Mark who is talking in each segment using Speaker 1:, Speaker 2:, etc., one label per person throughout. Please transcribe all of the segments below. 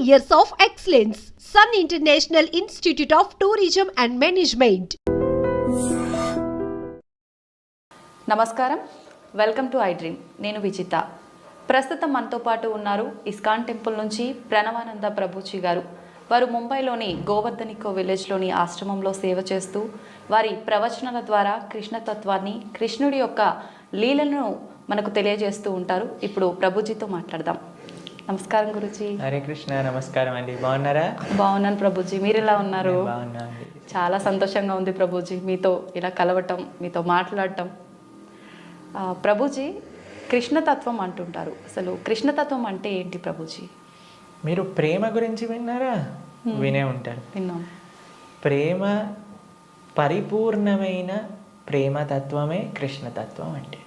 Speaker 1: years of excellence. Sun International Institute of Tourism and Management.
Speaker 2: నమస్కారం, welcome to I dream. నేను విజిత. ప్రస్తుతం మనతో పాటు ఉన్నారు ఇస్కాన్ టెంపుల్ నుంచి ప్రణవానంద ప్రభుజీ గారు. వారు ముంబైలోని గోవర్ధనికో విలేజ్లోని ఆశ్రమంలో సేవ చేస్తూ వారి ప్రవచనాల ద్వారా కృష్ణతత్వాన్ని, కృష్ణుడి యొక్క లీలను మనకు తెలియజేస్తూ ఉంటారు. ఇప్పుడు ప్రభుజీతో మాట్లాడదాం. నమస్కారం గురుజీ.
Speaker 3: హరే కృష్ణ. నమస్కారం అండి. బాగున్నారా?
Speaker 2: బాగున్నాను ప్రభుజీ, మీరు ఎలా ఉన్నారు?
Speaker 3: బాగున్నాండి.
Speaker 2: చాలా సంతోషంగా ఉంది ప్రభుజీ మీతో ఇలా కలవటం, మీతో మాట్లాడటం. ప్రభుజీ, కృష్ణతత్వం అంటుంటారు. అసలు కృష్ణతత్వం అంటే ఏంటి ప్రభుజీ?
Speaker 3: మీరు ప్రేమ గురించి విన్నారా? వినే ఉంటారు.
Speaker 2: విన్నాం.
Speaker 3: ప్రేమ, పరిపూర్ణమైన ప్రేమతత్వమే కృష్ణతత్వం అంటే.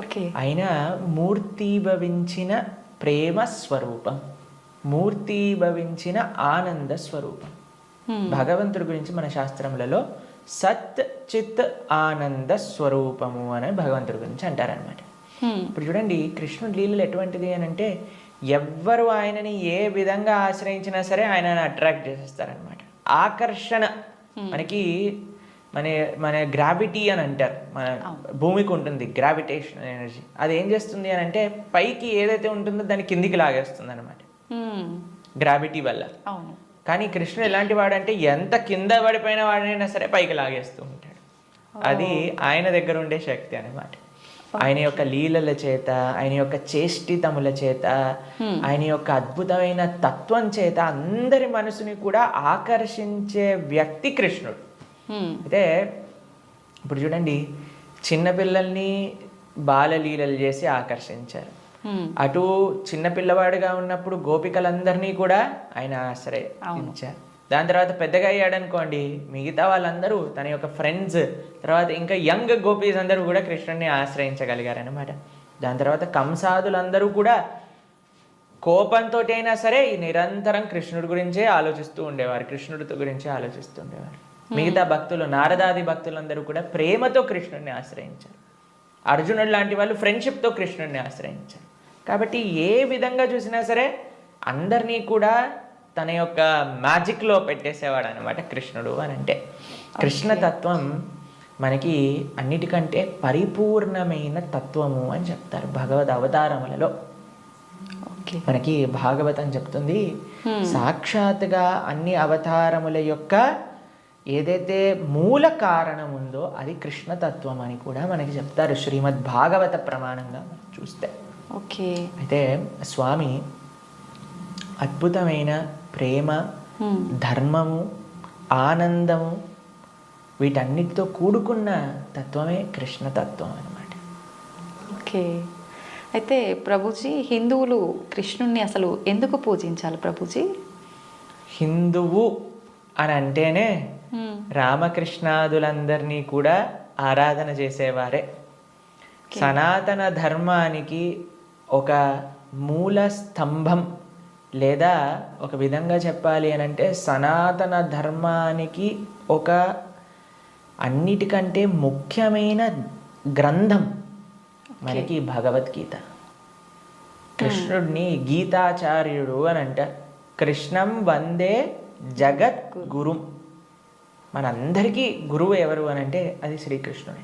Speaker 2: ఓకే.
Speaker 3: అయినా మూర్తీభవించిన ప్రేమ స్వరూపం, మూర్తీభవించిన ఆనంద స్వరూపం. భగవంతుడి గురించి మన శాస్త్రములలో సత్ చిత్ ఆనంద స్వరూపము అని భగవంతుడి గురించి అంటారనమాట. ఇప్పుడు చూడండి, కృష్ణుడి లీలలు ఎటువంటిది అని అంటే, ఎవ్వరు ఆయనని ఏ విధంగా ఆశ్రయించినా సరే ఆయనని అట్రాక్ట్ చేసేస్తారనమాట. ఆకర్షణ మనకి మన గ్రావిటీ అని అంటారు. మన భూమికి ఉంటుంది గ్రావిటేషన్ ఎనర్జీ. అది ఏం చేస్తుంది అని అంటే, పైకి ఏదైతే ఉంటుందో దాన్ని కిందికి లాగేస్తుంది అనమాట గ్రావిటీ వల్ల. కానీ కృష్ణుడు ఎలాంటి వాడంటే, ఎంత కింద పడిపోయిన వాడైనా సరే పైకి లాగేస్తూ ఉంటాడు. అది ఆయన దగ్గర ఉండే శక్తి అనమాట. ఆయన యొక్క లీలల చేత, ఆయన యొక్క చేష్టితముల చేత, ఆయన యొక్క అద్భుతమైన తత్వం చేత అందరి మనసుని కూడా ఆకర్షించే వ్యక్తి కృష్ణుడు. అయితే ఇప్పుడు చూడండి, చిన్నపిల్లల్ని బాలలీలలు చేసి ఆకర్షించారు. అటు చిన్నపిల్లవాడుగా ఉన్నప్పుడు గోపికలందరినీ కూడా ఆయన ఆశ్రయించారు. దాని తర్వాత పెద్దగా అయ్యాడనుకోండి, మిగతా వాళ్ళందరూ తన యొక్క ఫ్రెండ్స్, తర్వాత ఇంకా యంగ్ గోపీస్ అందరూ కూడా కృష్ణుడిని ఆశ్రయించగలిగారనమాట. దాని తర్వాత కంసాదులందరూ కూడా కోపంతో అయినా సరే నిరంతరం కృష్ణుడి గురించే ఆలోచిస్తూ ఉండేవారు, కృష్ణుడి గురించే ఆలోచిస్తూ ఉండేవారు. మిగతా భక్తులు, నారదాది భక్తులందరూ కూడా ప్రేమతో కృష్ణుడిని ఆశ్రయించారు. అర్జునుడు లాంటి వాళ్ళు ఫ్రెండ్షిప్తో కృష్ణుడిని ఆశ్రయించారు. కాబట్టి ఏ విధంగా చూసినా సరే అందరినీ కూడా తన యొక్క మ్యాజిక్లో పెట్టేసేవాడు అనమాట కృష్ణుడు అని అంటే. కృష్ణతత్వం మనకి అన్నిటికంటే పరిపూర్ణమైన తత్వము అని చెప్తారు భగవద్ అవతారములలో. మనకి భాగవతం చెప్తుంది, సాక్షాత్గా అన్ని అవతారముల యొక్క ఏదైతే మూల కారణం ఉందో అది కృష్ణతత్వం అని కూడా మనకి చెప్తారు శ్రీమద్ భాగవత ప్రమాణంగా చూస్తే.
Speaker 2: ఓకే.
Speaker 3: అయితే స్వామి అద్భుతమైన ప్రేమ, ధర్మము, ఆనందము వీటన్నిటితో కూడుకున్న తత్వమే కృష్ణతత్వం అన్నమాట.
Speaker 2: ఓకే. అయితే ప్రభుజీ, హిందువులు కృష్ణుణ్ణి అసలు ఎందుకు పూజించాలి ప్రభుజీ?
Speaker 3: హిందువు అని అంటేనే రామకృష్ణాదులందరినీ కూడా ఆరాధన చేసేవారే. సనాతన ధర్మానికి ఒక మూల స్తంభం, లేదా ఒక విధంగా చెప్పాలి అని అంటే సనాతన ధర్మానికి ఒక అన్నిటికంటే ముఖ్యమైన గ్రంథం మనకి భగవద్గీత. కృష్ణుడిని గీతాచార్యుడు అని అంటారు. కృష్ణం వందే జగత్ గురు. మనందరికీ గురువు ఎవరు అని అంటే అది శ్రీకృష్ణుడే.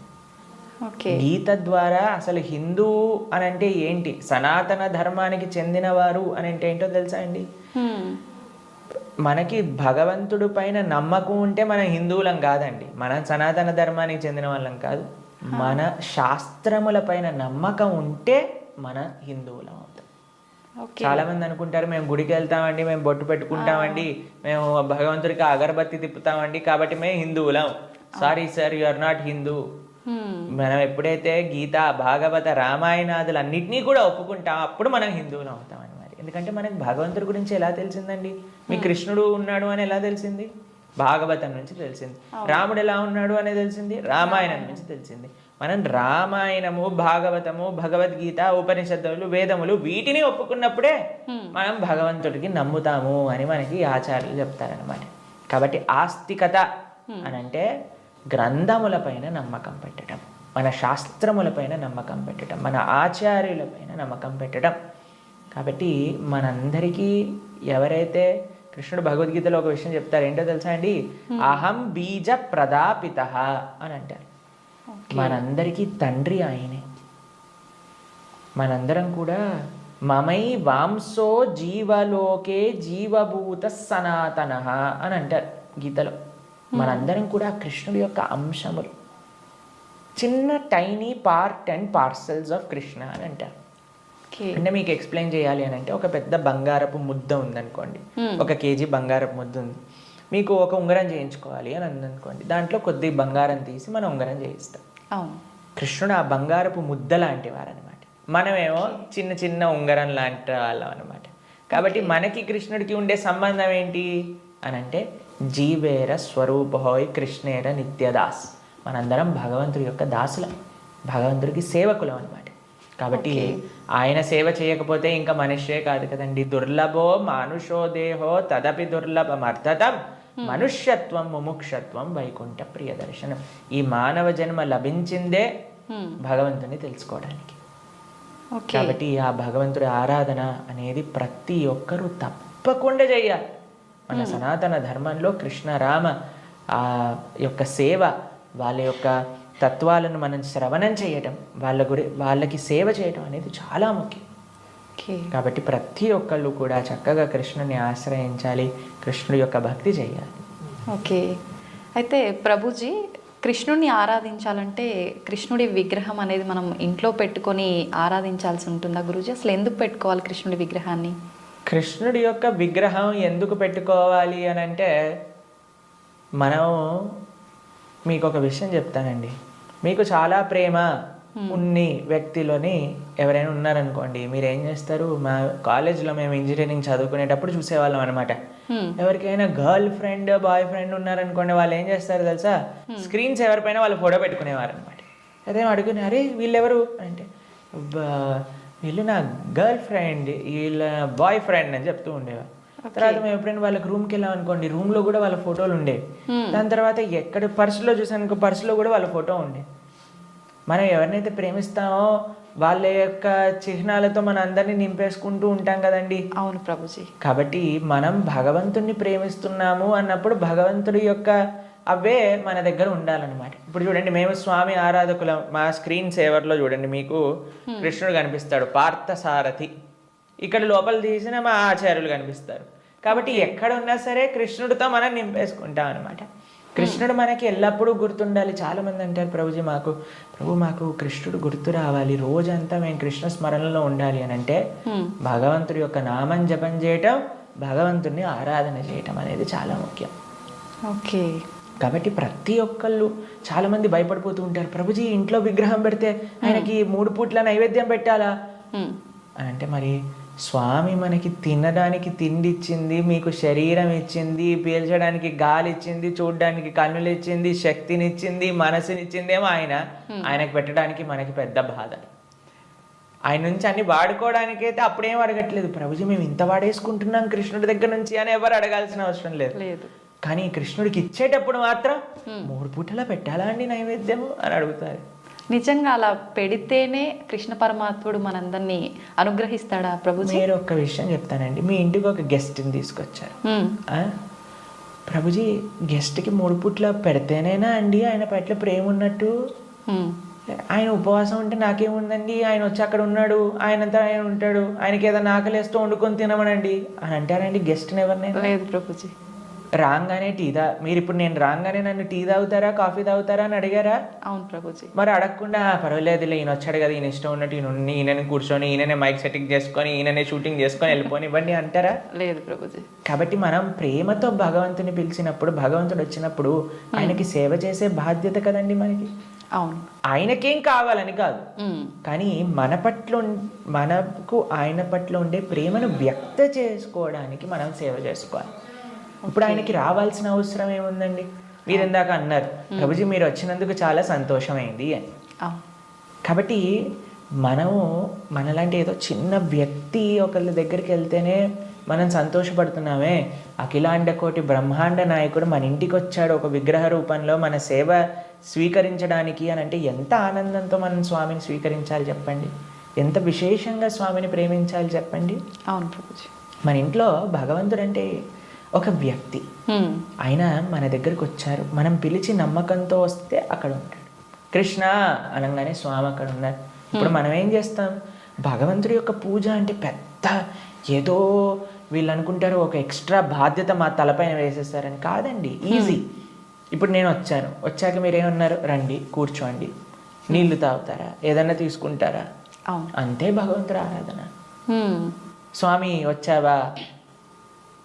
Speaker 3: గీత ద్వారా అసలు హిందువు అని అంటే ఏంటి, సనాతన ధర్మానికి చెందినవారు అని అంటే ఏంటో తెలుసా అండి? మనకి భగవంతుడి పైన నమ్మకం ఉంటే మనం హిందువులం కాదండి, మనం సనాతన ధర్మానికి చెందిన వాళ్ళం కాదు. మన శాస్త్రముల పైన నమ్మకం ఉంటే మన హిందువులం అవుతాం. చాలా మంది అనుకుంటారు, మేము గుడికి వెళ్తామండి, మేము బొట్టు పెట్టుకుంటామండి, మేము భగవంతుడికి అగరబత్తి తిప్పుతామండి కాబట్టి మేము హిందువులం. Sorry sir, you are not Hindu. మనం ఎప్పుడైతే గీత, భాగవత, రామాయణాదులు అన్నిటినీ కూడా ఒప్పుకుంటాం అప్పుడు మనం హిందువులం అవుతాం అన్నమాట. ఎందుకంటే మనకి భగవంతుడి గురించి ఎలా తెలిసిందండి? మీ కృష్ణుడు ఉన్నాడు అని ఎలా తెలిసింది? భాగవతం నుంచి తెలిసింది. రాముడు ఎలా ఉన్నాడు అని తెలిసింది రామాయణం నుంచి తెలిసింది. మనం రామాయణము, భాగవతము, భగవద్గీత, ఉపనిషత్తులు, వేదములు వీటిని ఒప్పుకున్నప్పుడే మనం భగవంతుడికి నమ్ముతాము అని మనకి ఆచార్యులు చెప్తారనమాట. కాబట్టి ఆస్తికత అని అంటే గ్రంథములపైన నమ్మకం పెట్టడం, మన శాస్త్రములపైన నమ్మకం పెట్టడం, మన ఆచార్యులపైన నమ్మకం పెట్టడం. కాబట్టి మనందరికీ ఎవరైతే కృష్ణుడు భగవద్గీతలో ఒక విషయం చెప్తారు, ఏంటో తెలుసా అండి? అహం బీజ ప్రదాపిత అని అంటారు. మనందరికీ తండ్రి ఆయనే. మనందరం కూడా మమై వాంసో జీవలోకే జీవభూత సనాతన అని అంటారు గీతలో. మనందరం కూడా కృష్ణుడి యొక్క అంశములు, చిన్న tiny part and parcels of Krishna అని అంటారు. అంటే మీకు ఎక్స్ప్లెయిన్ చేయాలి అని అంటే, ఒక పెద్ద బంగారపు ముద్ద ఉందనుకోండి, 1 kg బంగారపు ముద్ద ఉంది. మీకు ఒక ఉంగరం చేయించుకోవాలి అని అందనుకోండి, దాంట్లో కొద్ది బంగారం తీసి మనం ఉంగరం చేయిస్తాం. కృష్ణుడు ఆ బంగారపు ముద్ద లాంటి వారనమాట, మనమేమో చిన్న చిన్న ఉంగరం లాంటి వాళ్ళం అనమాట. కాబట్టి మనకి కృష్ణుడికి ఉండే సంబంధం ఏంటి అని అంటే, జీవేర స్వరూపహోయ్ కృష్ణేర నిత్యదాస్. మనందరం భగవంతుడి యొక్క దాసులం, భగవంతుడికి సేవకులం అనమాట. కాబట్టి ఆయన సేవ చేయకపోతే ఇంకా మనుష్యే కాదు కదండి. దుర్లభో మానుషో దేహో తదపి దుర్లభమర్థతం మనుష్యత్వం ముముక్షత్వం వైకుంఠ ప్రియదర్శనం. ఈ మానవ జన్మ లభించిందే భగవంతుని తెలుసుకోవడానికి. కాబట్టి ఆ భగవంతుడి ఆరాధన అనేది ప్రతి ఒక్కరూ తప్పకుండా చేయాలి. మన సనాతన ధర్మంలో కృష్ణ రామ ఆ యొక్క సేవ, వాళ్ళ యొక్క తత్వాలను మనం శ్రవణం చేయటం, వాళ్ళకి సేవ చేయటం అనేది చాలా ముఖ్యం. కాబట్టి ప్రతి ఒక్కళ్ళు కూడా చక్కగా కృష్ణుని ఆశ్రయించాలి, కృష్ణుడి యొక్క భక్తి చేయాలి.
Speaker 2: ఓకే. అయితే ప్రభుజీ, కృష్ణుడిని ఆరాధించాలంటే కృష్ణుడి విగ్రహం అనేది మనం ఇంట్లో పెట్టుకొని ఆరాధించాల్సి ఉంటుందా గురూజీ? అసలు ఎందుకు పెట్టుకోవాలి కృష్ణుడి విగ్రహాన్ని?
Speaker 3: కృష్ణుడి యొక్క విగ్రహం ఎందుకు పెట్టుకోవాలి అని అంటే, మనం మీకు ఒక విషయం చెప్తానండి. మీకు చాలా ప్రేమ ఉన్ని వ్యక్తిలోని ఎవరైనా ఉన్నారనుకోండి, మీరు ఏం చేస్తారు? మా కాలేజ్లో మేము ఇంజనీరింగ్ చదువుకునేటప్పుడు చూసేవాళ్ళం అనమాట. ఎవరికైనా గర్ల్ ఫ్రెండ్ బాయ్ ఫ్రెండ్ ఉన్నారనుకోండి, వాళ్ళు ఏం చేస్తారు తెలుసా? స్క్రీన్స్ ఎవరిపైన వాళ్ళు ఫోటో పెట్టుకునేవారు అనమాట. అదే అడుగునే, అరే వీళ్ళెవరు అంటే, వీళ్ళు నా గర్ల్ ఫ్రెండ్, వీళ్ళ బాయ్ ఫ్రెండ్ అని చెప్తూ ఉండేవారు. తర్వాత మేము ఎప్పుడైనా వాళ్ళకి రూమ్కి వెళ్ళాం అనుకోండి, రూమ్లో కూడా వాళ్ళ ఫోటోలు ఉండేవి. దాని తర్వాత ఎక్కడ పర్సులో చూసాను, పర్సులో కూడా వాళ్ళ ఫోటో ఉండే. మనం ఎవరినైతే ప్రేమిస్తామో వాళ్ళ యొక్క చిహ్నాలతో మన అందరినీ నింపేసుకుంటూ ఉంటాం కదండి.
Speaker 2: అవును ప్రభుజీ.
Speaker 3: కాబట్టి మనం భగవంతుణ్ణి ప్రేమిస్తున్నాము అన్నప్పుడు భగవంతుడి యొక్క అవే మన దగ్గర ఉండాలన్నమాట. ఇప్పుడు చూడండి, మేము స్వామి ఆరాధకులం. మా స్క్రీన్ సేవర్లో చూడండి, మీకు కృష్ణుడు కనిపిస్తాడు, పార్థసారథి. ఇక్కడ లోపల తీసిన మా ఆచార్యులు కనిపిస్తారు. కాబట్టి ఎక్కడ ఉన్నా సరే కృష్ణుడితో మనం నింపేసుకుంటాం అనమాట. కృష్ణుడు మనకి ఎల్లప్పుడూ గుర్తుండాలి. చాలామంది అంటారు, ప్రభుజీ మాకు కృష్ణుడు గుర్తు రావాలి, రోజంతా మేము కృష్ణ స్మరణలో ఉండాలి అని అంటే, భగవంతుడి యొక్క నామం జపం చేయటం, భగవంతుడిని ఆరాధన చేయటం అనేది చాలా ముఖ్యం.
Speaker 2: ఓకే.
Speaker 3: కాబట్టి ప్రతి ఒక్కళ్ళు చాలామంది భయపడిపోతూ ఉంటారు, ప్రభుజీ ఇంట్లో విగ్రహం పెడితే ఆయనకి 3 పూట్ల నైవేద్యం పెట్టాలా అని అంటే, మరి స్వామి మనకి తినడానికి తిండి ఇచ్చింది, మీకు శరీరం ఇచ్చింది, పీల్చడానికి గాలి ఇచ్చింది, చూడడానికి కన్నులు ఇచ్చింది, శక్తినిచ్చింది, మనసునిచ్చిందేమో ఆయనకు పెట్టడానికి మనకి పెద్ద బాధ. ఆయన నుంచి అన్ని వాడుకోవడానికైతే అప్పుడేం అడగట్లేదు, ప్రభుజీ మేము ఇంత వాడేసుకుంటున్నాం కృష్ణుడి దగ్గర నుంచి అని ఎవరు అడగాల్సిన అవసరం లేదు. కానీ కృష్ణుడికి ఇచ్చేటప్పుడు మాత్రం 3 పూటలా పెట్టాలా అండి నైవేద్యము అని అడుగుతారు.
Speaker 2: నిజంగా అలా పెడితేనే కృష్ణ పరమాత్ముడు మనందరినీ అనుగ్రహిస్తాడా ప్రభుజీ?
Speaker 3: మీరు ఒక్క విషయం చెప్తానండి. మీ ఇంటికి ఒక గెస్ట్ని తీసుకొచ్చారు, ప్రభుజీ గెస్ట్కి 3 పూట్ల పెడితేనేనా అండి ఆయన పట్ల ప్రేమ ఉన్నట్టు? ఆయన ఉపవాసం ఉంటే నాకేముందండి, ఆయన వచ్చి అక్కడ ఉన్నాడు, ఆయనంతా ఆయన ఉంటాడు, ఆయనకి ఏదైనా ఆకలేస్తూ వండుకొని తినమనండి అని అంటారండి గెస్ట్ని ఎవరినైనా?
Speaker 2: లేదు ప్రభుజీ.
Speaker 3: రాగానే మీరు ఇప్పుడు నేను రాగానే నన్ను టీ తాగుతారా కాఫీ తాగుతారా అని అడిగారా?
Speaker 2: అవును ప్రభుజీ.
Speaker 3: మరి అడగకుండా పర్వాలేదులే ఈయన వచ్చాడు కదా, ఈయన ఇష్టం ఉన్నట్టు ఈయనని కూర్చొని, ఈయననే మైక్ సెట్టింగ్ చేసుకొని, ఈయననే షూటింగ్ చేసుకొని వెళ్ళిపోని ఇవ్వండి అంటారా?
Speaker 2: లేదు ప్రభుజీ.
Speaker 3: కాబట్టి మనం ప్రేమతో భగవంతుని పిలిచినప్పుడు, భగవంతుడు వచ్చినప్పుడు ఆయనకి సేవ చేసే బాధ్యత కదండి మనకి.
Speaker 2: అవును.
Speaker 3: ఆయనకేం కావాలని కాదు, కానీ మనకు ఆయన పట్ల ఉండే ప్రేమను వ్యక్త చేసుకోవడానికి మనం సేవ చేసుకోవాలి. ఇప్పుడు ఆయనకి రావాల్సిన అవసరం ఏముందండి? మీరు ఇందాక అన్నారు, ప్రభుజీ మీరు వచ్చినందుకు చాలా సంతోషమైంది అని. కాబట్టి మనము మనలాంటి ఏదో చిన్న వ్యక్తి ఒకళ్ళ దగ్గరికి వెళ్తేనే మనం సంతోషపడుతున్నామే, అఖిలాండ కోటి బ్రహ్మాండ నాయకుడు మన ఇంటికి వచ్చాడు ఒక విగ్రహ రూపంలో మన సేవ స్వీకరించడానికి అని అంటే ఎంత ఆనందంతో మనం స్వామిని స్వీకరించాలి చెప్పండి, ఎంత విశేషంగా స్వామిని ప్రేమించాలి చెప్పండి.
Speaker 2: అవును ప్రభుజీ.
Speaker 3: మన ఇంట్లో భగవంతుడు అంటే ఒక వ్యక్తి. ఆయన మన దగ్గరికి వచ్చారు, మనం పిలిచి నమ్మకంతో వస్తే అక్కడ ఉంటాడు. కృష్ణ అనగానే స్వామి అక్కడ ఉన్నారు. ఇప్పుడు మనం ఏం చేస్తాం, భగవంతుడి యొక్క పూజ అంటే పెద్ద ఏదో వీళ్ళు అనుకుంటారు ఒక ఎక్స్ట్రా బాధ్యత మా తలపైన వేసేస్తారని. కాదండి, ఈజీ. ఇప్పుడు నేను వచ్చాక మీరేమన్నారు, రండి కూర్చోండి, నీళ్లు తాగుతారా, ఏదన్నా తీసుకుంటారా, అంతే భగవంతుడి ఆరాధన. స్వామి వచ్చావా,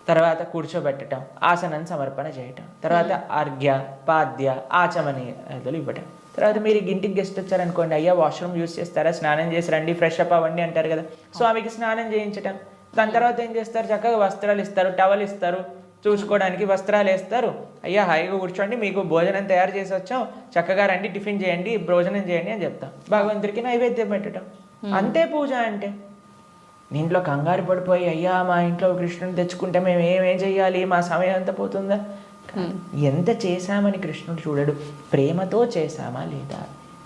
Speaker 3: తర్వాత కూర్చోబెట్టడం, ఆసనం సమర్పణ చేయటం, తర్వాత అర్ఘ్య పాద్య ఆచమనీయాదులు ఇవ్వటం. తర్వాత మీరు ఇంటికి గెస్ట్ వచ్చారనుకోండి, అయ్యా వాష్రూమ్ యూస్ చేస్తారా, స్నానం చేసి రండి, ఫ్రెష్ అప్ అవ్వండి అంటారు కదా. స్వామికి స్నానం చేయించటం. దాని తర్వాత ఏం చేస్తారు, చక్కగా వస్త్రాలు ఇస్తారు, టవల్ ఇస్తారు, చూసుకోవడానికి వస్త్రాలు వేస్తారు. అయ్యా హాయిగా కూర్చోండి, మీకు భోజనం తయారు చేసి వచ్చాం, చక్కగా రండి, టిఫిన్ చేయండి, భోజనం చేయండి అని చెప్తాం. భగవంతుడికి నైవేద్యం పెట్టడం, అంతే పూజ అంటే. ఇంట్లో కంగారు పడిపోయి అయ్యా మా ఇంట్లో కృష్ణుని తెచ్చుకుంటే మేము ఏమేం చెయ్యాలి, మా సమయం అంతా పోతుందా. ఎంత చేశామని కృష్ణుడు చూడడు, ప్రేమతో చేశామా లేదా.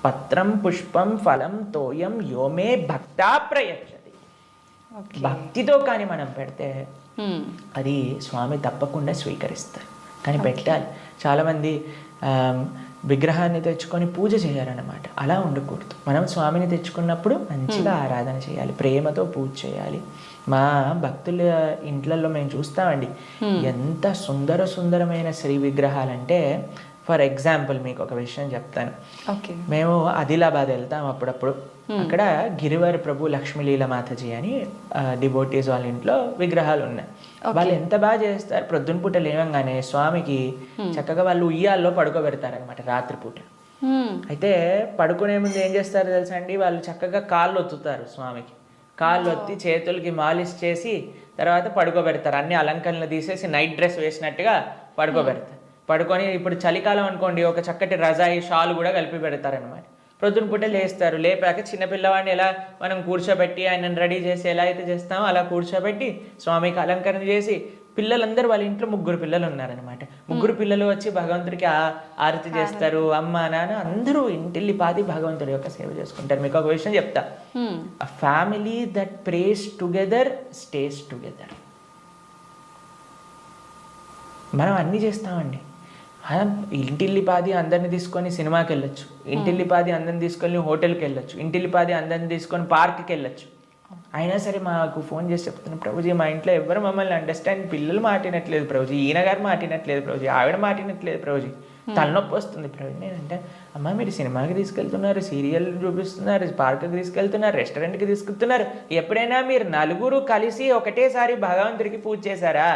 Speaker 3: పత్రం పుష్పం ఫలం తోయం యోమే భక్తా ప్రయచ్చతి. భక్తితో కానీ మనం పెడితే అది స్వామి తప్పకుండా స్వీకరిస్తారు. కానీ పెట్టాలి. చాలామంది విగ్రహాన్ని తెచ్చుకొని పూజ చేయాలన్నమాట. అలా ఉండకూడదు. మనం స్వామిని తెచ్చుకున్నప్పుడు మంచిగా ఆరాధన చేయాలి, ప్రేమతో పూజ చేయాలి. మా భక్తుల ఇంట్లలో మేము చూస్తామండి, ఎంత సుందరమైన శ్రీ విగ్రహాలంటే. ఫర్ ఎగ్జాంపుల్ మీకు ఒక విషయం చెప్తాను. మేము ఆదిలాబాద్ వెళ్తాం అప్పుడప్పుడు. అక్కడ గిరివారి ప్రభు లక్ష్మీలీల మాతాజీ అని డివోటీస్ వాళ్ళ ఇంట్లో విగ్రహాలు ఉన్నాయి. వాళ్ళు ఎంత బాగా చేస్తారు, ప్రొద్దున పూట లేవంగానే స్వామికి చక్కగా వాళ్ళు ఉయ్యాల్లో పడుకోబెడతారనమాట రాత్రిపూట. అయితే పడుకునే ముందు ఏం చేస్తారు తెలుసా అండి, వాళ్ళు చక్కగా కాళ్ళు ఒత్తుతారు స్వామికి. కాళ్ళు ఒత్తి చేతులకి మాలిష్ చేసి తర్వాత పడుకోబెడతారు. అన్ని అలంకరణలు తీసేసి నైట్ డ్రెస్ వేసినట్టుగా పడుకోబెడతారు. పడుకొని ఇప్పుడు చలికాలం అనుకోండి, ఒక చక్కటి రజాయి షాల్ కూడా కలిపి పెడతారనమాట. ప్రొద్దున పూట లేస్తారు. లేపాక చిన్నపిల్లవాడిని ఎలా మనం కూర్చోబెట్టి ఆయనను రెడీ చేసి ఎలా అయితే చేస్తామో అలా కూర్చోబెట్టి స్వామికి అలంకరణ చేసి, పిల్లలందరూ వాళ్ళ ఇంట్లో 3 పిల్లలు ఉన్నారనమాట. 3 పిల్లలు వచ్చి భగవంతుడికి ఆరతి చేస్తారు. అమ్మ నాన్న అందరూ ఇంటిల్లిపాది భగవంతుడి యొక్క సేవ చేసుకుంటారు. మీకు ఒక విషయం చెప్తా, a family that praise together stays together. మనం అన్నీ చేస్తామండి. ఇంటిల్లిపాది అందరిని తీసుకొని సినిమాకి వెళ్ళొచ్చు, ఇంటిల్లిపాది అందరిని తీసుకొని హోటల్కి వెళ్ళొచ్చు, ఇంటిల్లిపాది అందరిని తీసుకొని పార్క్కి వెళ్ళొచ్చు. అయినా సరే మాకు ఫోన్ చేసి చెప్తున్నాను, ప్రభుజీ మా ఇంట్లో ఎవరు మమ్మల్ని అండర్స్టాండ్, పిల్లలు మాటినట్లేదు ప్రభుజీ, ఈయన గారు మాటినట్లేదు ప్రభుజీ, ఆవిడ మాటినట్లేదు ప్రభుజీ, తలనొప్పి వస్తుంది ప్రభుజీ. నేనంటే అమ్మ మీరు సినిమాకి తీసుకెళ్తున్నారు, సీరియల్ చూపిస్తున్నారు, పార్క్కి తీసుకెళ్తున్నారు, రెస్టారెంట్కి తీసుకెళ్తున్నారు, ఎప్పుడైనా మీరు నలుగురు కలిసి ఒకటేసారి భగవంతుడికి పూజ చేశారా?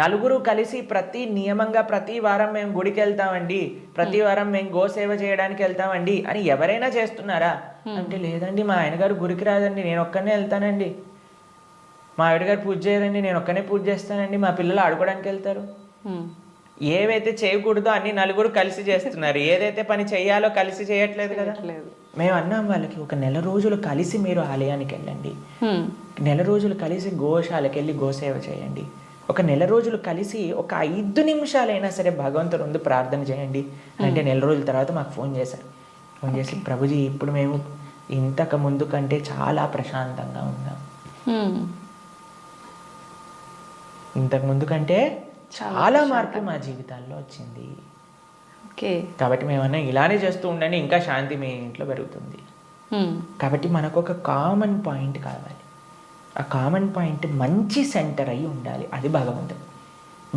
Speaker 3: నలుగురు కలిసి నియమంగా ప్రతి వారం మేము గుడికి వెళ్తామండి, ప్రతి వారం మేము గోసేవ చేయడానికి వెళ్తామండి అని ఎవరైనా చేస్తున్నారా అంటే, లేదండి మా ఆయన గారు గుడికి రాదండి, నేను ఒక్కనే వెళ్తానండి, మా ఆవిడ గారు పూజ చేయదండి, నేను ఒక్కనే పూజ చేస్తానండి, మా పిల్లలు ఆడుకోవడానికి వెళ్తారు. ఏవైతే చేయకూడదో అన్ని నలుగురు కలిసి చేస్తున్నారు, ఏదైతే పని చెయ్యాలో కలిసి చేయట్లేదు కదా. మేము అన్నాం వాళ్ళకి, ఒక నెల రోజులు కలిసి మీరు ఆలయానికి వెళ్ళండి, నెల రోజులు కలిసి గోశాలకు వెళ్ళి గోసేవ చేయండి, ఒక నెల రోజులు కలిసి ఒక 5 నిమిషాలైనా సరే భగవంతుడు ముందు ప్రార్థన చేయండి అంటే, నెల రోజుల తర్వాత మాకు ఫోన్ చేశారు. ఫోన్ చేసి ప్రభుజీ ఇప్పుడు మేము ఇంతకు ముందు కంటే చాలా ప్రశాంతంగా ఉన్నాం, ఇంతకు ముందు కంటే చాలా మార్పు మా జీవితాల్లో వచ్చింది. కాబట్టి మేమన్నా ఇలానే చేస్తూ ఉండండి, ఇంకా శాంతి మీ ఇంట్లో పెరుగుతుంది. కాబట్టి మనకు ఒక కామన్ పాయింట్ కావాలి. ఆ కామన్ పాయింట్ మంచి సెంటర్ అయి ఉండాలి, అది భగవంతుడు.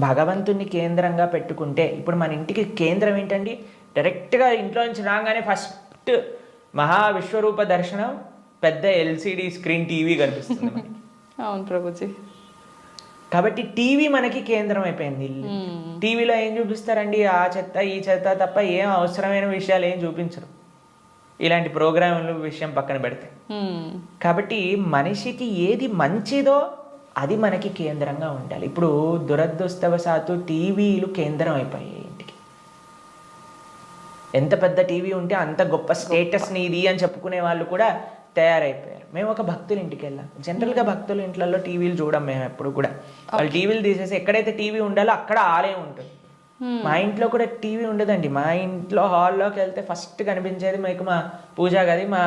Speaker 3: భగవంతుని కేంద్రంగా పెట్టుకుంటే, ఇప్పుడు మన ఇంటికి కేంద్రం ఏంటండి, డైరెక్ట్గా ఇంట్లో నుంచి రాగానే ఫస్ట్ మహావిశ్వరూప దర్శనం, పెద్ద ఎల్సిడి స్క్రీన్ టీవీ కనిపిస్తుంది మనకి.
Speaker 2: అవును ప్రభుజీ.
Speaker 3: కాబట్టి టీవీ మనకి కేంద్రం అయిపోయింది. టీవీలో ఏం చూపిస్తారండి, ఆ చెత్త ఈ చెత్త తప్ప ఏం అవసరమైన విషయాలు ఏం చూపించరు, ఇలాంటి ప్రోగ్రాంల విషయం పక్కన పెడితే. కాబట్టి మనిషికి ఏది మంచిదో అది మనకి కేంద్రంగా ఉండాలి. ఇప్పుడు దురదృష్టవశాత్తు టీవీలు కేంద్రం అయిపోయాయి ఇంటికి. ఎంత పెద్ద టీవీ ఉంటే అంత గొప్ప స్టేటస్ నీది అని చెప్పుకునే వాళ్ళు కూడా తయారైపోయారు. మేము ఒక భక్తుల ఇంటికి వెళ్ళాం. జనరల్గా భక్తుల ఇంట్లలో టీవీలు చూడం మేము ఎప్పుడు కూడా. వాళ్ళు టీవీలు తీసేసి ఎక్కడైతే టీవీ ఉండాలో అక్కడ ఆలయం ఉంటుంది. మా ఇంట్లో కూడా టీవీ ఉండదండి. మా ఇంట్లో హాల్లోకి వెళ్తే ఫస్ట్ కనిపించేది మీకు మా పూజా గది, మా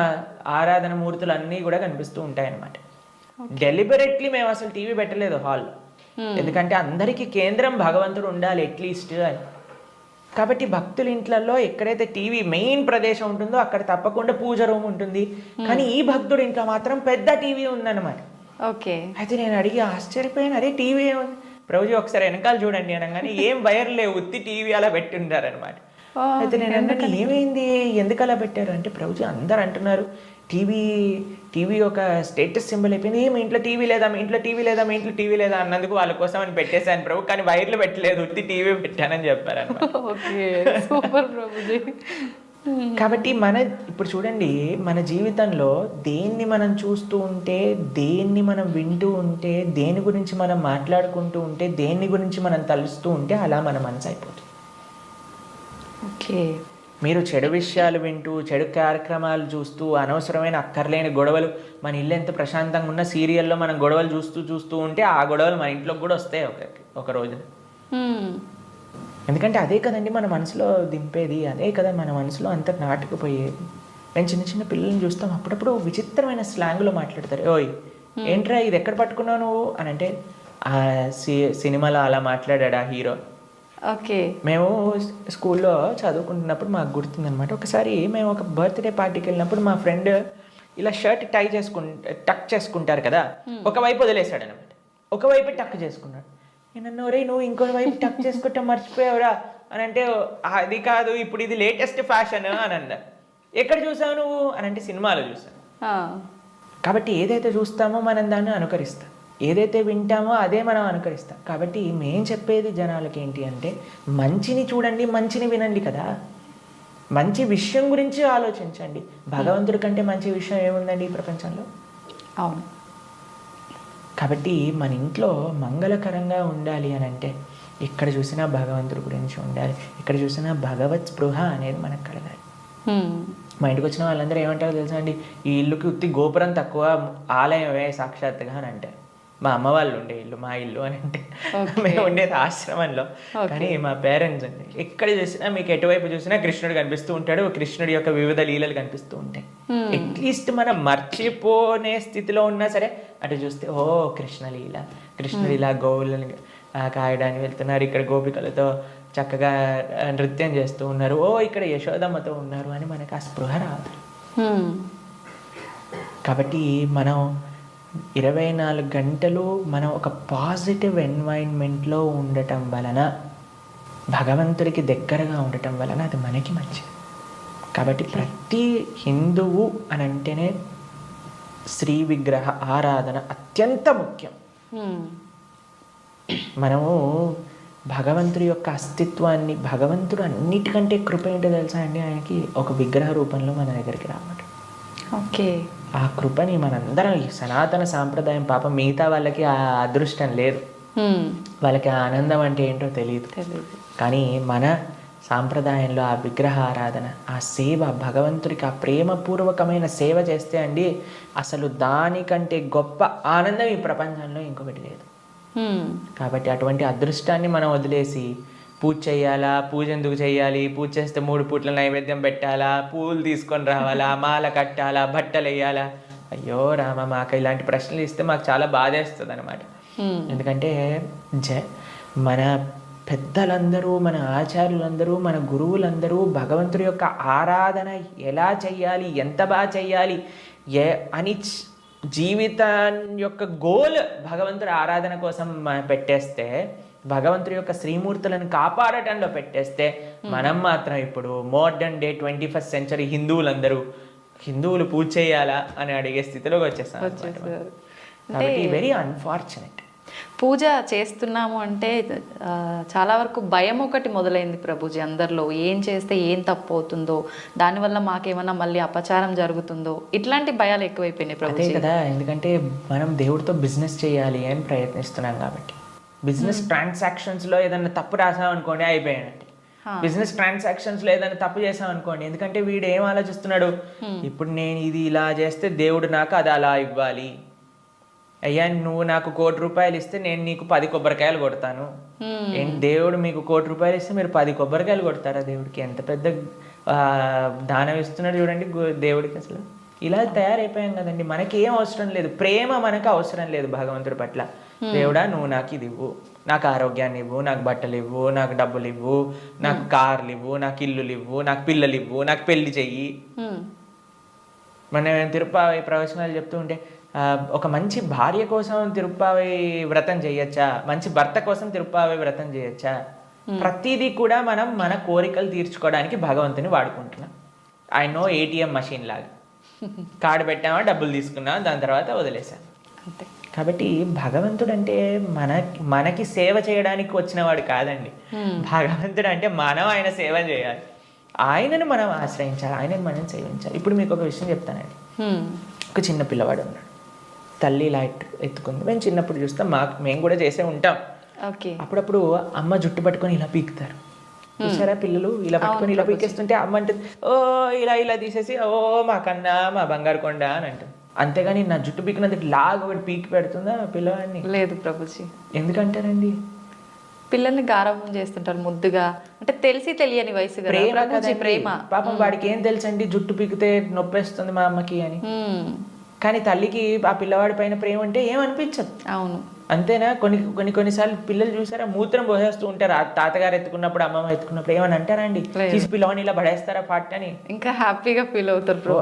Speaker 3: ఆరాధన మూర్తులు అన్నీ కూడా కనిపిస్తూ ఉంటాయి అన్నమాట. డెలిబరెట్లీ మేము అసలు టీవీ పెట్టలేదు హాల్లో, ఎందుకంటే అందరికీ కేంద్రం భగవంతుడు ఉండాలి అట్లీస్ట్ అని. కాబట్టి భక్తుల ఇంట్లలో ఎక్కడైతే టీవీ మెయిన్ ప్రదేశం ఉంటుందో అక్కడ తప్పకుండా పూజ రూమ్ ఉంటుంది, కానీ ఈ భక్తుడి ఇంట్లో మాత్రం పెద్ద టీవీ ఉందన్నమాట.
Speaker 2: ఓకే.
Speaker 3: అయితే నేను అడిగి ఆశ్చర్యపోయాను, అరే టీవీ ఏముంది ప్రభుజీ ఒకసారి వెనకాల చూడండి అనగానే ఏం వైర్ లేవు, ఉత్తి టీవీ అలా పెట్టిండారనమాట. అయితే నేను అన్నాను ఏమైంది, ఎందుకు అలా పెట్టారు అంటే ప్రభుజీ అందరు అంటున్నారు టీవీ ఒక స్టేటస్ సింబల్ అయిపోయింది, మీ ఇంట్లో టీవీ లేదా, మీ ఇంట్లో టీవీ లేదా, మీ ఇంట్లో టీవీ లేదా అన్నందుకు వాళ్ళ కోసం అని పెట్టేశాను ప్రభు, కానీ వైర్లు పెట్టలేదు, ఉత్తి టీవీ పెట్టానని చెప్పారనమాట. కాబట్టి ఇప్పుడు చూడండి, మన జీవితంలో దేన్ని మనం చూస్తూ ఉంటే, దేన్ని మనం వింటూ ఉంటే, దేని గురించి మనం మాట్లాడుకుంటూ ఉంటే, దేని గురించి మనం తలుస్తూ ఉంటే అలా మన మనసు అయిపోతుంది.
Speaker 2: ఓకే.
Speaker 3: మీరు చెడు విషయాలు వింటూ, చెడు కార్యక్రమాలు చూస్తూ, అనవసరమైన అక్కర్లేని గొడవలు, మన ఇల్లు ఎంత ప్రశాంతంగా ఉన్న సీరియల్లో మనం గొడవలు చూస్తూ ఉంటే ఆ గొడవలు మన ఇంట్లోకి కూడా వస్తాయి ఒక రోజున. ఎందుకంటే అదే కదండి మన మనసులో దింపేది, అదే కదా మన మనసులో అంత నాటుకుపోయేది. నేను చిన్న చిన్న పిల్లల్ని చూస్తాం, అప్పుడప్పుడు విచిత్రమైన స్లాంగ్లో మాట్లాడతారు, ఓయ్ ఏంట్రా ఇది ఎక్కడ పట్టుకున్నావు నువ్వు అని. అంటే ఆ సినిమాలో అలా మాట్లాడా హీరో.
Speaker 2: ఓకే.
Speaker 3: మేము స్కూల్లో చదువుకుంటున్నప్పుడు మాకు గుర్తుందనమాట, ఒకసారి మేము ఒక బర్త్డే పార్టీకి వెళ్ళినప్పుడు మా ఫ్రెండ్ ఇలా షర్ట్ టక్ చేసుకుంటారు కదా, ఒకవైపు వదిలేశాడు అనమాట, ఒకవైపు టక్ చేసుకున్నాడు. నేను రే నువ్వు ఇంకో వైపు టక్ చేసుకుంటా మర్చిపోయావురా అని అంటే, అది కాదు ఇప్పుడు ఇది లేటెస్ట్ ఫ్యాషన్ అని అన్నారు. ఎక్కడ చూసావు నువ్వు అని అంటే సినిమాలో చూసాను. కాబట్టి ఏదైతే చూస్తామో మనం దాన్ని అనుకరిస్తాం, ఏదైతే వింటామో అదే మనం అనుకరిస్తాం. కాబట్టి మేం చెప్పేది జనాలకి ఏంటి అంటే, మంచిని చూడండి, మంచిని వినండి కదా, మంచి విషయం గురించి ఆలోచించండి. భగవంతుడి కంటే మంచి విషయం ఏముందండి ఈ ప్రపంచంలో?
Speaker 2: అవును.
Speaker 3: కాబట్టి మన ఇంట్లో మంగళకరంగా ఉండాలి అని అంటే ఎక్కడ చూసినా భగవంతుడి గురించి ఉండాలి, ఎక్కడ చూసినా భగవత్ స్పృహ అనేది మనకు కలగాలి. మా ఇంటికి వచ్చిన వాళ్ళందరూ ఏమంటారో తెలుసా అండి, ఈ ఇల్లుకి ఉత్తి గోపురం తక్కువ, ఆలయమే సాక్షాత్తుగా అని అంటారు. మా అమ్మ వాళ్ళు ఉండే ఇల్లు మా ఇల్లు అని అంటే, మేము ఉండేది ఆశ్రమంలో, కానీ మా పేరెంట్స్ అండి ఎక్కడ చూసినా మీకు ఎటువైపు చూసినా కృష్ణుడు కనిపిస్తూ ఉంటాడు, కృష్ణుడి యొక్క వివిధ లీలలు కనిపిస్తూ ఉంటాయి. అట్లీస్ట్ మనం మర్చిపోనే స్థితిలో ఉన్నా సరే అటు చూస్తే ఓ కృష్ణలీల, కృష్ణుడు ఇలా గోవులను కాయడానికి వెళ్తున్నారు, ఇక్కడ గోపికలతో చక్కగా నృత్యం చేస్తూ ఉన్నారు, ఓ ఇక్కడ యశోదమ్మతో ఉన్నారు అని మనకు ఆ స్పృహ రాదు. కాబట్టి మనం 24 గంటలు మనం ఒక పాజిటివ్ ఎన్వైరన్మెంట్లో ఉండటం వలన, భగవంతుడికి దగ్గరగా ఉండటం వలన అది మనకి మంచిది. కాబట్టి ప్రతి హిందువు అని అంటేనే శ్రీ విగ్రహ ఆరాధన అత్యంత ముఖ్యం. మనము భగవంతుడి యొక్క అస్తిత్వాన్ని, భగవంతుడు అన్నిటికంటే కృప ఏంటో తెలుసా అండి, ఆయనకి ఒక విగ్రహ రూపంలో మన దగ్గరికి రావడం.
Speaker 2: ఓకే.
Speaker 3: ఆ కృపని మనందరం, ఈ సనాతన సాంప్రదాయం పాపం మిగతా వాళ్ళకి ఆ అదృష్టం లేదు, వాళ్ళకి ఆ ఆనందం అంటే ఏంటో తెలియదు. కానీ మన సాంప్రదాయంలో ఆ విగ్రహ ఆరాధన, ఆ సేవ, భగవంతుడికి ఆ ప్రేమపూర్వకమైన సేవ చేస్తే అండి అసలు దానికంటే గొప్ప ఆనందం ఈ ప్రపంచంలో ఇంకొకటి లేదు. కాబట్టి అటువంటి అదృష్టాన్ని మనం వదిలేసి పూజ చేయాలా, పూజ ఎందుకు చేయాలి, పూజ చేస్తే 3 పూట్ల నైవేద్యం పెట్టాలా, పూలు తీసుకొని రావాలా, మాల కట్టాలా, బట్టలు వేయాలా, అయ్యో రామ మాకు ఇలాంటి ప్రశ్నలు ఇస్తే మాకు చాలా బాధేస్తుంది అనమాట. ఎందుకంటే మన పెద్దలందరూ, మన ఆచార్యులందరూ, మన గురువులందరూ భగవంతుడి యొక్క ఆరాధన ఎలా చెయ్యాలి, ఎంత బాగా చెయ్యాలి అని జీవితం యొక్క గోల్ భగవంతుడి ఆరాధన కోసం పెట్టేస్తే, భగవంతుడి యొక్క శ్రీమూర్తులను కాపాడటంలో పెట్టేస్తే, మనం మాత్రం ఇప్పుడు మోడర్న్ డే 21st సెంచరీ హిందువులు పూజ చేయాలా అని అడిగే స్థితిలోకి వచ్చేస్తాం. కాబట్టి వెరీ అన్ఫార్చునేట్.
Speaker 2: పూజ చేస్తున్నాము అంటే చాలా వరకు భయం ఒకటి మొదలైంది ప్రభుజీ అందరిలో, ఏం చేస్తే ఏం తప్పు అవుతుందో, దానివల్ల మాకేమన్నా మళ్ళీ అపచారం జరుగుతుందో, ఇట్లాంటి భయాలు ఎక్కువైపోయినాయి ప్రభుజీ.
Speaker 3: అదే కదా, ఎందుకంటే మనం దేవుడితో బిజినెస్ చేయాలి అని ప్రయత్నిస్తున్నాం కాబట్టి. బిజినెస్ ట్రాన్సాక్షన్స్లో ఏదైనా తప్పు రాసాం అనుకోండి అయిపోయానంటే, బిజినెస్ ట్రాన్సాక్షన్స్లో ఏదైనా తప్పు చేసాం అనుకోండి, ఎందుకంటే వీడు ఏం ఆలోచిస్తున్నాడు, ఇప్పుడు నేను ఇది ఇలా చేస్తే దేవుడు నాకు అది అలా ఇవ్వాలి, అయ్యా నువ్వు నాకు 1 కోటి రూపాయలు ఇస్తే నేను నీకు 10 కొబ్బరికాయలు కొడతాను. ఏంటి దేవుడు మీకు 1 కోటి రూపాయలు ఇస్తే మీరు 10 కొబ్బరికాయలు కొడతారా? దేవుడికి ఎంత పెద్ద దానం ఇస్తున్నాడు చూడండి దేవుడికి అసలు. ఇలా తయారైపోయాం కదండి. మనకి ఏం అవసరం లేదు, ప్రేమ మనకు అవసరం లేదు భగవంతుడి పట్ల. దేవుడా నువ్వు నాకు ఇది ఇవ్వు, నాకు ఆరోగ్యాన్ని ఇవ్వు, నాకు బట్టలు ఇవ్వు, నాకు డబ్బులు ఇవ్వు, నాకు కార్లు ఇవ్వు, నాకు ఇల్లులు ఇవ్వు, నాకు పిల్లలు ఇవ్వు, నాకు పెళ్లి చెయ్యి. మనం తిరుప్పావై ప్రవచనాలు చెప్తూ ఉంటే ఒక మంచి భార్య కోసం తిరుప్పావై వ్రతం చేయొచ్చా, మంచి భర్త కోసం తిరుప్పావై వ్రతం చేయొచ్చా? ప్రతిదీ కూడా మనం మన కోరికలు తీర్చుకోవడానికి భగవంతుని వాడుకుంటున్నాం. ఆయన ఏటీఎం మషిన్ లాగా కార్డు పెట్టామా, డబ్బులు తీసుకున్నామా, దాని తర్వాత వదిలేసాం
Speaker 2: అంతే.
Speaker 3: కాబట్టి భగవంతుడు అంటే మనకి సేవ చేయడానికి వచ్చినవాడు కాదండి. భగవంతుడు అంటే మనం ఆయన సేవ చేయాలి, ఆయనను మనం ఆశ్రయించాలి, ఆయనను మనం సేవించాలి. ఇప్పుడు మీకు ఒక విషయం చెప్తానండి. ఒక చిన్న పిల్లవాడు ఉన్నాడు, తల్లి ఇలా ఎత్తుకుంది. మేము చిన్నప్పుడు చూస్తాం, మేము కూడా చేసే ఉంటాం. అప్పుడప్పుడు అమ్మ జుట్టు పట్టుకొని ఇలా పీకుతారు చూసారా, పిల్లలు ఇలా పట్టుకొని ఇలా పీకేస్తుంటే అమ్మ అంటుంది ఓ ఇలా ఇలా తీసేసి ఓ మా కన్నా మా బంగారు కొండ అని అంటుంది. అంతేగాని నా జుట్టు పీకినందుకు లాగా ఒకటి పీకి పెడుతుందా పిల్లవాడిని?
Speaker 2: లేదు ప్రభుజీ.
Speaker 3: ఎందుకంటారండి?
Speaker 2: పిల్లల్ని గారాబం చేస్తుంటారు ముద్దుగా, అంటే తెలిసి తెలియని వయసు కదా, ప్రేమ.
Speaker 3: పాపం వాడికి ఏం తెలుసండి జుట్టు పీకితే నొప్పేస్తుంది మా అమ్మకి అని. కానీ తల్లికి ఆ పిల్లవాడి పైన ప్రేమ అంటే ఏమనిపించదు.
Speaker 2: అవును,
Speaker 3: అంతేనా? కొన్నిసార్లు పిల్లలు చూసారా మూత్రం పోసేస్తూ ఉంటారు, ఆ తాతగారు ఎత్తుకున్నప్పుడు అమ్మమ్మ ఎత్తుకున్నప్పుడు ఏమని అంటారా అండి? తీసి పిల్లవాడిని ఇలా పడేస్తారా పాట అని?
Speaker 2: ఇంకా హ్యాపీగా ఫీల్ అవుతారు.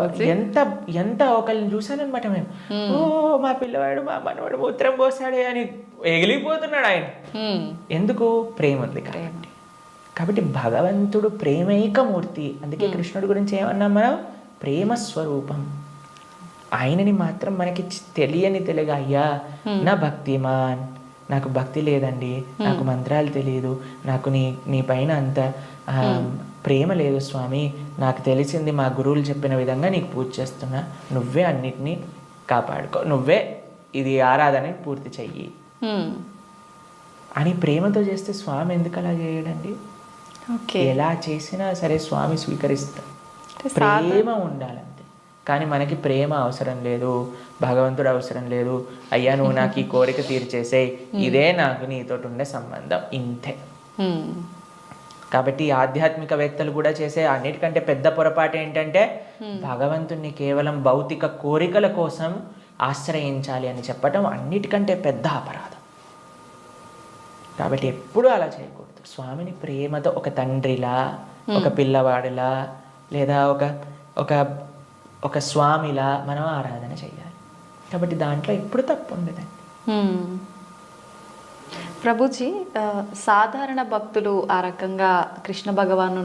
Speaker 3: ఎంత ఒకళ్ళని చూసానమాట మేము, ఓ మా పిల్లవాడు మా మనవాడు మూత్రం పోసాడే అని ఎగిలిపోతున్నాడు ఆయన. ఎందుకు? ప్రేమ ఉంది కాబట్టి భగవంతుడు ప్రేమైకమూర్తి. అందుకే కృష్ణుడి గురించి ఏమన్నాం మనం? ప్రేమ స్వరూపం. ఆయనని మాత్రం మనకి తెలియగా అయ్యా నా భక్తిమాన్, నాకు భక్తి లేదండి, నాకు మంత్రాలు తెలియదు, నాకు నీ పైన అంత ప్రేమ లేదు స్వామి, నాకు తెలిసింది మా గురువులు చెప్పిన విధంగా నీకు పూజ చేస్తున్నా, నువ్వే అన్నిటినీ కాపాడుకో, నువ్వే ఇది ఆరాధన పూర్తి చెయ్యి అని ప్రేమతో చేస్తే స్వామి ఎందుకు అలా చేయడండి? ఎలా చేసినా సరే స్వామి స్వీకరిస్తా. ప్రేమ ఉండాలి. కానీ మనకి ప్రేమ అవసరం లేదు, భగవంతుడు అవసరం లేదు. అయ్యా నువ్వు నాకు ఈ కోరిక తీర్చేసేయ్, ఇదే నాకు నీతో ఉండే సంబంధం, ఇంతే. కాబట్టి ఆధ్యాత్మికవేత్తలు కూడా చేసే అన్నిటికంటే పెద్ద పొరపాటు ఏంటంటే భగవంతుణ్ణి కేవలం భౌతిక కోరికల కోసం ఆశ్రయించాలి అని చెప్పటం అన్నిటికంటే పెద్ద అపరాధం. కాబట్టి ఎప్పుడూ అలా చేయకూడదు. స్వామిని ప్రేమతో ఒక తండ్రిలా, ఒక పిల్లవాడిలా, లేదా ఒక స్వామిలా మనం ఆరాధన చేయాలి. కాబట్టి దాంట్లో ఎప్పుడు తప్పు ఉండదండి.
Speaker 2: ప్రభుజీ, సాధారణ భక్తులు ఆ రకంగా కృష్ణ భగవాను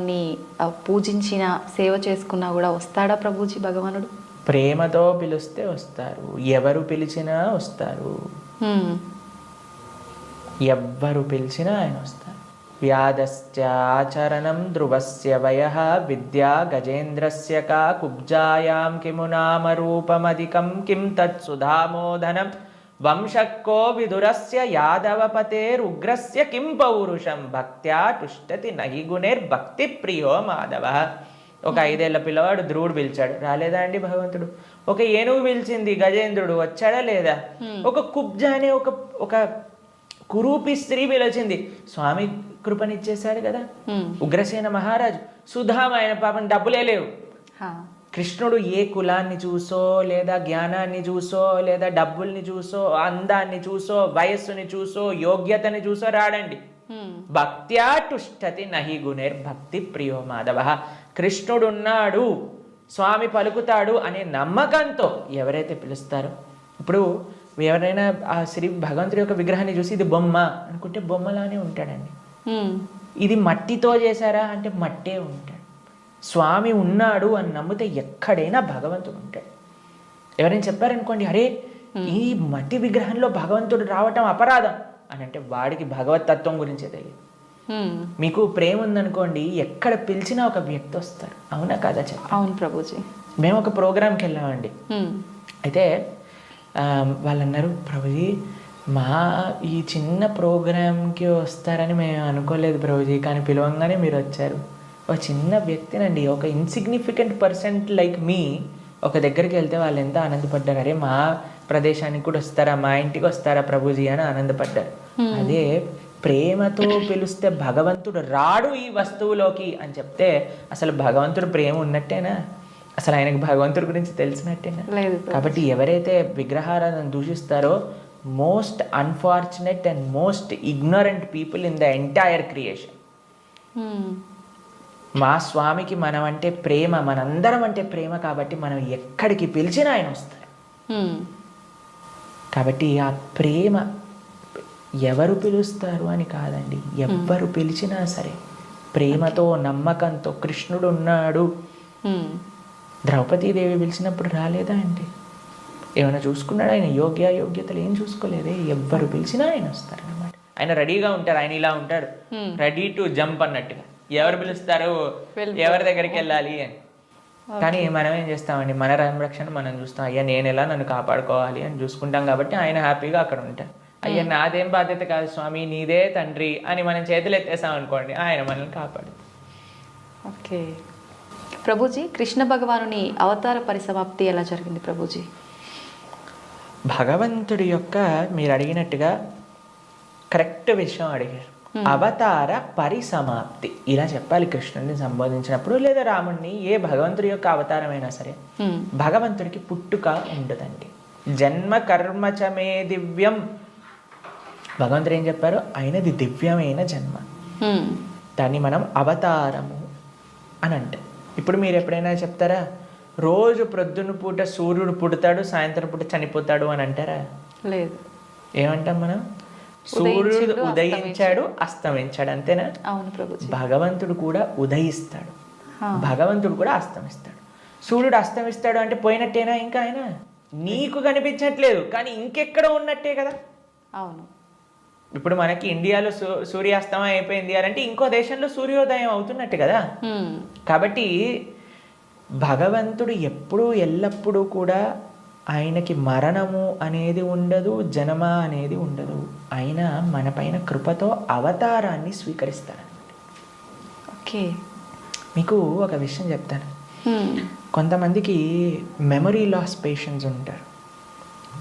Speaker 2: పూజించిన సేవ చేసుకున్నా కూడా వస్తాడా ప్రభుజీ భగవానుడు?
Speaker 3: ప్రేమతో పిలిస్తే వస్తారు, ఎవరు పిలిచినా వస్తారు, ఎవ్వరు పిలిచినా ఆయన వస్తారు. వ్యాధశ్చాచరణం ధ్రువస్య వయః విద్యా గజేంద్రస్య కా కుబ్జాయాం కిము నామ రూపమధికం కిం తత్సుధామోదనం వంశక్కో విదురస్య యాదవపతేరుగ్రస్య కిం పౌరుషం భక్త్యా తుష్టతి నహి గుణైర్భక్తి ప్రియో మాధవ. ఒక 5 ఏళ్ల పిల్లవాడు ధ్రువుడు పిలిచాడు, రాలేదా అండి భగవంతుడు? ఒక ఏనుగు పిలిచింది, గజేంద్రుడు వచ్చాడా లేదా? ఒక కుబ్జ అనే ఒక కురూపి స్త్రీ పిలిచింది, స్వామి కృపనిచ్చేశాడు కదా. ఉగ్రసేన మహారాజు, సుధామ, ఆయన పాపం డబ్బులే లేవు. కృష్ణుడు ఏ కులాన్ని చూసో, లేదా జ్ఞానాన్ని చూసో, లేదా డబ్బుల్ని చూసో, అందాన్ని చూసో, వయస్సుని చూసో, యోగ్యతని చూసో రాడండి. భక్త్యా తుష్టతి నహి గుణైర్భక్తి ప్రియో మాధవ. కృష్ణుడున్నాడు, స్వామి పలుకుతాడు అనే నమ్మకంతో ఎవరైతే పిలుస్తారో, ఇప్పుడు ఎవరైనా ఆ శ్రీ భగవంతుడి యొక్క విగ్రహాన్ని చూసి ఇది బొమ్మ అనుకుంటే బొమ్మలానే ఉంటాడండి. ఇది మట్టితో చేశారా అంటే మట్టే ఉంటాడు. స్వామి ఉన్నాడు అని నమ్మితే ఎక్కడైనా భగవంతుడు ఉంటాడు. ఎవరైనా చెప్పారనుకోండి, అరే ఈ మట్టి విగ్రహంలో భగవంతుడు రావటం అపరాధం అని అంటే వాడికి భగవత్ తత్వం గురించే తెలియదు. మీకు ప్రేమ ఉందనుకోండి, ఎక్కడ పిలిచినా ఒక వ్యక్తి వస్తారు. అవునా కాదా చెప్ప?
Speaker 2: అవును ప్రభుజీ.
Speaker 3: మేము ఒక ప్రోగ్రామ్కి వెళ్ళామండి. అయితే వాళ్ళు అన్నారు, ప్రభుజీ మా ఈ చిన్న ప్రోగ్రామ్కి వస్తారని మేము అనుకోలేదు ప్రభుజీ, కానీ పిలవంగానే మీరు వచ్చారు. ఒక చిన్న వ్యక్తినండి, ఒక ఇన్సిగ్నిఫికెంట్ పర్సెంట్ లైక్ మీ ఒక దగ్గరికి వెళ్తే వాళ్ళు ఎంత ఆనందపడ్డారు. అరే మా ప్రదేశానికి కూడా వస్తారా, మా ఇంటికి వస్తారా ప్రభుజీ అని ఆనందపడ్డారు. అదే ప్రేమతో పిలిస్తే భగవంతుడు రాడు ఈ వస్తువులోకి అని చెప్తే అసలు భగవంతుడు ప్రేమ ఉన్నట్టేనా? అసలు ఆయనకి భగవంతుడి గురించి తెలిసినట్టేనా?
Speaker 2: లేదు.
Speaker 3: కాబట్టి ఎవరైతే విగ్రహారాధన దూషిస్తారో most unfortunate and most ignorant people in the entire creation. మా స్వామికి మనం అంటే ప్రేమ, మనందరం అంటే ప్రేమ, కాబట్టి మనం ఎక్కడికి పిలిచినా ఆయన వస్తారు. కాబట్టి ఆ ప్రేమ ఎవరు పిలుస్తారు అని కాదండి, ఎవ్వరు పిలిచినా సరే ప్రేమతో నమ్మకంతో కృష్ణుడు ఉన్నాడు. ద్రౌపదీదేవి పిలిచినప్పుడు రాలేదా అండి? ఏమైనా చూసుకున్నాడు ఆయన? యోగ్యతలు ఏం చూసుకోలేదే. ఎవ్వరు పిలిచినా ఆయన వస్తారు అన్నమాట. ఆయన రెడీగా ఉంటారు. ఆయన ఇలా ఉంటాడు, రెడీ టు జంప్ అన్నట్టుగా. ఎవరు పిలుస్తారు, ఎవరి దగ్గరికి వెళ్ళాలి అని. కానీ మనం ఏం చేస్తామండి, మన సంరక్షణ మనం చూస్తాం. అయ్యా నేను ఎలా నన్ను కాపాడుకోవాలి అని చూసుకుంటాం. కాబట్టి ఆయన హ్యాపీగా అక్కడ ఉంటారు. అయ్యా నాదేం బాధ్యత కాదు స్వామి, నీదే తండ్రి అని మనం చేతులు ఎత్తేసాం అనుకోండి, ఆయన మనల్ని కాపాడు.
Speaker 2: ఓకే ప్రభుజీ, కృష్ణ భగవానుని అవతార పరిసమాప్తి ఎలా జరిగింది ప్రభుజీ?
Speaker 3: భగవంతుడి యొక్క మీరు అడిగినట్టుగా కరెక్ట్ విషయం అడిగారు. అవతార పరిసమాప్తి ఇలా చెప్పాలి కృష్ణుడిని సంబోధించినప్పుడు, లేదా రాముడిని. ఏ భగవంతుడి యొక్క అవతారమైనా సరే భగవంతుడికి పుట్టుక ఉండదండి. జన్మ కర్మచమే దివ్యం. భగవంతుడు ఏం చెప్పారు? ఆయనది దివ్యమైన జన్మ. దాన్ని మనం అవతారము అని అంటాం. ఇప్పుడు మీరు ఎప్పుడైనా చెప్తారా, రోజు ప్రొద్దున పూట సూర్యుడు పుడతాడు, సాయంత్రం పూట చనిపోతాడు అని అంటారా?
Speaker 2: లేదు.
Speaker 3: ఏమంటాం మనం? సూర్యుడు ఉదయించాడు, అస్తమించాడు, అంతేనా?
Speaker 2: అవును ప్రభుజీ.
Speaker 3: భగవంతుడు కూడా ఉదయిస్తాడు, భగవంతుడు కూడా అస్తమిస్తాడు. సూర్యుడు అస్తమిస్తాడు అంటే పోయినట్టేనా? ఇంకా ఆయన నీకు కనిపించట్లేదు, కానీ ఇంకెక్కడ ఉన్నట్టే కదా.
Speaker 2: అవును.
Speaker 3: ఇప్పుడు మనకి ఇండియాలో సూర్యాస్తమయం అయిపోయింది అంటే ఇంకో దేశంలో సూర్యోదయం అవుతున్నట్టు కదా. కాబట్టి భగవంతుడు ఎప్పుడూ ఎల్లప్పుడూ కూడా ఆయనకి మరణము అనేది ఉండదు, జనమ అనేది ఉండదు. ఆయన మన పైన కృపతో అవతారాన్ని స్వీకరిస్తారనమాట.
Speaker 2: ఓకే,
Speaker 3: మీకు ఒక విషయం చెప్తాను. కొంతమందికి మెమరీ లాస్ పేషెంట్స్ ఉంటారు.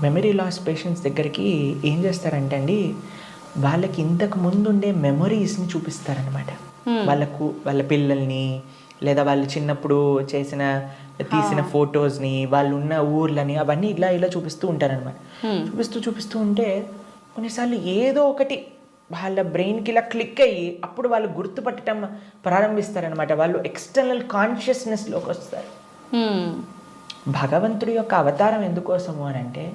Speaker 3: మెమరీ లాస్ పేషెంట్స్ దగ్గరికి ఏం చేస్తారంటే అండి, వాళ్ళకి ఇంతకు ముందు ఉండే మెమరీస్ని చూపిస్తారనమాట. వాళ్ళ పిల్లల్ని, లేదా వాళ్ళు చిన్నప్పుడు తీసిన ఫొటోస్ని, వాళ్ళు ఉన్న ఊర్లని, అవన్నీ ఇలా చూపిస్తూ ఉంటారనమాట. చూపిస్తూ ఉంటే కొన్నిసార్లు ఏదో ఒకటి వాళ్ళ బ్రెయిన్కి ఇలా క్లిక్ అయ్యి అప్పుడు వాళ్ళు గుర్తుపట్టడం ప్రారంభిస్తారనమాట. వాళ్ళు ఎక్స్టర్నల్ కాన్షియస్నెస్లోకి వస్తారు. భగవంతుడి యొక్క అవతారం ఎందుకోసము అని అంటే,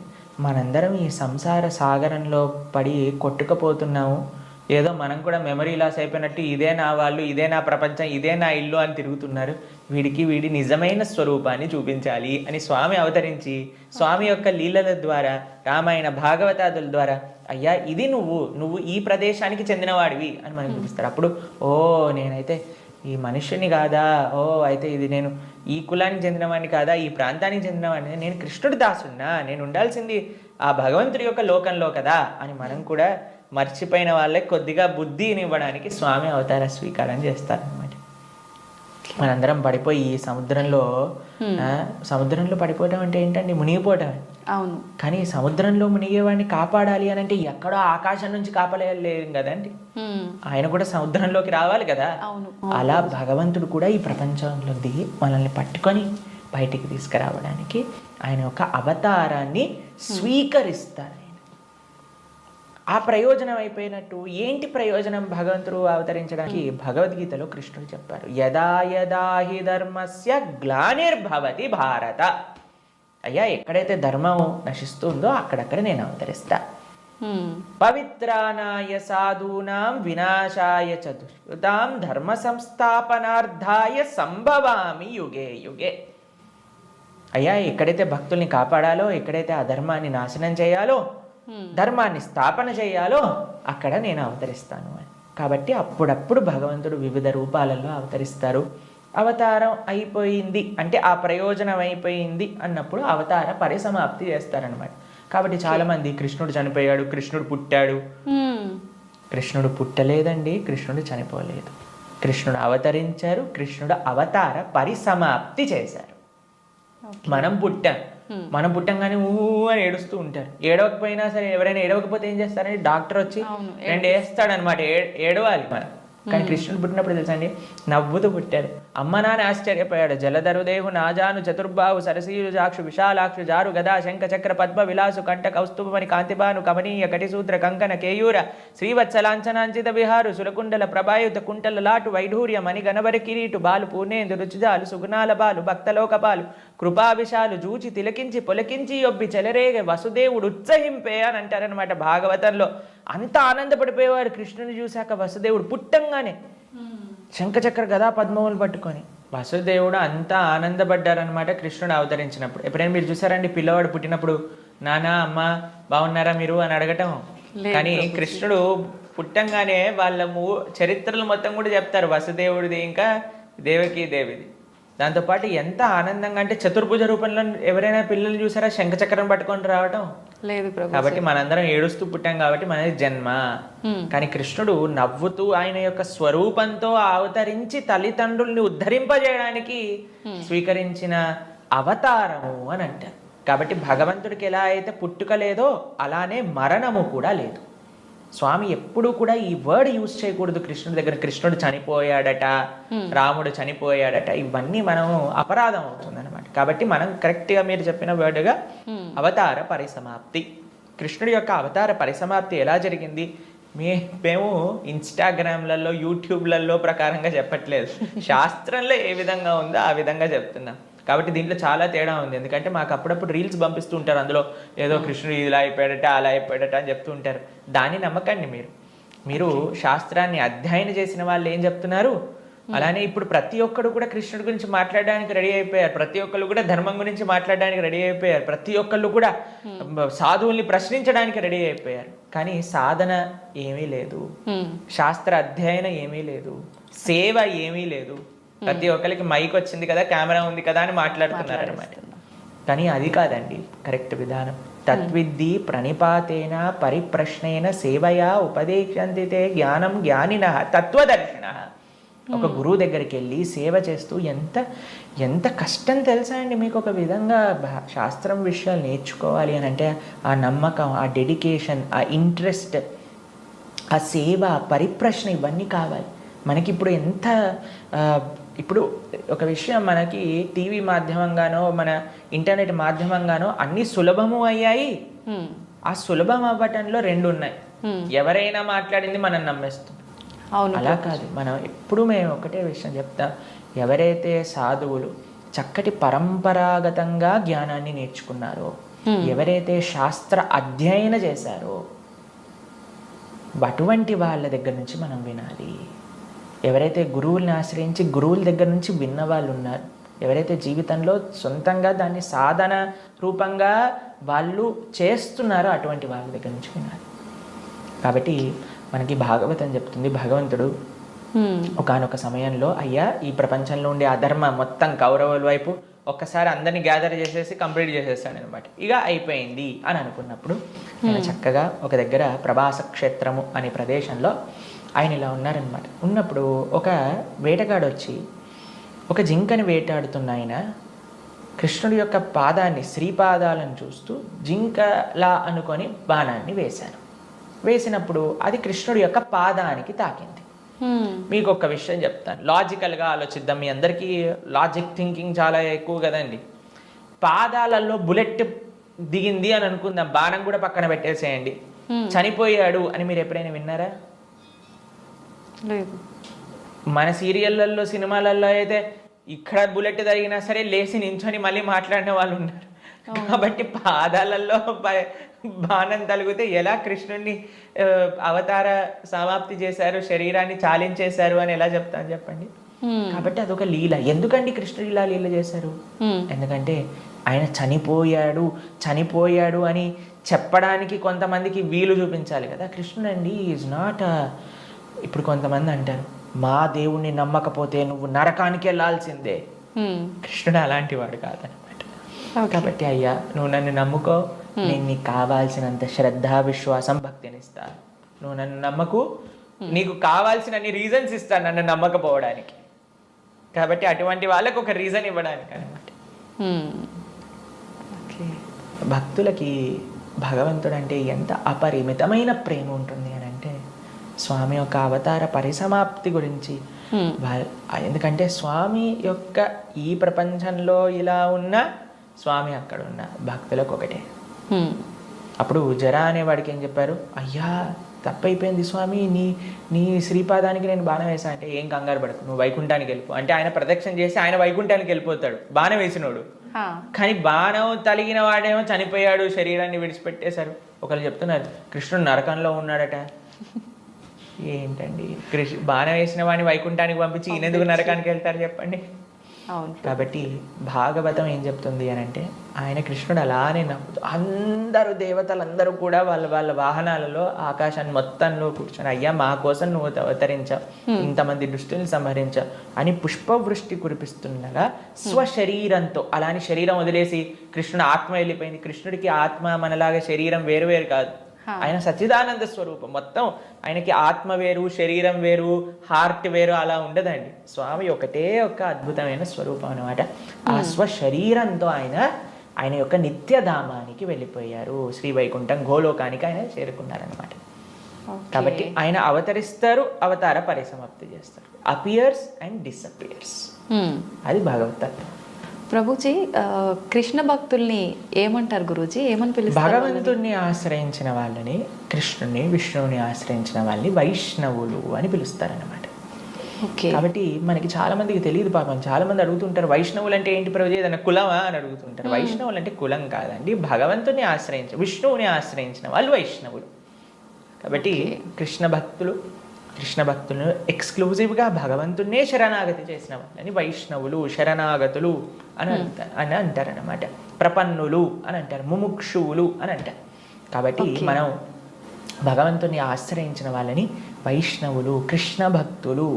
Speaker 3: మనందరం ఈ సంసార సాగరంలో పడి కొట్టుకుపోతున్నాము. ఏదో మనం కూడా మెమరీ లాస్ అయిపోయినట్టు ఇదే నా వాళ్ళు, ఇదే నా ప్రపంచం, ఇదే నా ఇల్లు అని తిరుగుతున్నారు. వీడి నిజమైన స్వరూపాన్ని చూపించాలి అని స్వామి అవతరించి, స్వామి యొక్క లీలల ద్వారా, రామాయణ భాగవతాదుల ద్వారా, అయ్యా ఇది నువ్వు ఈ ప్రదేశానికి చెందినవాడివి అని మనకు చూపిస్తారు. అప్పుడు నేనైతే ఈ మనుష్యుని కాదా, అయితే ఇది నేను ఈ కులానికి చెందినవాడిని కాదా, ఈ ప్రాంతానికి చెందినవాడిని, నేను కృష్ణుడి దాసున్నా, నేను ఉండాల్సింది ఆ భగవంతుడి యొక్క లోకంలో కదా అని మనం కూడా మర్చిపోయిన వాళ్ళకి కొద్దిగా బుద్ధిని ఇవ్వడానికి స్వామి అవతార స్వీకారం చేస్తారనమాట. మనందరం పడిపోయి ఈ సముద్రంలో పడిపోవటం అంటే ఏంటండి? మునిగిపోవటం.
Speaker 2: అవును.
Speaker 3: కానీ సముద్రంలో మునిగేవాడిని కాపాడాలి అని అంటే ఎక్కడో ఆకాశం నుంచి కాపాడలేం కదండి, ఆయన కూడా సముద్రంలోకి రావాలి కదా. అలా భగవంతుడు కూడా ఈ ప్రపంచంలో దిగి మనల్ని పట్టుకొని బయటికి తీసుకురావడానికి ఆయన ఒక అవతారాన్ని స్వీకరిస్తారు. ఆ ప్రయోజనం అయిపోయినట్టు ఏంటి ప్రయోజనం భగవంతుడు అవతరించడానికి? భగవద్గీతలో కృష్ణుడు చెప్పారు, యదా యదా హి ధర్మస్య గ్లానిర్భవతి భారత. అయ్యా ఎక్కడైతే ధర్మం నశిస్తుందో అక్కడక్కడ నేను అవతరిస్తా. పవిత్రానాయ సాధూనాం వినాశాయ చతుష్కృతాం ధర్మ సంస్థాపనార్థాయ సంభవామి యుగే యుగే. అయ్యా ఎక్కడైతే భక్తుల్ని కాపాడాలో, ఎక్కడైతే అధర్మాన్ని నాశనం చేయాలో, ధర్మాన్ని స్థాపన చేయాలో అక్కడ నేను అవతరిస్తాను అని. కాబట్టి అప్పుడప్పుడు భగవంతుడు వివిధ రూపాలలో అవతరిస్తారు. అవతారం అయిపోయింది అంటే ఆ ప్రయోజనం అయిపోయింది అన్నప్పుడు అవతార పరిసమాప్తి చేస్తారనమాట. కాబట్టి చాలామంది కృష్ణుడు చనిపోయాడు, కృష్ణుడు పుట్టాడు. కృష్ణుడు పుట్టలేదండి, కృష్ణుడు చనిపోలేదు. కృష్ణుడు అవతరించారు, కృష్ణుడు అవతార పరిసమాప్తి చేశారు. మనం పుట్టంగానే అని ఏడుస్తూ ఉంటారు. ఏడవకపోయినా సరే, ఎవరైనా ఏడవకపోతే ఏం చేస్తారంటే డాక్టర్ వచ్చి 2 వేస్తాడనమాట. ఏడవాలి మనం. కానీ కృష్ణుడు పుట్టినప్పుడు తెలుసా అండి, నవ్వుతూ పుట్టాడు. అమ్మ నాన్న ఆశ్చర్యపోయాడు. జలధరుదేహు నాజాను చతుర్బాహు సరసీలు జాక్షు విశాలాక్షు జారు గదా శంఖ చక్ర పద్మ విలాసు కంఠ కౌస్తుభమణి కాంతిబాను కమనీయ కటిసూత్ర కంకణ కేయూర శ్రీవత్సలాంఛనాంచిత విహారు సురకుండల ప్రభాయుత కుంటల లాటు వైఢూర్య మణి గణవరి కిరీటు బాలు పూర్ణేందు రుచిజాలు సుగుణాల బాలు భక్తలోకపాలు కృపాభిషాలు జూచి తిలకించి పొలకించి యొబ్బి చెలరేగ వసుదేవుడు ఉత్సహింపే అని అంటారనమాట భాగవతంలో. అంత ఆనందపడిపోయేవాడు కృష్ణుని చూశాక వసుదేవుడు పుట్టంగానే శంఖచక్ర గదా పద్మములు పట్టుకొని. వసుదేవుడు అంతా ఆనందపడ్డారనమాట కృష్ణుడు అవతరించినప్పుడు. ఎప్పుడైనా మీరు చూసారండి పిల్లవాడు పుట్టినప్పుడు నాన్న అమ్మ బాగున్నారా మీరు అని అడగటం? కానీ కృష్ణుడు పుట్టంగానే వాళ్ళ చరిత్రలు మొత్తం కూడా చెప్తారు, వసుదేవుడిది ఇంకా దేవకీ దేవిది. దాంతోపాటు ఎంత ఆనందంగా అంటే చతుర్భుజ రూపంలో ఎవరైనా పిల్లలు చూసారా శంఖచక్రం పట్టుకొని రావటం?
Speaker 2: లేదు.
Speaker 3: కాబట్టి మనందరం ఏడుస్తూ పుట్టాం కాబట్టి మనది జన్మ. కానీ కృష్ణుడు నవ్వుతూ ఆయన యొక్క స్వరూపంతో అవతరించి తల్లిదండ్రుల్ని ఉద్ధరింపజేయడానికి స్వీకరించిన అవతారము అని అంటారు. కాబట్టి భగవంతుడికి ఎలా అయితే పుట్టుక లేదో అలానే మరణము కూడా లేదు. స్వామి ఎప్పుడు కూడా ఈ వర్డ్ యూజ్ చేయకూడదు కృష్ణుడి దగ్గర. కృష్ణుడు చనిపోయాడట, రాముడు చనిపోయాడట, ఇవన్నీ మనం అపరాధం అవుతుంది అనమాట. కాబట్టి మనం కరెక్ట్గా మీరు చెప్పిన వర్డ్గా అవతార పరిసమాప్తి, కృష్ణుడి యొక్క అవతార పరిసమాప్తి ఎలా జరిగింది? మేము ఇన్స్టాగ్రామ్లలో యూట్యూబ్లలో ప్రకారంగా చెప్పట్లేదు, శాస్త్రంలో ఏ విధంగా ఉందో ఆ విధంగా చెప్తున్నాం. కాబట్టి దీంట్లో చాలా తేడా ఉంది. ఎందుకంటే మాకు అప్పుడప్పుడు రీల్స్ పంపిస్తూ ఉంటారు, అందులో ఏదో కృష్ణుడు ఇలా అయిపోయాడట అలా అయిపోయాడట అని చెప్తూ ఉంటారు. దాన్ని నమ్మకండి. మీరు శాస్త్రాన్ని అధ్యయనం చేసిన వాళ్ళు ఏం చెప్తున్నారు, అలానే ఇప్పుడు ప్రతి ఒక్కరు కూడా కృష్ణుడి గురించి మాట్లాడడానికి రెడీ అయిపోయారు. ప్రతి ఒక్కళ్ళు కూడా ధర్మం గురించి మాట్లాడడానికి రెడీ అయిపోయారు. ప్రతి ఒక్కళ్ళు కూడా సాధువుల్ని ప్రశ్నించడానికి రెడీ అయిపోయారు. కానీ సాధన ఏమీ లేదు, శాస్త్ర అధ్యయనం ఏమీ లేదు, సేవ ఏమీ లేదు. ప్రతి ఒక్కరికి మైక్ వచ్చింది కదా, కెమెరా ఉంది కదా అని మాట్లాడుతున్నారు అనమాట. కానీ అది కాదండి కరెక్ట్ విధానం. తద్విద్ధి ప్రణిపాతేన పరిప్రశ్నేన సేవయా ఉపదేశంతితే జ్ఞానం జ్ఞానిన తత్వదర్శిన. ఒక గురువు దగ్గరికి వెళ్ళి సేవ చేస్తూ ఎంత కష్టం తెలుసా అండి మీకు? ఒక విధంగా శాస్త్రం విషయాలు నేర్చుకోవాలి అని అంటే ఆ నమ్మకం, ఆ డెడికేషన్, ఆ ఇంట్రెస్ట్, ఆ సేవ, పరిప్రశ్న ఇవన్నీ కావాలి మనకి. ఇప్పుడు ఒక విషయం మనకి టీవీ మాధ్యమంగానో మన ఇంటర్నెట్ మాధ్యమంగానో అన్ని సులభము అయ్యాయి. ఆ సులభం అవ్వటంలో రెండు ఉన్నాయి. ఎవరైనా మాట్లాడింది మనం నమ్మేస్తాం. అలా కాదు. మనం ఎప్పుడు మేము ఒకటే విషయం చెప్తాం, ఎవరైతే సాధువులు చక్కటి పరంపరాగతంగా జ్ఞానాన్ని నేర్చుకున్నారో, ఎవరైతే శాస్త్ర అధ్యయనం చేశారో అటువంటి వాళ్ళ దగ్గర నుంచి మనం వినాలి. ఎవరైతే గురువుల్ని ఆశ్రయించి గురువుల దగ్గర నుంచి విన్న వాళ్ళు ఉన్నారు, ఎవరైతే జీవితంలో సొంతంగా దాన్ని సాధన రూపంగా వాళ్ళు చేస్తున్నారో అటువంటి వాళ్ళ దగ్గర నుంచి వినాలి. కాబట్టి మనకి భాగవతం చెప్తుంది, భగవంతుడు ఒకానొక సమయంలో అయ్యా ఈ ప్రపంచంలో ఉండే అధర్మ మొత్తం కౌరవుల వైపు ఒక్కసారి అందరినీ గ్యాదర్ చేసేసి కంప్లీట్ చేసేస్తాడు అనమాట. ఇక అయిపోయింది అని అనుకున్నప్పుడు ఆయన చక్కగా ఒక దగ్గర ప్రభాస క్షేత్రము అనే ప్రదేశంలో ఆయన ఇలా ఉన్నారనమాట. ఉన్నప్పుడు ఒక వేటగాడు వచ్చి ఒక జింకని వేటాడుతున్న ఆయన కృష్ణుడి యొక్క పాదాన్ని, శ్రీపాదాలను చూస్తూ జింకలా అనుకొని బాణాన్ని వేశాను. వేసినప్పుడు అది కృష్ణుడి యొక్క పాదానికి తాకింది. మీకు ఒక విషయం చెప్తాను, లాజికల్గా ఆలోచిద్దాం. మీ అందరికీ లాజిక్ థింకింగ్ చాలా ఎక్కువ కదండి. పాదాలలో బుల్లెట్ దిగింది అని అనుకుందాం, బాణం కూడా పక్కన పెట్టేసేయండి, చనిపోయాడు అని మీరు ఎప్పుడైనా విన్నారా?
Speaker 2: లేదు.
Speaker 3: మన సీరియళ్ళల్లో సినిమాలలో అయితే ఇక్కడ బుల్లెట్ తగినా సరే లేచి నించొని మళ్ళీ మాట్లాడిన వాళ్ళు ఉన్నారు. కాబట్టి పాదాలలో బాణం తలిగితే ఎలా కృష్ణుడిని అవతార సమాప్తి చేశారు, శరీరాన్ని చాలించేశారు అని ఎలా చెప్తాను చెప్పండి? కాబట్టి అదొక లీల. ఎందుకండి కృష్ణుడు ఇలా లీల చేశారు? ఎందుకంటే ఆయన చనిపోయాడు అని చెప్పడానికి కొంతమందికి వీలు చూపించాలి కదా. కృష్ణుడు అండి ఈజ్ నాట్ ఇప్పుడు కొంతమంది అంటారు, మా దేవుణ్ణి నమ్మకపోతే నువ్వు నరకానికి వెళ్ళాల్సిందే. కృష్ణుడు అలాంటి వాడు కాదనమాట. కాబట్టి అయ్యా నువ్వు నన్ను నమ్ముకో, నేను నీకు కావాల్సినంత శ్రద్ధ, విశ్వాసం, భక్తిని ఇస్తాను. నువ్వు నన్ను నమ్మకు, నీకు కావాల్సినన్ని రీజన్స్ ఇస్తాను నన్ను నమ్మకపోవడానికి. కాబట్టి అటువంటి వాళ్ళకు ఒక రీజన్ ఇవ్వడానికి అనమాట. భక్తులకి భగవంతుడు అంటే ఎంత అపరిమితమైన ప్రేమ ఉంటుంది అని అంటే స్వామి యొక్క అవతార పరిసమాప్తి గురించి ఎందుకంటే స్వామి యొక్క ఈ ప్రపంచంలో ఇలా ఉన్న స్వామి అక్కడ ఉన్న భక్తులకు ఒకటే. అప్పుడు జర అనేవాడికి ఏం చెప్పారు, అయ్యా తప్పైపోయింది స్వామి, నీ శ్రీపాదానికి నేను బాణం వేసా అంటే ఏం కంగారు పడకు, నువ్వు వైకుంఠానికి వెళ్ళిపో అంటే ఆయన ప్రదక్షిణ చేసి ఆయన వైకుంఠానికి వెళ్ళిపోతాడు బాణం వేసినోడు. కానీ బాణం తలిగిన వాడేమో చనిపోయాడు, శరీరాన్ని విడిచిపెట్టేశారు. ఒకళ్ళు చెప్తున్నారు కృష్ణుడు నరకంలో ఉన్నాడట. ఏంటండి, బాణం వేసిన వాడిని వైకుంఠానికి పంపించి ఈయనెందుకు నరకానికి వెళ్తారు చెప్పండి. కాబట్టి భాగవతం ఏం చెప్తుంది అని అంటే, ఆయన కృష్ణుడు అలానే నవ్వుతూ అందరూ దేవతలందరూ కూడా వాళ్ళ వాహనాలలో ఆకాశాన్ని మొత్తంలో కూర్చొని, అయ్యా మా కోసం నువ్వు అవతరించావు, ఇంతమంది దుష్టుల్ని సంహరించావు అని పుష్పవృష్టి కురిపిస్తుండగా స్వశరీరంతో, అలాని శరీరం వదిలేసి కృష్ణుడు ఆత్మ వెళ్ళిపోయింది. కృష్ణుడికి ఆత్మ మనలాగా శరీరం వేరు వేరు కాదు, ఆయన సచ్చిదానంద స్వరూపం. మొత్తం ఆయనకి ఆత్మ వేరు, శరీరం వేరు, హార్ట్ వేరు అలా ఉండదండి. స్వామి ఒకటే ఒక అద్భుతమైన స్వరూపం అనమాట. ఆ స్వశరీరంతో ఆయన యొక్క నిత్యధామానికి వెళ్ళిపోయారు. శ్రీ వైకుంఠం గోలోకానికి ఆయన చేరుకున్నారనమాట. కాబట్టి ఆయన అవతరిస్తారు, అవతార పరిసమాప్తి చేస్తారు. అపియర్స్ అండ్ డిసపియర్స్, అది భగవతత్వం.
Speaker 2: ప్రభుజీ, కృష్ణ భక్తుల్ని ఏమంటారు గురూజీ, ఏమని పిలుస్తారు?
Speaker 3: భగవంతుణ్ణి ఆశ్రయించిన వాళ్ళని, కృష్ణుని విష్ణువుని ఆశ్రయించిన వాళ్ళని వైష్ణవులు అని పిలుస్తారనమాట. కాబట్టి మనకి చాలా మందికి తెలియదు పాపం. చాలా మంది అడుగుతుంటారు వైష్ణవులు అంటే ఏంటి ప్రభుజీ, ఏదైనా కులమా అని అడుగుతుంటారు. వైష్ణవులు అంటే కులం కాదండి, భగవంతుని విష్ణువుని ఆశ్రయించిన వాళ్ళు వైష్ణవులు. కాబట్టి కృష్ణ భక్తులను ఎక్స్క్లూజివ్గా భగవంతున్నే శరణాగతి చేసిన వాళ్ళని వైష్ణవులు, శరణాగతులు అని అంటారనమాట. ప్రపన్నులు అని అంటారు, ముముక్షువులు అని అంటారు. కాబట్టి మనం భగవంతుని ఆశ్రయించిన వాళ్ళని వైష్ణవులు, కృష్ణ భక్తులు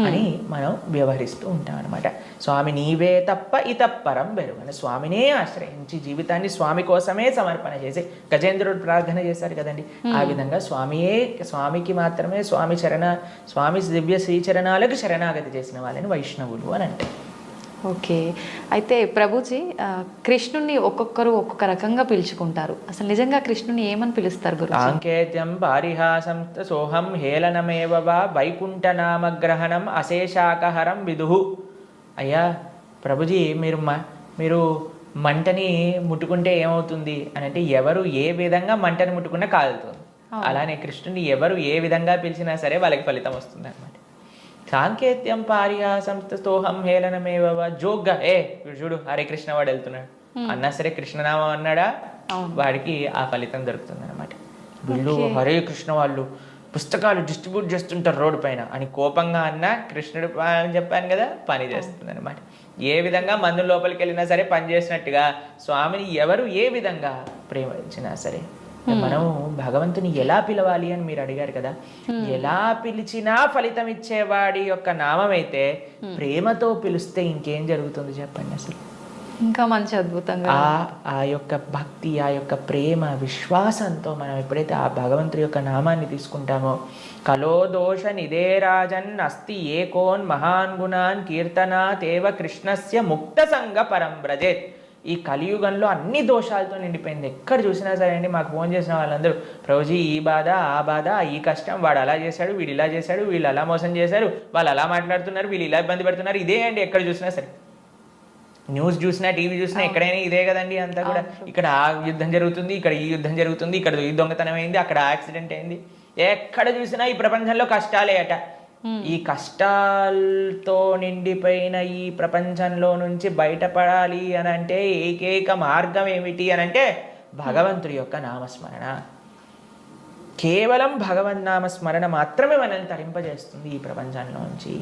Speaker 3: అని మనం వ్యవహరిస్తూ ఉంటాం అనమాట. స్వామి నీవే తప్ప ఇతప్పరం బెరుగని, స్వామినే ఆశ్రయించి జీవితాన్ని స్వామి కోసమే సమర్పణ చేసి గజేంద్రుడు ప్రార్థన చేశారు కదండి. ఆ విధంగా స్వామికి మాత్రమే స్వామి దివ్య శ్రీచరణాలకు శరణాగతి చేసిన వాళ్ళని వైష్ణవులు అని అంటారు.
Speaker 2: ఓకే, అయితే ప్రభుజీ, కృష్ణుని ఒక్కొక్కరు ఒక్కొక్క రకంగా పిలుచుకుంటారు. అసలు నిజంగా కృష్ణుని ఏమని పిలుస్తారు గురు?
Speaker 3: సాంకేత్యం పారిహాసం సోహం హేళనమేవ వా వైకుంఠనామగ్రహణం అశేషాకహరం విదుహు. అయ్యా ప్రభుజీ, మీరు మంటని ముట్టుకుంటే ఏమవుతుంది అని అంటే, ఎవరు ఏ విధంగా మంటని ముట్టుకున్నా కాలుతుంది. అలానే కృష్ణుని ఎవరు ఏ విధంగా పిలిచినా సరే వాళ్ళకి ఫలితం వస్తుంది అనమాట. సాంకేత్యం పారిహాసం స్తోహం హేళనమేవ జోగ్గా చూడు హరే కృష్ణ వాడు వెళ్తున్నాడు అన్నా సరే, కృష్ణనామం అన్నాడా వాడికి ఆ ఫలితం దొరుకుతుంది అనమాట. వీళ్ళు హరే కృష్ణ వాళ్ళు పుస్తకాలు డిస్ట్రిబ్యూట్ చేస్తుంటారు రోడ్డు పైన అని కోపంగా అన్నా, కృష్ణుడు అని చెప్పాను కదా, పని చేస్తుంది అనమాట. ఏ విధంగా మందు లోపలికి వెళ్ళినా సరే పని చేసినట్టుగా స్వామిని ఎవరు ఏ విధంగా ప్రేమించినా సరే, మనం భగవంతుని ఎలా పిలవాలి అని మీరు అడిగారు కదా, ఎలా పిలిచినా ఫలితం ఇచ్చేవాడి యొక్క నామం అయితే ప్రేమతో పిలిస్తే ఇంకేం జరుగుతుంది చెప్పండి. అసలు
Speaker 2: ఇంకా మంచి అద్భుతంగా
Speaker 3: ఆ యొక్క భక్తి, ఆ యొక్క ప్రేమ, విశ్వాసంతో మనం ఎప్పుడైతే ఆ భగవంతుడి యొక్క నామాన్ని తీసుకుంటామో, కలో దోష నిదే రాజన్ అస్తి ఏకోన్ మహాన్ గుణాన్ కీర్తనాతేవ కృష్ణస్య ముక్త సంగ పరం బ్రజేత్. ఈ కలియుగంలో అన్ని దోషాలతో నిండిపోయింది. ఎక్కడ చూసినా సరే అండి, మాకు ఫోన్ చేసిన వాళ్ళందరూ ప్రభుజీ ఈ బాధ, ఆ బాధ, ఈ కష్టం, వాడు అలా చేశాడు, వీడు ఇలా చేశాడు, వీళ్ళు అలా మోసం చేశారు, వాళ్ళు అలా మాట్లాడుతున్నారు, వీళ్ళు ఇలా ఇబ్బంది పెడుతున్నారు, ఇదే అండి. ఎక్కడ చూసినా సరే, న్యూస్ చూసినా, టీవీ చూసినా, ఎక్కడైనా ఇదే కదండి అంతా కూడా. ఇక్కడ ఆ యుద్ధం జరుగుతుంది, ఇక్కడ ఈ యుద్ధం జరుగుతుంది, ఇక్కడ ఈ దొంగతనం అయింది, అక్కడ యాక్సిడెంట్ అయింది. ఎక్కడ చూసినా ఈ ప్రపంచంలో కష్టాలే అట. ఈ కష్టాలతో నిండిపోయిన ఈ ప్రపంచంలో నుంచి బయటపడాలి అని అంటే ఏకైక మార్గం ఏమిటి అని అంటే భగవంతుడి యొక్క నామస్మరణ. కేవలం భగవన్నామస్మరణ మాత్రమే మనల్ని తరింపజేస్తుంది ఈ ప్రపంచంలోంచి.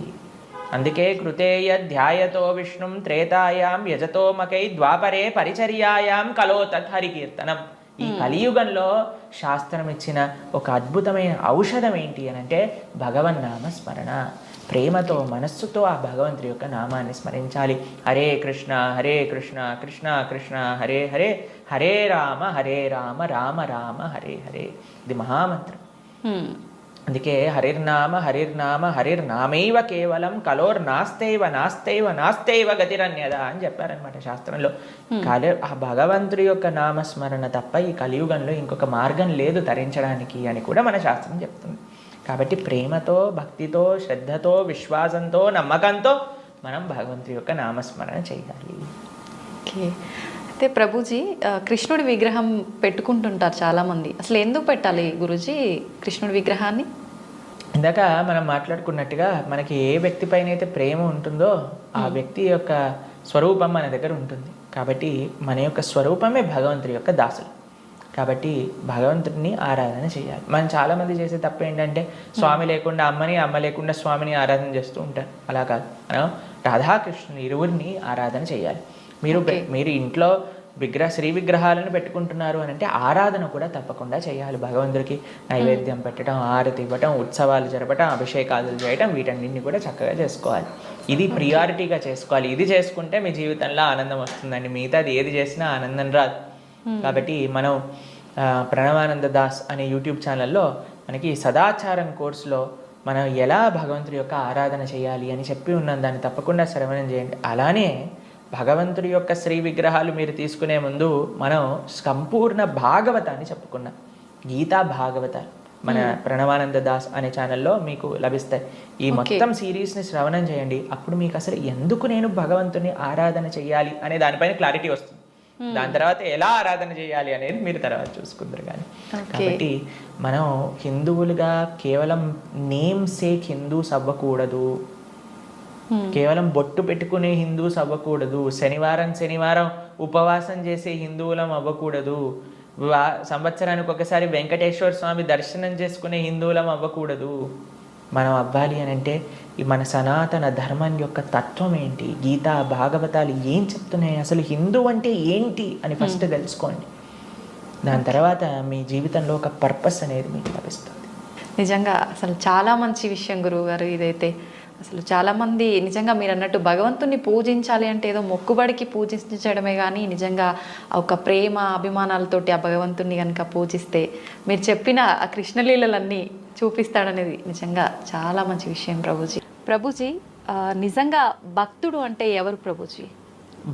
Speaker 3: అందుకే కృతేయ ధ్యాయతో విష్ణుం త్రేతాయాం యజతో మకై ద్వాపరే పరిచర్యాయాం కలో తత్హరికీర్తనం. ఈ కలియుగంలో శాస్త్రం ఇచ్చిన ఒక అద్భుతమైన ఔషధం ఏంటి అని అంటే భగవన్నామ స్మరణ. ప్రేమతో, మనస్సుతో ఆ భగవంతుడి యొక్క నామాన్ని స్మరించాలి. హరే కృష్ణ కృష్ణ కృష్ణ హరే హరే, హరే రామ రామ రామ హరే హరే. ఇది మహామంత్రం. అందుకే హరిర్నామ హరిర్నామైవ కేవలం నాస్తైవ గతిరన్యద అని చెప్పారనమాట శాస్త్రంలో. ఆ భగవంతుడి యొక్క నామస్మరణ తప్ప ఈ కలియుగంలో ఇంకొక మార్గం లేదు తరించడానికి అని కూడా మన శాస్త్రం చెప్తుంది. కాబట్టి ప్రేమతో, భక్తితో, శ్రద్ధతో, విశ్వాసంతో, నమ్మకంతో మనం భగవంతుడి యొక్క నామస్మరణ చేయాలి.
Speaker 2: ఓకే. అయితే ప్రభుజీ కృష్ణుడి విగ్రహం పెట్టుకుంటుంటారు చాలామంది. అసలు ఎందుకు పెట్టాలి గురూజీ కృష్ణుడి విగ్రహాన్ని?
Speaker 3: ఇందాక మనం మాట్లాడుకున్నట్టుగా మనకి ఏ వ్యక్తి పైన అయితే ప్రేమ ఉంటుందో ఆ వ్యక్తి యొక్క స్వరూపం మన దగ్గర ఉంటుంది. కాబట్టి మన యొక్క స్వరూపమే భగవంతుడి యొక్క దాసులు. కాబట్టి భగవంతుడిని ఆరాధన చేయాలి. మనం చాలామంది చేసే తప్పు ఏంటంటే స్వామి లేకుండా అమ్మని, అమ్మ లేకుండా స్వామిని ఆరాధన చేస్తూ ఉంటారు. అలా కాదు, మనం రాధాకృష్ణుని ఇరువురిని ఆరాధన చేయాలి. మీరు ఇంట్లో శ్రీ విగ్రహాలను పెట్టుకుంటున్నారు అని అంటే ఆరాధన కూడా తప్పకుండా చేయాలి. భగవంతుడికి నైవేద్యం పెట్టడం, ఆరతి ఇవ్వటం, ఉత్సవాలు జరపటం, అభిషేకాలు చేయటం, వీటన్నింటినీ కూడా చక్కగా చేసుకోవాలి. ఇది ప్రియారిటీగా చేసుకోవాలి. ఇది చేసుకుంటే మీ జీవితంలో ఆనందం వస్తుందండి. మిగతాది ఏది చేసినా ఆనందం రాదు. కాబట్టి మనం ప్రణవానంద దాస్ అనే యూట్యూబ్ ఛానల్లో మనకి సదాచారం కోర్సులో మనం ఎలా భగవంతుడి యొక్క ఆరాధన చేయాలి అని చెప్పి ఉన్నాం. దాన్ని తప్పకుండా శ్రవణం చేయండి. అలానే భగవంతుడి యొక్క శ్రీ విగ్రహాలు మీరు తీసుకునే ముందు మనం సంపూర్ణ భాగవతాన్ని చెప్పుకున్నాం. గీతా భాగవతాలు మన ప్రణవానంద దాస్ అనే ఛానల్లో మీకు లభిస్తాయి. ఈ మొత్తం సిరీస్ని శ్రవణం చేయండి. అప్పుడు మీకు అసలు ఎందుకు నేను భగవంతుని ఆరాధన చేయాలి అనే దానిపైన క్లారిటీ వస్తుంది. దాని తర్వాత ఎలా ఆరాధన చేయాలి అనేది మీరు తర్వాత చూసుకుందరు. కానీ కాబట్టి మనం హిందువులుగా కేవలం నేమ్ సేక్ హిందూస్ అవ్వకూడదు. కేవలం బొట్టు పెట్టుకునే హిందూస్ అవ్వకూడదు. శనివారం ఉపవాసం చేసే హిందువులం అవ్వకూడదు. సంవత్సరానికి ఒకసారి వెంకటేశ్వర స్వామి దర్శనం చేసుకునే హిందువులం అవ్వకూడదు. మనం అవ్వాలి అని అంటే ఈ మన సనాతన ధర్మం యొక్క తత్వం ఏంటి, గీతా భాగవతాలు ఏం చెప్తున్నాయి, అసలు హిందూ అంటే ఏంటి అని ఫస్ట్ తెలుసుకోండి. దాని తర్వాత మీ జీవితంలో ఒక పర్పస్ అనేది మీకు లభిస్తుంది.
Speaker 2: నిజంగా అసలు చాలా మంచి విషయం గురువు గారు ఇదైతే. అసలు చాలామంది నిజంగా మీరు అన్నట్టు భగవంతుని పూజించాలి అంటే ఏదో మొక్కుబడికి పూజించడమే కానీ నిజంగా ఒక ప్రేమ అభిమానాలతోటి ఆ భగవంతుని కనుక పూజిస్తే మీరు చెప్పిన ఆ కృష్ణలీలలన్నీ చూపిస్తాడనేది నిజంగా చాలా మంచి విషయం ప్రభుజీ. నిజంగా భక్తుడు అంటే ఎవరు ప్రభుజీ?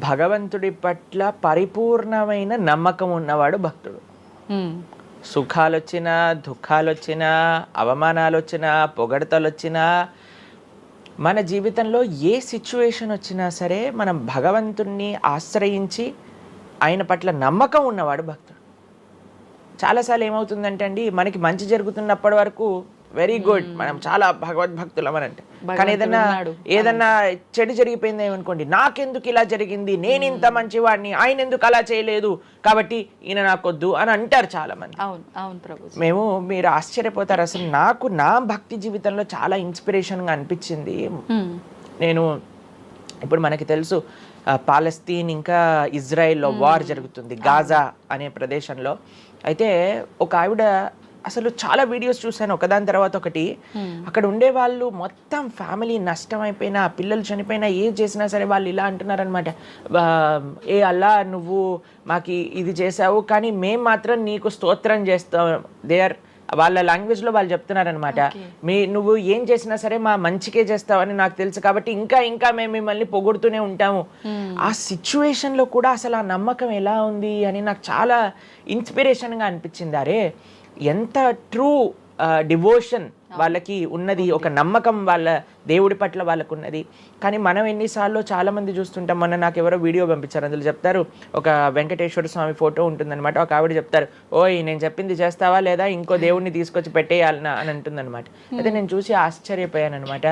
Speaker 3: భగవంతుడి పట్ల పరిపూర్ణమైన నమ్మకం ఉన్నవాడు భక్తుడు. సుఖాలు వచ్చినా, దుఃఖాలు వచ్చినా, అవమానాలు వచ్చినా, పొగడతలు వచ్చినా, మన జీవితంలో ఏ సిచ్యువేషన్ వచ్చినా సరే మనం భగవంతుణ్ణి ఆశ్రయించి ఆయన పట్ల నమ్మకం ఉన్నవాడు భక్తుడు. చాలాసార్లు ఏమవుతుందంటే అండి, మనకి మంచి జరుగుతున్నప్పటి వరకు వెరీ గుడ్, మనం చాలా భగవద్భక్తులం అని అంటే, కానీ ఏదన్నా చెడు జరిగిపోయింది ఏమనుకోండి, నాకెందుకు ఇలా జరిగింది, నేను ఇంత మంచివాడిని, ఆయన ఎందుకు అలా చేయలేదు, కాబట్టి ఈయన నాకొద్దు అని అంటారు చాలా మంది. మీరు ఆశ్చర్యపోతారు. అసలు నాకు నా భక్తి జీవితంలో చాలా ఇన్స్పిరేషన్గా అనిపించింది. నేను ఇప్పుడు మనకి తెలుసు పాలస్తీన్ ఇంకా ఇజ్రాయెల్లో వార్ జరుగుతుంది, గాజా అనే ప్రదేశంలో. అయితే ఒక ఆవిడ, అసలు చాలా వీడియోస్ చూశాను ఒకదాని తర్వాత ఒకటి, అక్కడ ఉండే వాళ్ళు మొత్తం ఫ్యామిలీ నష్టం అయిపోయినా, పిల్లలు చనిపోయినా, ఏం చేసినా సరే వాళ్ళు ఇలా అంటున్నారనమాట, ఏ అల్లా నువ్వు మాకు ఇది చేసావు కానీ మేము మాత్రం నీకు స్తోత్రం చేస్తాం. వాళ్ళ లాంగ్వేజ్లో వాళ్ళు చెప్తున్నారనమాట, నువ్వు ఏం చేసినా సరే మా మంచికే చేస్తావని నాకు తెలుసు, కాబట్టి ఇంకా ఇంకా మేము మిమ్మల్ని పొగుడుతూనే ఉంటాము. ఆ సిచ్యువేషన్లో కూడా అసలు ఆ నమ్మకం ఎలా ఉంది అని నాకు చాలా ఇన్స్పిరేషన్గా అనిపించింది. అరే ఎంత ట్రూ డివోషన్ వాళ్ళకి ఉన్నది, ఒక నమ్మకం వాళ్ళ దేవుడి పట్ల వాళ్ళకు ఉన్నది. కానీ మనం ఎన్నిసార్లు చాలామంది చూస్తుంటాం. మొన్న నాకు ఎవరో వీడియో పంపించారు, అందులో చెప్తారు, ఒక వెంకటేశ్వర స్వామి ఫోటో ఉంటుందన్నమాట, ఒక ఆవిడ చెప్తారు, ఓయ్ నేను చెప్పింది చేస్తావా లేదా, ఇంకో దేవుడిని తీసుకొచ్చి పెట్టేయాలనా అని అంటుందన్నమాట. అయితే నేను చూసి ఆశ్చర్యపోయాను అనమాట.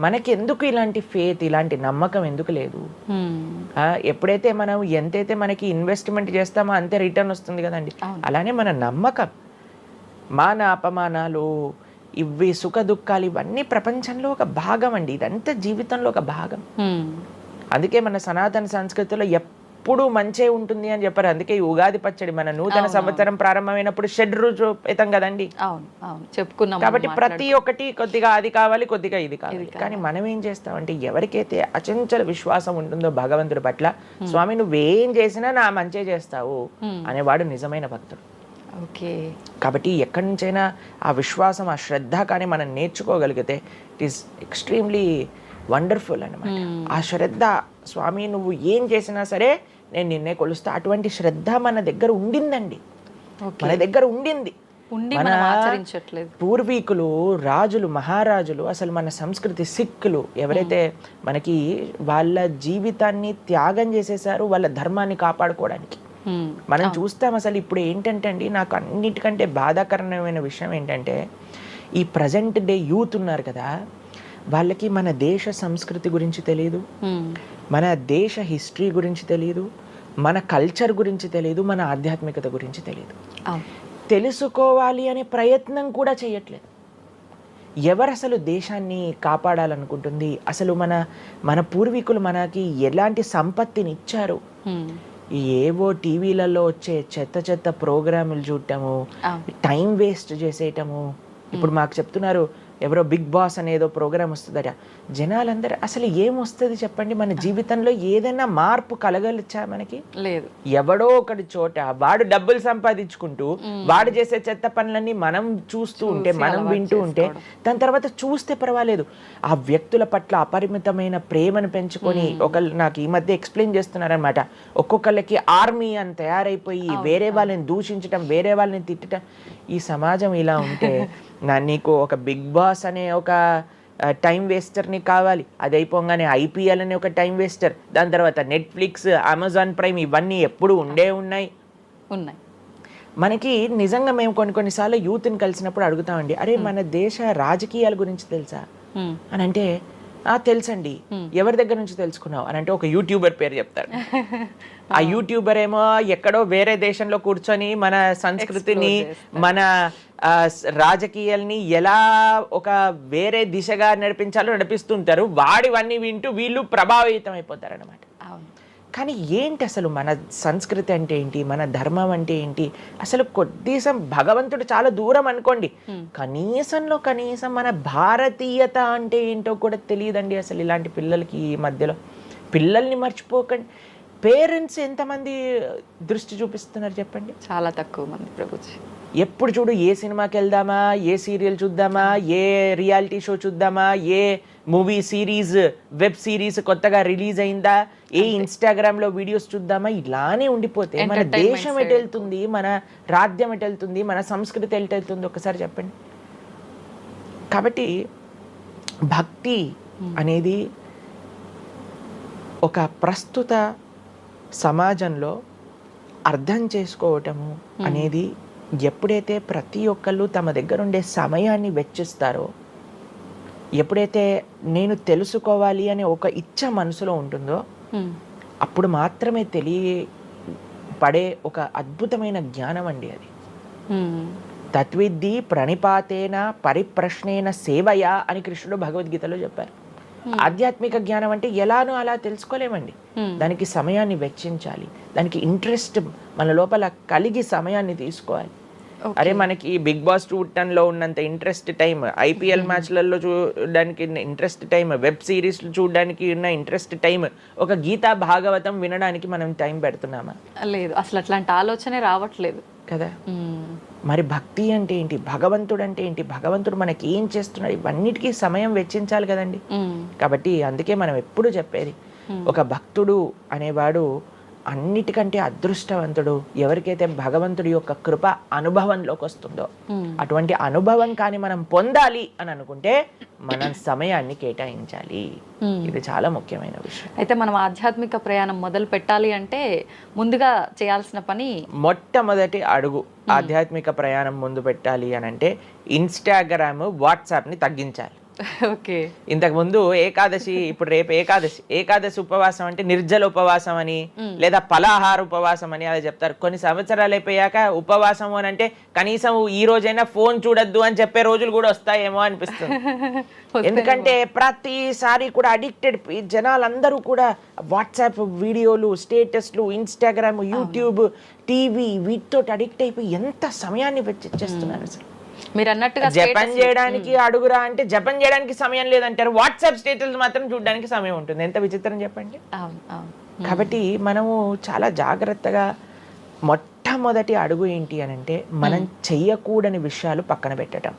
Speaker 3: మనకి ఎందుకు ఇలాంటి ఫేత్, ఇలాంటి నమ్మకం ఎందుకు లేదు? ఎప్పుడైతే మనం ఎంతైతే మనకి ఇన్వెస్ట్మెంట్ చేస్తామో అంతే రిటర్న్ వస్తుంది కదండి. అలానే మన నమ్మకం, మాన అపమానాలు, ఇవి సుఖ దుఃఖాలు, ఇవన్నీ ప్రపంచంలో ఒక భాగం అండి. ఇదంతా జీవితంలో ఒక భాగం. అందుకే మన సనాతన సంస్కృతిలో ఎప్పుడు మంచే ఉంటుంది అని చెప్పారు. అందుకే ఈ ఉగాది పచ్చడి మన నూతన సంవత్సరం ప్రారంభమైనప్పుడు షడ్రుజోపేతం కదండి,
Speaker 2: చెప్పుకున్నాం.
Speaker 3: కాబట్టి ప్రతి ఒక్కటి కొద్దిగా అది కావాలి, కొద్దిగా ఇది కావాలి. కానీ మనం ఏం చేస్తామంటే, ఎవరికైతే అచంచల విశ్వాసం ఉంటుందో భగవంతుడి పట్ల, స్వామి నువ్వేం చేసినా నా మంచే చేస్తావు అనేవాడు నిజమైన భక్తుడు. కాబట్టి ఎక్కడి నుంచైనా ఆ విశ్వాసం, ఆ శ్రద్ధ కానీ మనం నేర్చుకోగలిగితే ఇట్ ఈస్ ఎక్స్ట్రీమ్లీ వండర్ఫుల్ అనమాట. ఆ శ్రద్ధ, స్వామి నువ్వు ఏం చేసినా సరే నేను నిన్నే కొలుస్తా, అటువంటి శ్రద్ధ మన దగ్గర ఉండిందండి, మన దగ్గర ఉండింది.
Speaker 2: ఉండి
Speaker 3: మన
Speaker 2: మనం ఆచరించట్లేదు.
Speaker 3: పూర్వీకులు, రాజులు, మహారాజులు, అసలు మన సంస్కృతి, సిక్కులు ఎవరైతే మనకి వాళ్ళ జీవితాన్ని త్యాగం చేసేసారు వాళ్ళ ధర్మాన్ని కాపాడుకోవడానికి. మనం చూస్తాం. అసలు ఇప్పుడు ఏంటంటే అండి, నాకు అన్నిటికంటే బాధాకరమైన విషయం ఏంటంటే, ఈ ప్రజెంట్ డే యూత్ ఉన్నారు కదా, వాళ్ళకి మన దేశ సంస్కృతి గురించి తెలియదు, మన దేశ హిస్టరీ గురించి తెలియదు, మన కల్చర్ గురించి తెలియదు, మన ఆధ్యాత్మికత గురించి తెలియదు. తెలుసుకోవాలి అనే ప్రయత్నం కూడా చేయట్లేదు. ఎవరు అసలు దేశాన్ని కాపాడాలనుకుంటుంది? అసలు మన పూర్వీకులు మనకి ఎలాంటి సంపత్తిని ఇచ్చారు? ఏవో టీవీలలో వచ్చే చెత్త ప్రోగ్రాములు చూడటము, టైం వేస్ట్ చేసేయటము. ఇప్పుడు మాకు చెప్తున్నారు, ఎవరో బిగ్ బాస్ అనేదో ప్రోగ్రామ్ వస్తుందట. జనాలందరూ అసలు ఏమొస్తుంది చెప్పండి? మన జీవితంలో ఏదైనా మార్పు కలగలచ్చా? మనకి లేదు. ఎవడో ఒకటి చోట వాడు డబ్బులు సంపాదించుకుంటూ వాడు చేసే చెత్త పనులన్నీ మనం చూస్తూ ఉంటే, మనం వింటూ ఉంటే, దాని తర్వాత చూస్తే పర్వాలేదు. ఆ వ్యక్తుల పట్ల అపరిమితమైన ప్రేమను పెంచుకొని, ఒకళ్ళు నాకు ఈ మధ్య ఎక్స్ప్లెయిన్ చేస్తున్నారనమాట, ఒక్కొక్కళ్ళకి ఆర్మీ అని తయారైపోయి వేరే వాళ్ళని దూషించటం, వేరే వాళ్ళని తిట్టడం. ఈ సమాజం ఇలా ఉంటే నీకు ఒక బిగ్ బాస్ అనే ఒక టైం వేస్టర్ని కావాలి, అది అయిపోగానే IPL అనే ఒక టైం వేస్టర్, దాని తర్వాత నెట్ఫ్లిక్స్, అమెజాన్ ప్రైమ్, ఇవన్నీ ఎప్పుడు ఉన్నాయి. మనకి నిజంగా మేము కొన్నిసార్లు యూత్ని కలిసినప్పుడు అడుగుతామండి, అరే మన దేశ రాజకీయాల గురించి తెలుసా అని అంటే, తెలుసండి. ఎవరి దగ్గర నుంచి తెలుసుకున్నావు అని అంటే ఒక యూట్యూబర్ పేరు చెప్తారు. ఆ యూట్యూబర్ ఏమో ఎక్కడో వేరే దేశంలో కూర్చొని మన సంస్కృతిని, మన రాజకీయాల్ని ఎలా ఒక వేరే దిశగా నడిపించాలో నడిపిస్తుంటారు. వాడివన్నీ వింటూ వీళ్ళు ప్రభావితం అయిపోతారు అనమాట. కానీ ఏంటి అసలు మన సంస్కృతి అంటే ఏంటి, మన ధర్మం అంటే ఏంటి? అసలు కొద్దిసం భగవంతుడు చాలా దూరం అనుకోండి, కనీసం మన భారతీయత అంటే ఏంటో కూడా తెలియదండి అసలు ఇలాంటి పిల్లలకి. ఈ మధ్యలో పిల్లల్ని మర్చిపోకండి. పేరెంట్స్ ఎంతమంది దృష్టి చూపిస్తున్నారు చెప్పండి? చాలా తక్కువ మంది ప్రభుజీ. ఎప్పుడు చూడు ఏ సినిమాకి వెళ్దామా, ఏ సీరియల్ చూద్దామా, ఏ రియాలిటీ షో చూద్దామా, ఏ మూవీ సిరీస్, వెబ్ సిరీస్ కొత్తగా రిలీజ్ అయిందా, ఏ ఇన్స్టాగ్రామ్లో వీడియోస్ చూద్దామా, ఇలానే ఉండిపోతే మన దేశం ఎటు వెళ్తుంది, మన రాజ్యం ఎటు వెళ్తుంది, మన సంస్కృతి ఎటు వెళ్తుంది ఒకసారి చెప్పండి. కాబట్టి భక్తి అనేది ఒక ప్రస్తుత సమాజంలో అర్థం చేసుకోవటము అనేది, ఎప్పుడైతే ప్రతి ఒక్కళ్ళు తమ దగ్గర ఉండే సమయాన్ని వెచ్చిస్తారో, ఎప్పుడైతే నేను తెలుసుకోవాలి అనే ఒక ఇచ్చ మనసులో ఉంటుందో, అప్పుడు మాత్రమే తెలియపడే ఒక అద్భుతమైన జ్ఞానం అండి అది. తత్విద్ధి ప్రణిపాతేన పరిప్రశ్నేన సేవయా అని కృష్ణుడు భగవద్గీతలో చెప్పారు. ఆధ్యాత్మిక జ్ఞానం అంటే ఎలానో అలా తెలుసుకోలేమండి, దానికి సమయాన్ని వెచ్చించాలి, దానికి ఇంట్రెస్ట్ మన లోపల కలిగి సమయాన్ని తీసుకోవాలి. అరే మనకి బిగ్ బాస్ చూడటంలో ఉన్నంత ఇంట్రెస్ట్ టైం, IPL మ్యాచ్లలో చూడడానికి ఇంట్రెస్ట్ టైం, వెబ్ సిరీస్ చూడడానికి ఉన్న ఇంట్రెస్ట్ టైం, ఒక గీతా భాగవతం వినడానికి మనం టైం పెడుతున్నామా? లేదు, అసలు అట్లాంటి ఆలోచనే రావట్లేదు కదా. మరి భక్తి అంటే ఏంటి, భగవంతుడు అంటే ఏంటి, భగవంతుడు మనకి ఏం చేస్తున్నాడు, ఇవన్నిటికీ సమయం వెచ్చించాలి కదండి. కాబట్టి అందుకే మనం ఎప్పుడు చెప్పేది, ఒక భక్తుడు అనేవాడు అన్నిటికంటే అదృష్టవంతుడు. ఎవరికైతే భగవంతుడి యొక్క కృప అనుభవంలోకి వస్తుందో, అటువంటి అనుభవం కానీ మనం పొందాలి అని అనుకుంటే మనం సమయాన్ని కేటాయించాలి. ఇది చాలా ముఖ్యమైన విషయం. అయితే మనం ఆధ్యాత్మిక ప్రయాణం మొదలు పెట్టాలి అంటే ముందుగా చేయాల్సిన పని, మొట్టమొదటి అడుగు ఆధ్యాత్మిక ప్రయాణం ముందు పెట్టాలి అని అంటే ఇన్స్టాగ్రామ్, వాట్సాప్ని తగ్గించాలి. ఓకే. ఇంతకు ముందు ఏకాదశి, ఇప్పుడు రేపు ఏకాదశి ఉపవాసం అంటే నిర్జల ఉపవాసం అని, లేదా ఫలాహార ఉపవాసం అని అలా చెప్తారు. కొన్ని సంవత్సరాలు అయిపోయాక ఉపవాసం అని అంటే కనీసం ఈ రోజైనా ఫోన్ చూడొద్దు అని చెప్పే రోజులు కూడా వస్తాయేమో అనిపిస్తుంది. ఎందుకంటే ప్రతిసారి కూడా అడిక్టెడ్ జనాలందరూ కూడా వాట్సాప్ వీడియోలు, స్టేటస్లు, ఇన్స్టాగ్రామ్, యూట్యూబ్, టీవీ, వీటితో అడిక్ట్ అయిపోయి ఎంత సమయాన్ని వెచ్చిస్తున్నారు. అసలు మీరు అన్నట్టుగా జపం చేయడానికి అడుగురా అంటే జపం చేయడానికి సమయం లేదంటారు, వాట్సాప్ స్టేటస్ మాత్రం చూడడానికి సమయం ఉంటుంది. ఎంత విచిత్రం చెప్పండి. కాబట్టి మనము చాలా జాగ్రత్తగా, మొట్టమొదటి అడుగు ఏంటి అని అంటే మనం చెయ్యకూడని విషయాలు పక్కన పెట్టడం.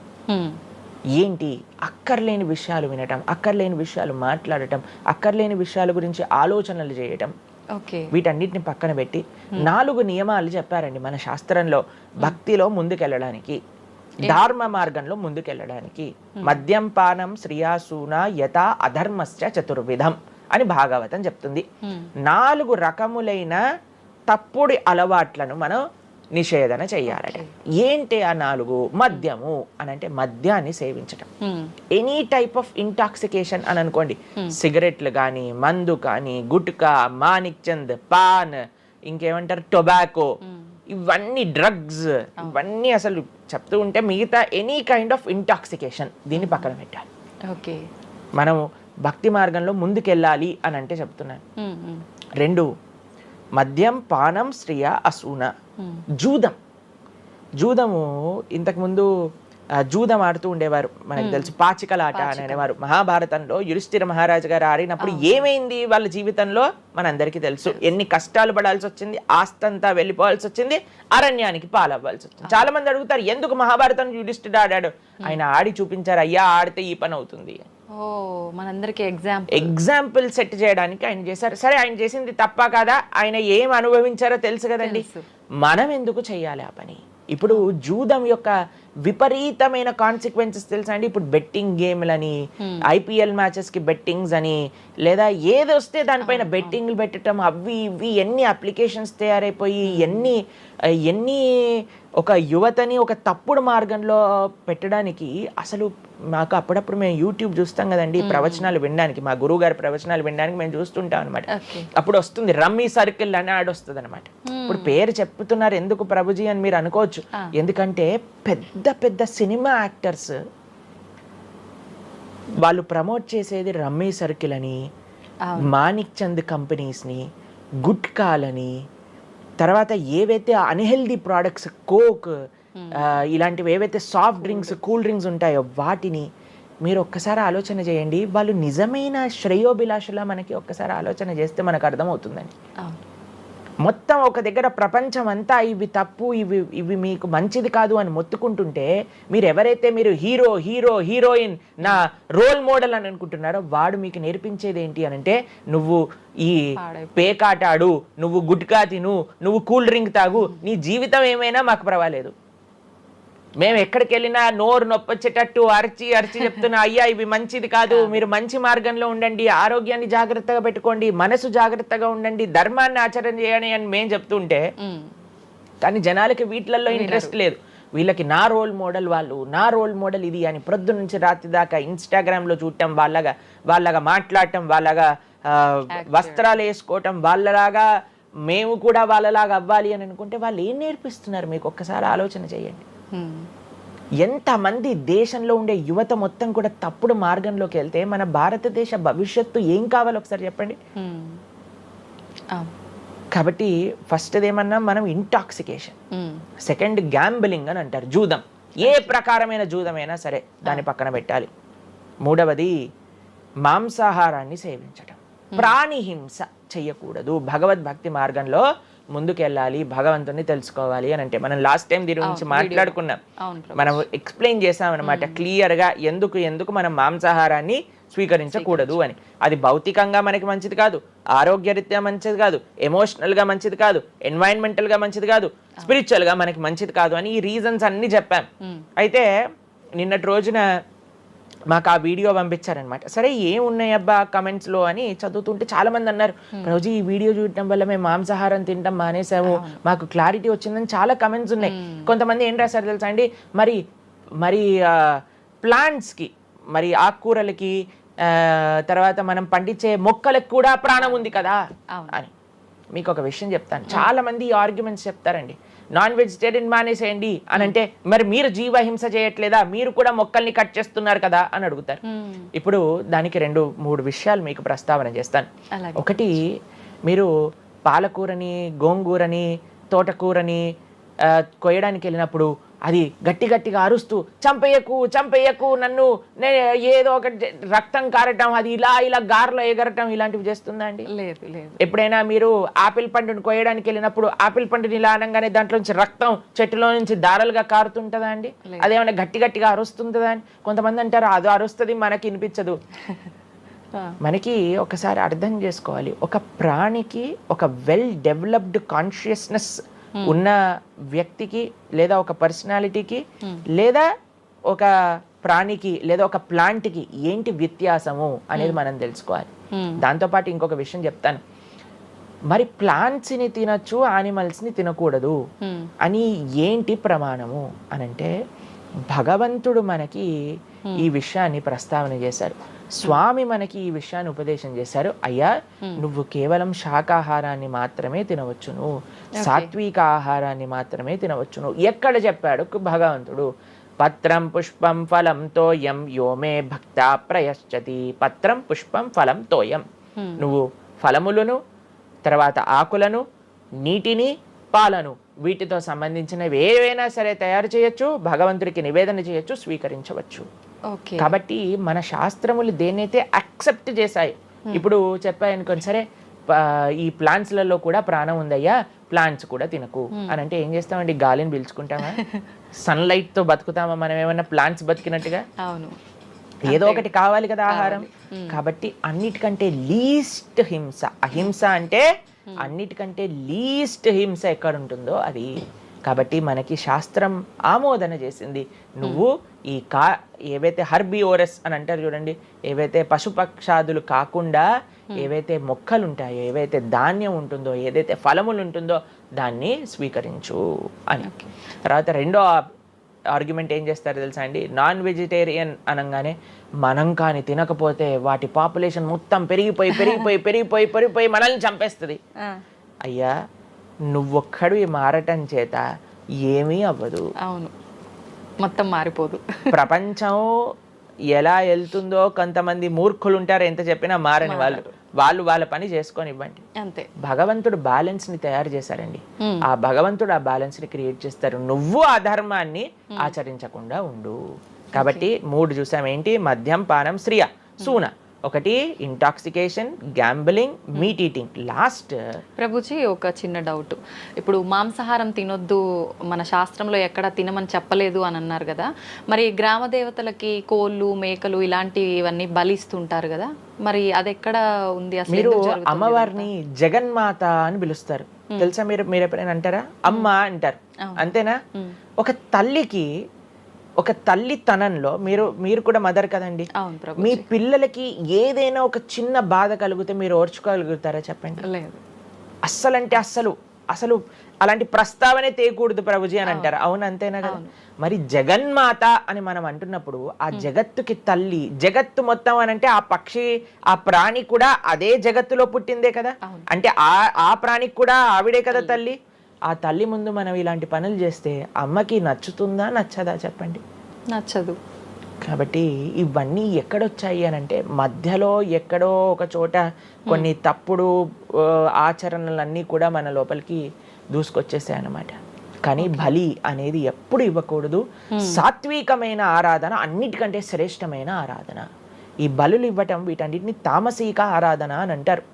Speaker 3: ఏంటి? అక్కర్లేని విషయాలు వినటం, అక్కర్లేని విషయాలు మాట్లాడటం, అక్కర్లేని విషయాల గురించి ఆలోచనలు చేయటం. వీటన్నిటిని పక్కన పెట్టి 4 నియమాలు చెప్పారండి మన శాస్త్రంలో భక్తిలో ముందుకెళ్ళడానికి. ధర్మ మార్గంలో ముందుకెళ్ళడానికి. మద్యం పానం శ్రియాసూన యథా అధర్మశ్చ చతుర్విధం అని భాగవతం చెప్తుంది. 4 రకములైన తప్పుడు అలవాట్లను మనం నిషేధన చెయ్యాలట. ఏంటి ఆ 4? మద్యము అని అంటే మద్యాన్ని సేవించటం, ఎనీ టైప్ ఆఫ్ ఇంటాక్సికేషన్ అని అనుకోండి. సిగరెట్లు కానీ, మందు కానీ, గుట్కా, మానిక్ చంద్, పాన్, ఇంకేమంటారు టొబాకో, ఇవన్నీ డ్రగ్స్, ఇవన్నీ అసలు చెప్తూ ఉంటే మిగతా ఎనీ కైండ్ ఆఫ్ ఇంటాక్సికేషన్ దీన్ని పక్కన పెట్టాలి.
Speaker 2: ఓకే,
Speaker 3: మనం భక్తి మార్గంలో ముందుకెళ్ళాలి అని అంటే చెప్తున్నాను. 2 మద్యం పానం శ్రియ అసూన. జూదము ఇంతకుముందు జూదం ఆడుతూ ఉండేవారు, మనకు తెలుసు పాచికలాట అని అనేవారు. మహాభారతంలో యుధిష్ఠిర మహారాజు గారు ఆడినప్పుడు ఏమైంది వాళ్ళ జీవితంలో మనందరికీ తెలుసు. ఎన్ని కష్టాలు పడాల్సి వచ్చింది, ఆస్తంతా వెళ్ళిపోవాల్సి వచ్చింది, అరణ్యానికి పాలవ్వాల్సి వచ్చింది. చాలా మంది అడుగుతారు ఎందుకు మహాభారతం యుధిష్ఠిరుడు ఆడాడు. ఆయన ఆడి చూపించారు, అయ్యా ఆడితే ఈ పని అవుతుంది.
Speaker 2: మనందరికి
Speaker 3: ఎగ్జాంపుల్ సెట్ చేయడానికి ఆయన చేశారు. సరే, ఆయన చేసింది తప్ప కదా, ఆయన ఏం అనుభవించారో తెలుసు కదండి. మనం ఎందుకు చెయ్యాలి ఆ పని? ఇప్పుడు జూదం యొక్క విపరీతమైన కాన్సిక్వెన్సెస్ తెలుసా అండి. ఇప్పుడు బెట్టింగ్ గేమ్లని, IPL మ్యాచెస్ కి బెట్టింగ్స్ అని, లేదా ఏది వస్తే దానిపైన బెట్టింగ్లు పెట్టడం, అవి ఇవి ఎన్ని అప్లికేషన్స్ తయారైపోయి ఎన్ని ఒక యువతని ఒక తప్పుడు మార్గంలో పెట్టడానికి. అసలు మాకు అప్పుడప్పుడు మేము యూట్యూబ్ చూస్తాం కదండి ప్రవచనాలు వినడానికి, మా గురువు గారి ప్రవచనాలు వినడానికి మేము చూస్తుంటాం అనమాట. అప్పుడు వస్తుంది రమ్మీ సర్కిల్ అని యాడ్ వస్తుంది అనమాట. ఇప్పుడు పేరు చెప్తున్నారు ఎందుకు ప్రభుజీ అని మీరు అనుకోవచ్చు. ఎందుకంటే పెద్ద పెద్ద సినిమా యాక్టర్స్ వాళ్ళు ప్రమోట్ చేసేది రమ్మీ సర్కిల్ అని, మానిక్ చంద్ కంపెనీస్ని, గుట్కాలని, తర్వాత ఏవైతే అన్హెల్దీ ప్రోడక్ట్స్ కోక్ ఇలాంటివి ఏవైతే సాఫ్ట్ డ్రింక్స్ కూల్ డ్రింక్స్ ఉంటాయో వాటిని మీరు ఒక్కసారి ఆలోచన చేయండి. వాళ్ళు నిజమైన శ్రేయోభిలాషలా మనకి ఒక్కసారి ఆలోచన చేస్తే మనకు అర్థమవుతుందని. మొత్తం ఒక దగ్గర ప్రపంచం అంతా ఇవి తప్పు, ఇవి మీకు మంచిది కాదు అని మొత్తుకుంటుంటే మీరు ఎవరైతే మీరు హీరోయిన్ నా రోల్ మోడల్ అని అనుకుంటున్నారో వాడు మీకు నేర్పించేది ఏంటి అని అంటే, నువ్వు ఈ పేకాట ఆడు, నువ్వు గుట్కా తిను, నువ్వు కూల్ డ్రింక్ తాగు, నీ జీవితం ఏమైనా మాకు పర్వాలేదు, మేము ఎక్కడికి వెళ్ళినా నోరు నొప్పొచ్చేటట్టు అరిచి చెప్తున్నా అయ్యా ఇవి మంచిది కాదు, మీరు మంచి మార్గంలో ఉండండి, ఆరోగ్యాన్ని జాగ్రత్తగా పెట్టుకోండి, మనసు జాగ్రత్తగా ఉండండి, ధర్మాన్ని ఆచరణ చేయండి అని మేము చెప్తుంటే, కానీ జనాలకి వీటిలలో ఇంట్రెస్ట్ లేదు. వీళ్ళకి నా రోల్ మోడల్ వాళ్ళు, నా రోల్ మోడల్ ఇది అని ప్రొద్దు నుంచి రాత్రి దాకా ఇన్స్టాగ్రామ్లో చూడటం, వాళ్ళగా మాట్లాడటం, వాళ్ళగా వస్త్రాలు వేసుకోవటం, వాళ్ళలాగా మేము కూడా వాళ్ళలాగా అవ్వాలి అని అనుకుంటే వాళ్ళు ఏం నేర్పిస్తున్నారు మీకు ఒక్కసారి ఆలోచన చేయండి. ఎంతమంది దేశంలో ఉండే యువత మొత్తం కూడా తప్పుడు మార్గంలోకి వెళ్తే మన భారతదేశ భవిష్యత్తు ఏం కావాలో ఒకసారి చెప్పండి. కాబట్టి ఫస్ట్ ఏమన్నా మనం ఇంటాక్సికేషన్, సెకండ్ గ్యాంబ్లింగ్ అని అంటారు, జూదం, ఏ ప్రకారమైన జూదమైనా సరే దాన్ని పక్కన పెట్టాలి. 3వది మాంసాహారాన్ని సేవించడం, ప్రాణిహింస చెయ్యకూడదు. భగవద్భక్తి మార్గంలో ముందుకెళ్ళాలి, భగవంతుని తెలుసుకోవాలి అని అంటే మనం లాస్ట్ టైం దీని గురించి మాట్లాడుకున్నాం, మనం ఎక్స్ప్లెయిన్ చేసాం అనమాట క్లియర్గా ఎందుకు మనం మాంసాహారాన్ని స్వీకరించకూడదు అని. అది భౌతికంగా మనకి మంచిది కాదు, ఆరోగ్యరీత్యా మంచిది కాదు, ఎమోషనల్గా మంచిది కాదు, ఎన్వైరన్మెంటల్గా మంచిది కాదు, స్పిరిచువల్గా మనకి మంచిది కాదు అని ఈ రీజన్స్ అన్ని చెప్పాం. అయితే నిన్నటి రోజున మాకు ఆ వీడియో పంపించారనమాట. సరే ఏమున్నాయి అబ్బా కమెంట్స్లో అని చదువుతుంటే చాలా మంది అన్నారు, రోజు ఈ వీడియో చూడటం వల్ల మేము మాంసాహారం తినడం మానేసాము, మాకు క్లారిటీ వచ్చిందని చాలా కమెంట్స్ ఉన్నాయి. కొంతమంది ఏం రాశారు తెలుసా అండి, మరి ప్లాంట్స్కి, మరి ఆకుకూరలకి, తర్వాత మనం పండించే మొక్కలకు కూడా ప్రాణం ఉంది కదా అని. మీకు ఒక విషయం చెప్తాను, చాలా మంది ఈ ఆర్గ్యుమెంట్స్ చెప్తారండి, నాన్ వెజిటేరియన్ మానేసేయండి అని అంటే, మరి మీరు జీవహింస చేయట్లేదా, మీరు కూడా మొక్కల్ని కట్ చేస్తున్నారు కదా అని అడుగుతారు. ఇప్పుడు దానికి 2-3 విషయాలు మీకు ప్రస్తావన చేస్తాను. ఒకటి, మీరు పాలకూరని, గోంగూరని, తోటకూరని కొయ్యడానికి వెళ్ళినప్పుడు అది గట్టిగా అరుస్తూ చంపేయకు నన్ను, ఏదో ఒక రక్తం కారటం, అది ఇలా గార్లో ఎగరటం, ఇలాంటివి చేస్తుందా అండి? లేదు. ఎప్పుడైనా మీరు ఆపిల్ పండుని కొయ్యడానికి వెళ్ళినప్పుడు ఆపిల్ పండుని ఇలా అనగానే దాంట్లో నుంచి రక్తం చెట్టులో నుంచి దారాలుగా కారుతుంటుందా అండి? అదేమైనా గట్టిగా అరుస్తుందా అని కొంతమంది అంటారు, అది అరుస్తుంది మనకి వినిపించదు. మనకి ఒకసారి అర్థం చేసుకోవాలి, ఒక ప్రాణికి ఒక వెల్ డెవలప్డ్ కాన్షియస్నెస్ ఉన్న వ్యక్తికి లేదా ఒక పర్సనాలిటీకి లేదా ఒక ప్రాణికి లేదా ఒక ప్లాంట్కి ఏంటి వ్యత్యాసము అనేది మనం తెలుసుకోవాలి. దాంతోపాటు ఇంకొక విషయం చెప్తాను, మరి ప్లాంట్స్ని తినచ్చు యానిమల్స్ని తినకూడదు అని ఏంటి ప్రమాణము అనంటే భగవంతుడు మనకి ఈ విషయాన్ని ప్రస్తావన చేశారు. స్వామి మనకి ఈ విషయాన్ని ఉపదేశం చేశారు. అయ్యా, నువ్వు కేవలం శాకాహారాన్ని మాత్రమే తినవచ్చును, సాత్విక ఆహారాన్ని మాత్రమే తినవచ్చును. ఎక్కడ చెప్పాడు భగవంతుడు? పత్రం పుష్పం ఫలం తోయం యోమే భక్త ప్రయశ్చతి. పత్రం పుష్పం ఫలం తోయం. నువ్వు ఫలములను, తర్వాత ఆకులను, నీటిని, పాలను, వీటితో సంబంధించినవి ఏవైనా సరే తయారు చేయొచ్చు, భగవంతుడికి నివేదన చేయొచ్చు, స్వీకరించవచ్చు. కాబట్టి మన శాస్త్రములు దేన్నైతే యాక్సెప్ట్ చేశాయి, ఇప్పుడు చెప్పాయనుకోండి, సరే ఈ ప్లాంట్స్లలో కూడా ప్రాణం ఉందయ్యా, ప్లాంట్స్ కూడా తినకు అని అంటే ఏం చేస్తామండి? గాలిని పీల్చుకుంటామా? సన్లైట్ తో బతుకుతామా మనం? ఏమన్నా ప్లాంట్స్ బతికినట్టుగా? అవును, ఏదో ఒకటి కావాలి కదా ఆహారం. కాబట్టి అన్నిటికంటే లీస్ట్ హింస, అహింస అంటే అన్నిటికంటే లీస్ట్ హింస ఎక్కడ ఉంటుందో అది. కాబట్టి మనకి శాస్త్రం ఆమోదన చేసింది, నువ్వు ఈ ఏవైతే హర్బివోరస్ అని అంటారు చూడండి, ఏవైతే పశుపక్షాదులు కాకుండా ఏవైతే మొక్కలు ఉంటాయో, ఏవైతే ధాన్యం ఉంటుందో, ఏదైతే ఫలములు ఉంటుందో దాన్ని స్వీకరించు అని. తర్వాత రెండో ఆర్గ్యుమెంట్ ఏం చేస్తారు తెలుసా అండి? నాన్ వెజిటేరియన్ అనగానే మనం కానీ తినకపోతే వాటి పాపులేషన్ మొత్తం పెరిగిపోయి పెరిగిపోయి పెరిగిపోయి పెరిగిపోయి మనల్ని చంపేస్తుంది. అయ్యా, నువ్వొక్కడు మారటం చేత ఏమీ అవ్వదు. అవును, మొత్తం మారిపోదు. ప్రపంచం ఎలా వెళ్తుందో కొంతమంది మూర్ఖులు ఉంటారు, ఎంత చెప్పినా మారని వాళ్ళు వాళ్ళ పని చేసుకొని ఇవ్వండి అంతే. భగవంతుడు బ్యాలెన్స్ ని తయారు చేశారండి, ఆ భగవంతుడు ఆ బ్యాలెన్స్ ని క్రియేట్ చేస్తారు. నువ్వు ఆ ధర్మాన్ని ఆచరించకుండా ఉండు. కాబట్టి 3 చూసాం ఏంటి? మద్యం, పానం, శ్రియ, సూన. ఒకటి intoxication, gambling, meet eating. Last
Speaker 2: Prabhuji ఒక చిన్న డౌట్, ఇప్పుడు మాంసాహారం తినొద్దు మన శాస్త్రంలో ఎక్కడ తినమని చెప్పలేదు అని అన్నారు కదా, మరి గ్రామ దేవతలకి కోళ్ళు, మేకలు ఇలాంటివన్నీ బలిస్తుంటారు కదా, మరి అది ఎక్కడ ఉంది అసలు?
Speaker 3: మీరు అమ్మవారిని జగన్మాత అని పిలుస్తారు తెలుసా? మీరు ఎప్పుడైనా అంటారా? అమ్మ అంటారు, అంతేనా? ఒక తల్లికి, ఒక తల్లితనంలో మీరు కూడా మదర్ కదండి, మీ పిల్లలకి ఏదైనా ఒక చిన్న బాధ కలిగితే మీరు ఓర్చుకోగలుగుతారా చెప్పండి? అస్సలంటే అసలు అలాంటి ప్రస్తావనే తేయకూడదు ప్రభుజీ అని అంటారు. అవును, అంతేనా కదా? మరి జగన్మాత అని మనం అంటున్నప్పుడు ఆ జగత్తుకి తల్లి, జగత్తు మొత్తం అని అంటే ఆ పక్షి, ఆ ప్రాణి కూడా అదే జగత్తులో పుట్టిందే కదా, అంటే ఆ ప్రాణికి కూడా ఆవిడే కదా తల్లి. ఆ తల్లి ముందు మనం ఇలాంటి పనులు చేస్తే అమ్మకి నచ్చుతుందా, నచ్చదా చెప్పండి? నచ్చదు. కాబట్టి ఇవన్నీ ఎక్కడొచ్చాయి అని అంటే మధ్యలో ఎక్కడో ఒక చోట కొన్ని తప్పుడు ఆచరణలన్నీ కూడా మన లోపలికి దూసుకొచ్చేసాయి అన్నమాట. కానీ బలి అనేది ఎప్పుడు ఇవ్వకూడదు. సాత్వికమైన ఆరాధన అన్నిటికంటే శ్రేష్టమైన ఆరాధన. ఈ బలులు ఇవ్వటం వీటన్నిటిని తామసిక ఆరాధన అని అంటారు.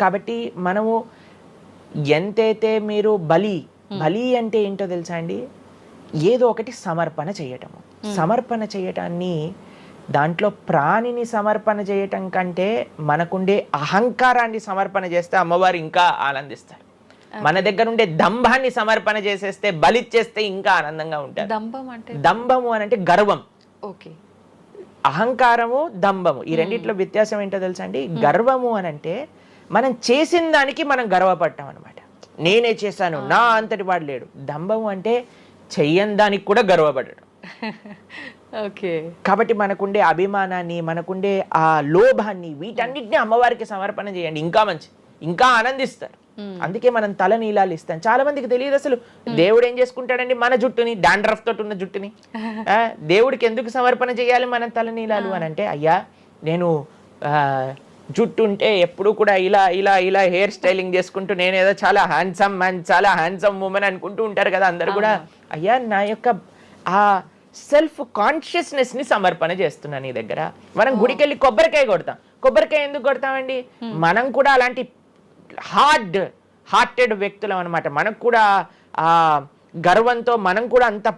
Speaker 3: కాబట్టి మనము ఎంతైతే మీరు బలి అంటే ఏంటో తెలుసా అండి? ఏదో ఒకటి సమర్పణ చేయటము. సమర్పణ చేయటాన్ని, దాంట్లో ప్రాణిని సమర్పణ చేయటం కంటే మనకుండే అహంకారాన్ని సమర్పణ చేస్తే అమ్మవారు ఇంకా ఆనందిస్తారు. మన దగ్గర ఉండే దంభాన్ని సమర్పణ చేసేస్తే, బలిచ్చేస్తే ఇంకా ఆనందంగా ఉంటారు. దంభము అని అంటే గర్వం. అహంకారము, దంభము, ఈ రెండిట్లో వ్యత్యాసం ఏంటో తెలుసా అండి? గర్వము అని అంటే మనం చేసిన దానికి మనం గర్వపడటం అనమాట. నేనే చేశాను, నా అంతటి వాడు లేడు. దంభము అంటే చెయ్యని దానికి కూడా గర్వపడడం. కాబట్టి మనకుండే అభిమానాన్ని, మనకుండే ఆ లోభాన్ని, వీటన్నిటిని అమ్మవారికి సమర్పణ చేయండి, ఇంకా మంచి, ఇంకా ఆనందిస్తారు. అందుకే మనం తల నీలాలు ఇస్తాం. చాలా మందికి తెలియదు అసలు దేవుడు ఏం చేసుకుంటాడండి మన జుట్టుని, డాండ్రఫ్ తోటి ఉన్న జుట్టుని. దేవుడికి ఎందుకు సమర్పణ చేయాలి మనం తల నీలాలు అని అంటే, అయ్యా నేను జుట్టు ఉంటే ఎప్పుడు కూడా ఇలా ఇలా ఇలా హెయిర్ స్టైలింగ్ చేసుకుంటూ నేనేదో చాలా హ్యాండ్సమ్ మ్యాన్, చాలా హ్యాండ్సమ్ ఉమెన్ అనుకుంటూ ఉంటారు కదా అందరు కూడా. అయ్యా, నా యొక్క ఆ సెల్ఫ్ కాన్షియస్నెస్ ని సమర్పణ చేస్తున్నా నీ దగ్గర. మనం గుడికి వెళ్ళి కొబ్బరికాయ కొడతాం. కొబ్బరికాయ ఎందుకు కొడతామండి? మనం కూడా అలాంటి హార్టెడ్ వ్యక్తులం అనమాట. మనకు కూడా ఆ గర్వంతో మనం కూడా అంత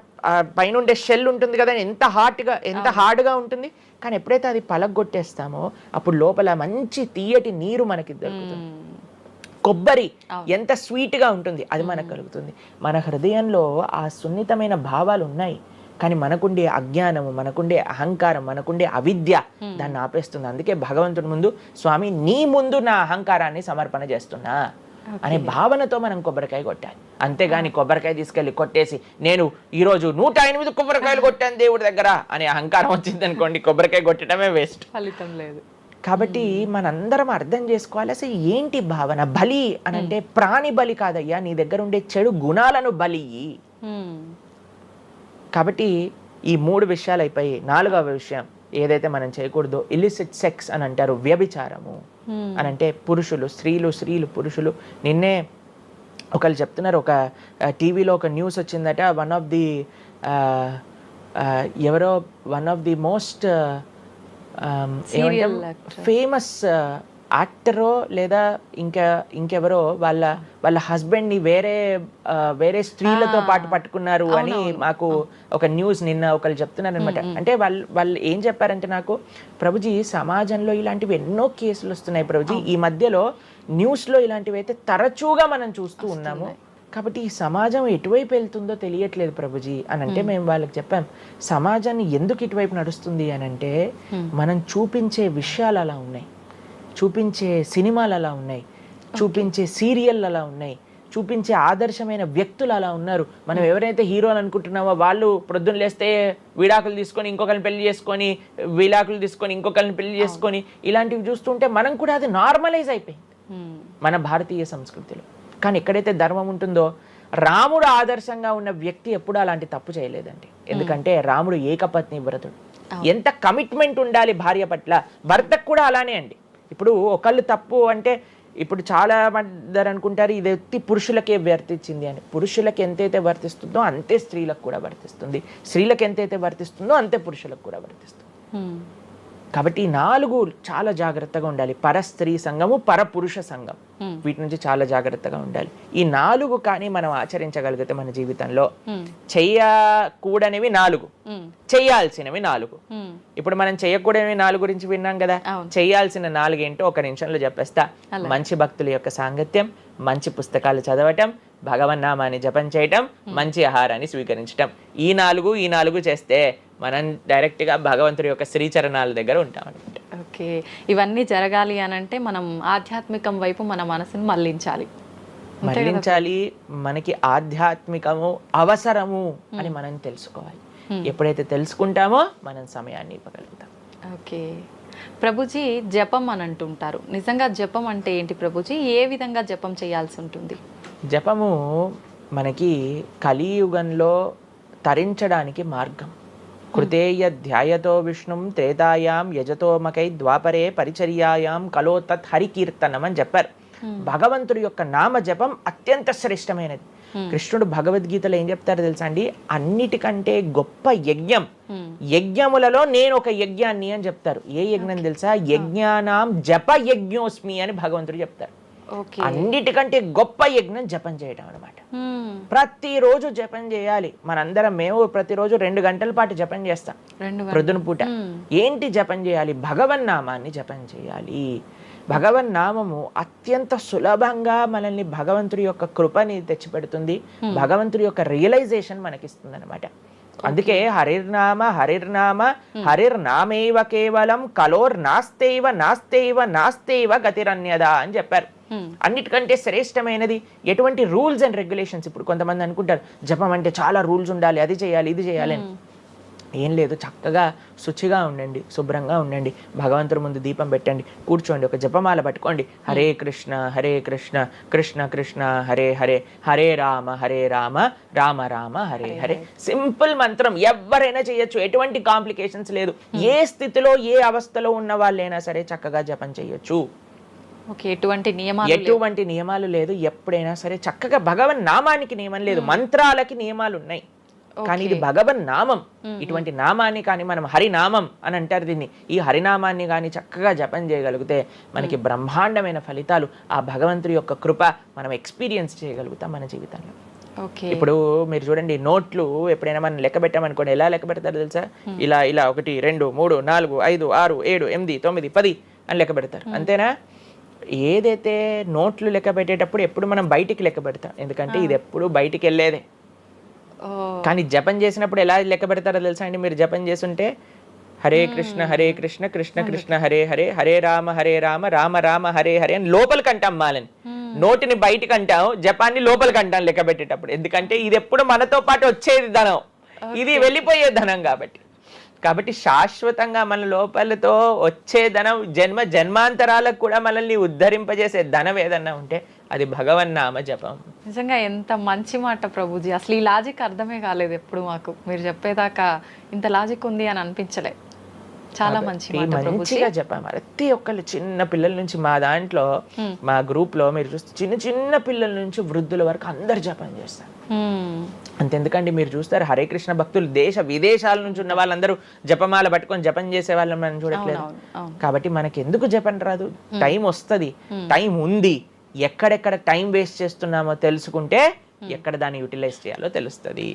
Speaker 3: పైనుండే షెల్ ఉంటుంది కదా, ఎంత హార్డ్గా ఉంటుంది. కానీ ఎప్పుడైతే అది పలగొట్టేస్తామో అప్పుడు లోపల మంచి తీయటి నీరు మనకి దొరుకుతుంది. కొబ్బరి ఎంత స్వీట్గా ఉంటుంది, అది మనకు కలుగుతుంది. మన హృదయంలో ఆ సున్నితమైన భావాలు ఉన్నాయి, కానీ మనకుండే అజ్ఞానము, మనకుండే అహంకారం, మనకుండే అవిద్య దాన్ని ఆపేస్తుంది. అందుకే భగవంతుడి ముందు, స్వామి నీ ముందు నా అహంకారాన్ని సమర్పణ చేస్తున్నా అనే భావనతో మనం కొబ్బరికాయ కొట్టాలి. అంతేగాని కొబ్బరికాయ తీసుకెళ్ళి కొట్టేసి నేను ఈరోజు 108 కొబ్బరికాయలు కొట్టాను దేవుడి దగ్గర అనే అహంకారం వచ్చింది అనుకోండి, కొబ్బరికాయ కొట్టడమే వేస్ట్,
Speaker 2: ఫలితం లేదు.
Speaker 3: కాబట్టి మనందరం అర్థం చేసుకోవాలి అసలు ఏంటి భావన. బలి అని అంటే ప్రాణి బలి కాదయ్యా, నీ దగ్గర ఉండే చెడు గుణాలను బలి. కాబట్టి ఈ 3 విషయాలు అయిపోయి 4వ విషయం ఏదైతే మనం చేయకూడదో, ఇల్లిసిట్ సెక్స్ అని అంటారు, వ్యభిచారము అని అంటే పురుషులు స్త్రీలు, స్త్రీలు పురుషులు. నిన్నే ఒకళ్ళు చెప్తున్నారు, ఒక టీవీలో ఒక న్యూస్ వచ్చిందట, one of the most famous యాక్టరో లేదా ఇంకెవరో వాళ్ళ హస్బెండ్ని వేరే స్త్రీలతో పాటు పట్టుకున్నారు అని మాకు ఒక న్యూస్ నిన్న ఒకళ్ళు చెప్తున్నారు అనమాట. అంటే వాళ్ళు ఏం చెప్పారంటే, నాకు ప్రభుజీ సమాజంలో ఇలాంటివి ఎన్నో కేసులు వస్తున్నాయి ప్రభుజీ, ఈ మధ్యలో న్యూస్లో ఇలాంటివి అయితే తరచుగా మనం చూస్తూ ఉన్నాము, కాబట్టి ఈ సమాజం ఎటువైపు వెళ్తుందో తెలియట్లేదు ప్రభుజీ అని అంటే మేము వాళ్ళకి చెప్పాం, సమాజాన్ని ఎందుకు ఇటువైపు నడుస్తుంది అని అంటే మనం చూపించే విషయాలు అలా ఉన్నాయి, చూపించే సినిమాలు అలా ఉన్నాయి, చూపించే సీరియల్ అలా ఉన్నాయి, చూపించే ఆదర్శమైన వ్యక్తులు అలా ఉన్నారు. మనం ఎవరైతే హీరోలు అనుకుంటున్నామో వాళ్ళు ప్రొద్దున లేస్తే విడాకులు తీసుకొని ఇంకొకరిని పెళ్లి చేసుకొని, విడాకులు తీసుకొని ఇంకొకరిని పెళ్లి చేసుకొని, ఇలాంటివి చూస్తుంటే మనం కూడా అది నార్మలైజ్ అయిపోయింది మన భారతీయ సంస్కృతిలో. కానీ ఎక్కడైతే ధర్మం ఉంటుందో, రాముడు ఆదర్శంగా ఉన్న వ్యక్తి ఎప్పుడు అలాంటి తప్పు చేయలేదండి. ఎందుకంటే రాముడు ఏకపత్ని వ్రతుడు. ఎంత కమిట్మెంట్ ఉండాలి భార్య పట్ల, భర్తకు కూడా అలానే అండి. ఇప్పుడు ఒకళ్ళు తప్పు అంటే, ఇప్పుడు చాలా మంది అనుకుంటారు ఇది ఎత్తి పురుషులకే వర్తించింది అని. పురుషులకు ఎంతైతే వర్తిస్తుందో అంతే స్త్రీలకు కూడా వర్తిస్తుంది, స్త్రీలకు ఎంతైతే వర్తిస్తుందో అంతే పురుషులకు కూడా వర్తిస్తుంది. కాబట్టి ఈ 4 చాలా జాగ్రత్తగా ఉండాలి. పరస్త్రీ సంఘము, పరపురుష సంఘం, వీటి నుంచి చాలా జాగ్రత్తగా ఉండాలి. ఈ 4 కానీ మనం ఆచరించగలిగితే మన జీవితంలో, చెయ్యకూడనివి 4, చెయ్యాల్సినవి 4. ఇప్పుడు మనం చెయ్యకూడనివి 4 గురించి విన్నాం కదా, చెయ్యాల్సిన 4 ఏంటో ఒక నిమిషంలో చెప్పేస్తా. మంచి భక్తుల యొక్క సాంగత్యం, మంచి పుస్తకాలు చదవటం, భగవన్నామాన్ని జపం చేయటం, మంచి ఆహారాన్ని స్వీకరించటం. ఈ 4 చేస్తే మనం డైరెక్ట్గా భగవంతుడి యొక్క శ్రీచరణాల దగ్గర ఉంటాం అనమాట.
Speaker 2: ఓకే, ఇవన్నీ జరగాలి అని అంటే మనం ఆధ్యాత్మికం వైపు మన మనసును మళ్ళించాలి.
Speaker 3: మనకి ఆధ్యాత్మికము అవసరము అని మనం తెలుసుకోవాలి. ఎప్పుడైతే తెలుసుకుంటామో మనం సమయాన్ని ఇవ్వగలుగుతాం.
Speaker 2: ఓకే ప్రభుజీ, జపం అని అంటుంటారు, నిజంగా జపం అంటే ఏంటి ప్రభుజీ? ఏ విధంగా జపం చేయాల్సి ఉంటుంది?
Speaker 3: జపము మనకి కలియుగంలో తరించడానికి మార్గం. కృతేయ ధ్యాయతో విష్ణుం త్రేతాయాం యజతోమకై ద్వాపరే పరిచర్యాయాం కలో తత్ హరికీర్తనం అని చెప్పారు. భగవంతుడి యొక్క నామ జపం అత్యంత శ్రేష్టమైనది. కృష్ణుడు భగవద్గీతలో ఏం చెప్తారో తెలుసా అండి, అన్నిటికంటే గొప్ప యజ్ఞం, యజ్ఞములలో నేను ఒక యజ్ఞాన్ని అని చెప్తారు. ఏ యజ్ఞం తెలుసా? యజ్ఞానాం జప యజ్ఞోస్మి అని భగవంతుడు చెప్తారు. అన్నిటికంటే గొప్ప యజ్ఞం జపం చేయడం అనమాట. ప్రతిరోజు జపం చేయాలి. మేము ప్రతిరోజు 2 గంటల పాటు జపం చేస్తాం ప్రొద్దున పూట. ఏంటి జపం చేయాలి? భగవన్నామాన్ని జపం చేయాలి. భగవన్నామము అత్యంత సులభంగా మనల్ని భగవంతుడి యొక్క కృపని తెచ్చిపెడుతుంది, భగవంతుడి యొక్క రియలైజేషన్ మనకిస్తుంది అనమాట. అందుకే హరిర్నామ హరిర్నామ హరిర్నామేవ కేవలం కలోర్నాస్తేవ గతిరన్యద అని చెప్పారు. అన్నిటికంటే శ్రేష్టమైనది ఎటువంటి రూల్స్ అండ్ రెగ్యులేషన్స్. ఇప్పుడు కొంతమంది అనుకుంటారు జపం అంటే చాలా రూల్స్ ఉండాలి, అది చేయాలి ఇది చేయాలి అని. ఏం లేదు, చక్కగా శుచిగా ఉండండి, శుభ్రంగా ఉండండి, భగవంతుడి ముందు దీపం పెట్టండి, కూర్చోండి, ఒక జపమాల పట్టుకోండి. హరే కృష్ణ కృష్ణ కృష్ణ హరే హరే, హరే రామ రామ రామ హరే హరే. సింపుల్ మంత్రం, ఎవరైనా చేయొచ్చు, ఎటువంటి కాంప్లికేషన్స్ లేదు. ఏ స్థితిలో ఏ అవస్థలో ఉన్న వాళ్ళైనా సరే చక్కగా జపం చేయొచ్చు.
Speaker 2: ఎటువంటి
Speaker 3: నియమాలు లేదు. ఎప్పుడైనా సరే చక్కగా భగవన్ నామానికి నియమం లేదు, మంత్రాలకి నియమాలు ఉన్నాయి, కానీ ఇది భగవన్ నామం. ఇటువంటి నామాన్ని కానీ మనం హరినామం అని అంటారు దీన్ని. ఈ హరినామాన్ని కానీ చక్కగా జపం చేయగలిగితే మనకి బ్రహ్మాండమైన ఫలితాలు, ఆ భగవంతుడి యొక్క కృప మనం ఎక్స్పీరియన్స్ చేయగలుగుతాం మన జీవితంలో. ఇప్పుడు మీరు చూడండి, నోట్లు ఎప్పుడైనా మనం లెక్క పెట్టామనుకోండి, ఎలా లెక్క పెడతారు తెలుసా? ఇలా 1 2 3 4 5 6 7 8 9 10 అని లెక్క పెడతారు, అంతేనా? ఏదైతే నోట్లు లెక్క పెట్టేటప్పుడు ఎప్పుడు మనం బయటికి లెక్క పెడతాం, ఎందుకంటే ఇది ఎప్పుడు బయటికి వెళ్ళేదే. కానీ జపం చేసినప్పుడు ఎలా లెక్క పెడతారో తెలుసా అండి? మీరు జపం చేస్తుంటే హరే కృష్ణ కృష్ణ కృష్ణ హరే హరే, హరే రామ రామ రామ హరే హరే అని లోపలికి అంటాం మాలని. నోటిని బయటికి అంటాం, జపాన్ని లోపలికి అంటాం లెక్క పెట్టేటప్పుడు. ఎందుకంటే ఇది ఎప్పుడు మనతో పాటు వచ్చేది ధనం, ఇది వెళ్ళిపోయే ధనం. కాబట్టి శాశ్వతంగా మన లోపలతో వచ్చే ధనం, జన్మాంతరాలకు కూడా మనల్ని ఉద్ధరింపజేసే ధనం ఏదన్నా ఉంటే అది భగవన్నామ జపం.
Speaker 2: నిజంగా ఎంత మంచి మాట ప్రభుజీ. అసలు ఈ లాజిక్ అర్థమే కాలేదు ఎప్పుడు మాకు. మీరు చెప్పేదాకా ఇంత లాజిక్ ఉంది అని అనిపించలే. చాలా మంచి మాట ప్రభుజీ.
Speaker 3: మంచిగా చెప్పాం. ప్రతి ఒక్కళ్ళు చిన్న పిల్లల నుంచి, మా దాంట్లో మా గ్రూప్ లో మీరు చూస్తే చిన్న చిన్న పిల్లల నుంచి వృద్ధుల వరకు అందరు జపం చేస్తారు. అంతెందుకండి, మీరు చూస్తారు హరే కృష్ణ భక్తులు దేశ విదేశాల నుంచి ఉన్న వాళ్ళందరూ జపమాల పట్టుకొని జపం చేసే వాళ్ళని మనం చూడట్లేదు. కాబట్టి మనకి ఎందుకు జపం రాదు? టైం వస్తుంది, టైం ఉంది. ఎక్కడెక్కడ టైం వేస్ట్ చేస్తున్నామో తెలుసుకుంటే ఎక్కడ దాన్ని యూటిలైజ్ చేయాలో తెలుస్తుంది.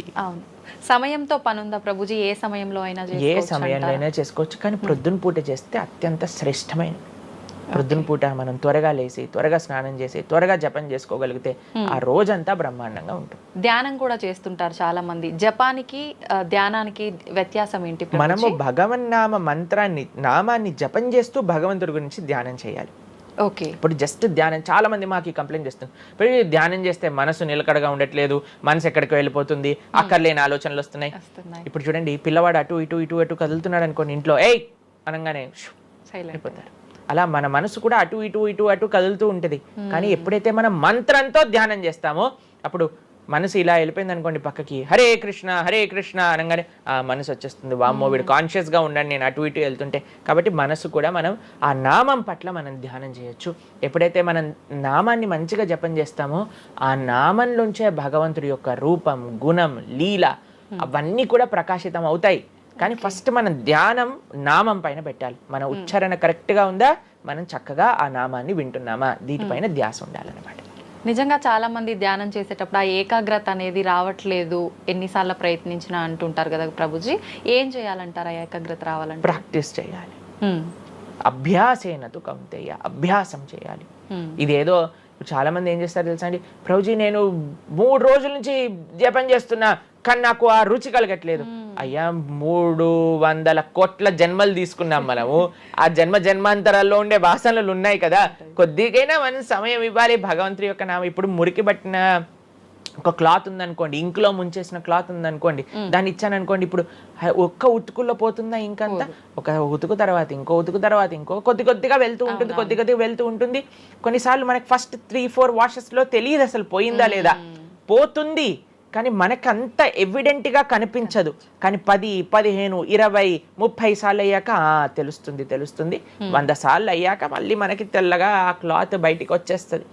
Speaker 2: సమయంతో పని ఉందా ప్రభుజీ? ఏ సమయంలో అయినా
Speaker 3: ఏ సమయంలో అయినా చేసుకోవచ్చు, కానీ ప్రొద్దున పూట చేస్తే అత్యంత శ్రేష్టమైన. ప్రొద్దున పూట మనం త్వరగా లేసి, త్వరగా స్నానం చేసి, త్వరగా జపం చేసుకోగలిగితే ఆ రోజంతా బ్రహ్మాండంగా ఉంటుంది.
Speaker 2: ధ్యానం కూడా చేస్తుంటారు చాలా మంది. జపానికి ధ్యానానికి వ్యత్యాసం ఏంటి?
Speaker 3: మనము భగవన్నామ మంత్రాన్ని, నామాన్ని జపం చేస్తూ భగవంతుడి గురించి ధ్యానం చేయాలి.
Speaker 2: ఓకే.
Speaker 3: ఇప్పుడు జస్ట్ ధ్యానం, చాలా మంది మాకు కంప్లైంట్ చేస్తుంది, ఇప్పుడు ధ్యానం చేస్తే మనసు నిలకడగా ఉండట్లేదు, మనసు ఎక్కడికి వెళ్ళిపోతుంది, అక్కర్లేని ఆలోచనలు వస్తున్నాయి. ఇప్పుడు చూడండి, పిల్లవాడు అటు ఇటు ఇటు అటు కదులుతున్నాడు అనుకోండి, ఇంట్లో ఏయ్ అనగానే అయిపోతారు. అలా మన మనసు కూడా అటు ఇటు ఇటు అటు కదులుతూ ఉంటుంది. కానీ ఎప్పుడైతే మనం మంత్రంతో ధ్యానం చేస్తామో అప్పుడు మనసు ఇలా వెళ్ళిపోయింది అనుకోండి పక్కకి, హరే కృష్ణ అనగానే ఆ మనసు వచ్చేస్తుంది, వామ్మో వీడు కాన్షియస్ గా ఉండండి నేను అటు ఇటు వెళ్తుంటే. కాబట్టి మనసు కూడా మనం ఆ నామం పట్ల మనం ధ్యానం చేయొచ్చు. ఎప్పుడైతే మనం నామాన్ని మంచిగా జపం చేస్తామో ఆ నామంలోంచే భగవంతుడి యొక్క రూపం, గుణం, లీల అవన్నీ కూడా ప్రకాశితం అవుతాయి. కానీ ఫస్ట్ మనం ధ్యానం నామం పైన పెట్టాలి. మన ఉచ్చారణ కరెక్ట్గా ఉందా, మనం చక్కగా ఆ నామాన్ని వింటున్నామా, దీనిపైన ధ్యాస ఉండాలన్నమాట.
Speaker 2: నిజంగా చాలా మంది ధ్యానం చేసేటప్పుడు ఆ ఏకాగ్రత అనేది రావట్లేదు, ఎన్నిసార్లు ప్రయత్నించినా అంటుంటారు కదా ప్రభుజీ. ఏం చేయాలంటారు ఆ ఏకాగ్రత రావాలంటే?
Speaker 3: ప్రాక్టీస్ చేయాలి. అభ్యాసేనతు కౌంతేయ, అభ్యాసం చేయాలి. ఇదేదో చాలా మంది ఏం చేస్తారు తెలుసా అండి, ప్రభుజీ నేను 3 రోజుల నుంచి జపం చేస్తున్నా కానీ నాకు ఆ రుచి కలగట్లేదు. అయ్యా 300 కోట్ల జన్మలు తీసుకున్నాం మనము, ఆ జన్మాంతరాల్లో ఉండే వాసనలు ఉన్నాయి కదా, కొద్దిగైనా మనం సమయం ఇవ్వాలి భగవంతుడి యొక్క నామం. ఇప్పుడు మురికి పట్టిన ఒక క్లాత్ ఉందనుకోండి, ఇంకులో ముంచేసిన క్లాత్ ఉందనుకోండి, దాన్ని ఇచ్చాను అనుకోండి, ఇప్పుడు ఒక్క ఉతుకుల్లో పోతుందా ఇంకంతా? ఒక ఉతుకు తర్వాత ఇంకో ఉతుకు తర్వాత ఇంకో కొద్దిగా వెళ్తూ ఉంటుంది, కొద్దిగా వెళ్తూ ఉంటుంది. కొన్నిసార్లు మనకి ఫస్ట్ 3-4 వాషెస్లో తెలియదు అసలు పోయిందా లేదా. పోతుంది కానీ మనకు అంత ఎవిడెంట్గా కనిపించదు. కానీ 10, 15, 20, 30 సార్లు అయ్యాక తెలుస్తుంది. 100 సార్లు అయ్యాక మళ్ళీ మనకి తెల్లగా ఆ క్లాత్ బయటికి వచ్చేస్తుంది.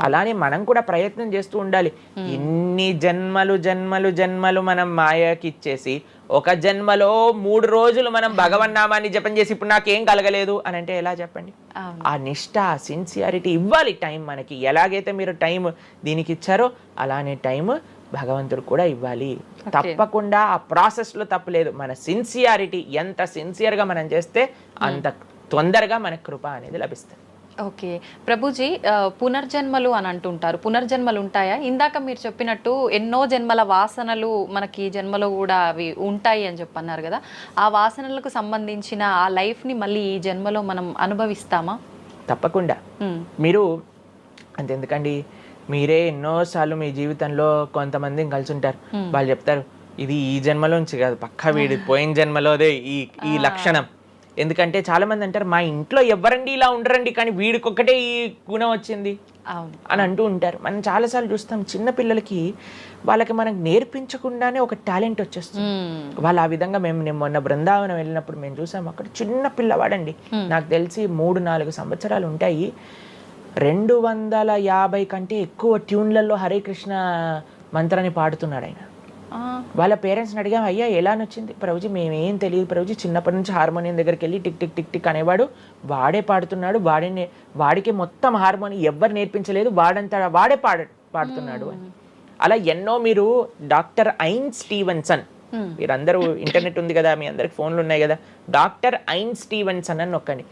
Speaker 3: అలానే మనం కూడా ప్రయత్నం చేస్తూ ఉండాలి. ఇన్ని జన్మలు మనం మాయకి ఇచ్చేసి ఒక జన్మలో 3 రోజులు మనం భగవన్నామాన్ని జపం చేసి ఇప్పుడు నాకేం కలగలేదు అని అంటే ఎలా చెప్పండి? ఆ నిష్ఠ, ఆ సిన్సియారిటీ ఇవ్వాలి టైం మనకి. ఎలాగైతే మీరు టైం దీనికి ఇచ్చారో అలానే టైం భగవంతుడు కూడా ఇవ్వాలి. తప్పకుండా ఆ ప్రాసెస్లో తప్పులేదు. మన సిన్సియారిటీ, ఎంత సిన్సియర్గా మనం చేస్తే అంత తొందరగా మనకు కృప అనేది లభిస్తుంది.
Speaker 2: ఓకే ప్రభుజీ, పునర్జన్మలు అని అంటుంటారు. పునర్జన్మలు ఉంటాయా? ఇందాక మీరు చెప్పినట్టు ఎన్నో జన్మల వాసనలు మనకి ఈ జన్మలో కూడా అవి ఉంటాయి అని చెప్పన్నారు కదా, ఆ వాసనలకు సంబంధించిన ఆ లైఫ్ని మళ్ళీ ఈ జన్మలో మనం అనుభవిస్తామా?
Speaker 3: తప్పకుండా. మీరు అంతెందుకండి, మీరే ఎన్నోసార్లు మీ జీవితంలో కొంతమందిని కలిసి ఉంటారు, వాళ్ళు చెప్తారు ఇది ఈ జన్మలోంచి కాదు, పక్కా వీడి పోయిన జన్మలోదే ఈ లక్షణం. ఎందుకంటే చాలా మంది అంటారు మా ఇంట్లో ఎవరండి ఇలా ఉండరండి కానీ వీడికొక్కటే ఈ గుణం వచ్చింది అని అంటూ ఉంటారు. మనం చాలాసార్లు చూస్తాం చిన్న పిల్లలకి, వాళ్ళకి మనకు నేర్పించకుండానే ఒక టాలెంట్ వచ్చేస్తుంది. వాళ్ళు ఆ విధంగా మేము మొన్న బృందావనం వెళ్ళినప్పుడు మేము చూసాం, అక్కడ చిన్న పిల్లవాడండి, నాకు తెలిసి 3-4 సంవత్సరాలు ఉంటాయి, 250 కంటే ఎక్కువ ట్యూన్లలో హరే కృష్ణ మంత్రాన్ని పాడుతున్నాడు ఆయన. వాళ్ళ పేరెంట్స్ని అడిగాం, అయ్యా ఎలా నచ్చింది? ప్రభుజీ మేమేం తెలియదు ప్రభుజీ, చిన్నప్పటి నుంచి హార్మోనియం దగ్గరికి వెళ్ళి టిక్ టిక్ టిక్ టిక్ అనేవాడు, వాడే పాడుతున్నాడు, వాడికి మొత్తం హార్మోనియం ఎవ్వరు నేర్పించలేదు, వాడే పాడుతున్నాడు అని. అలా ఎన్నో, మీరు డాక్టర్ ఐన్ స్టీవెన్సన్ మీరందరూ ఇంటర్నెట్ ఉంది కదా, మీ అందరికి ఫోన్లు ఉన్నాయి కదా, డాక్టర్ ఐన్ స్టీవెన్సన్ అని నొక్కండి.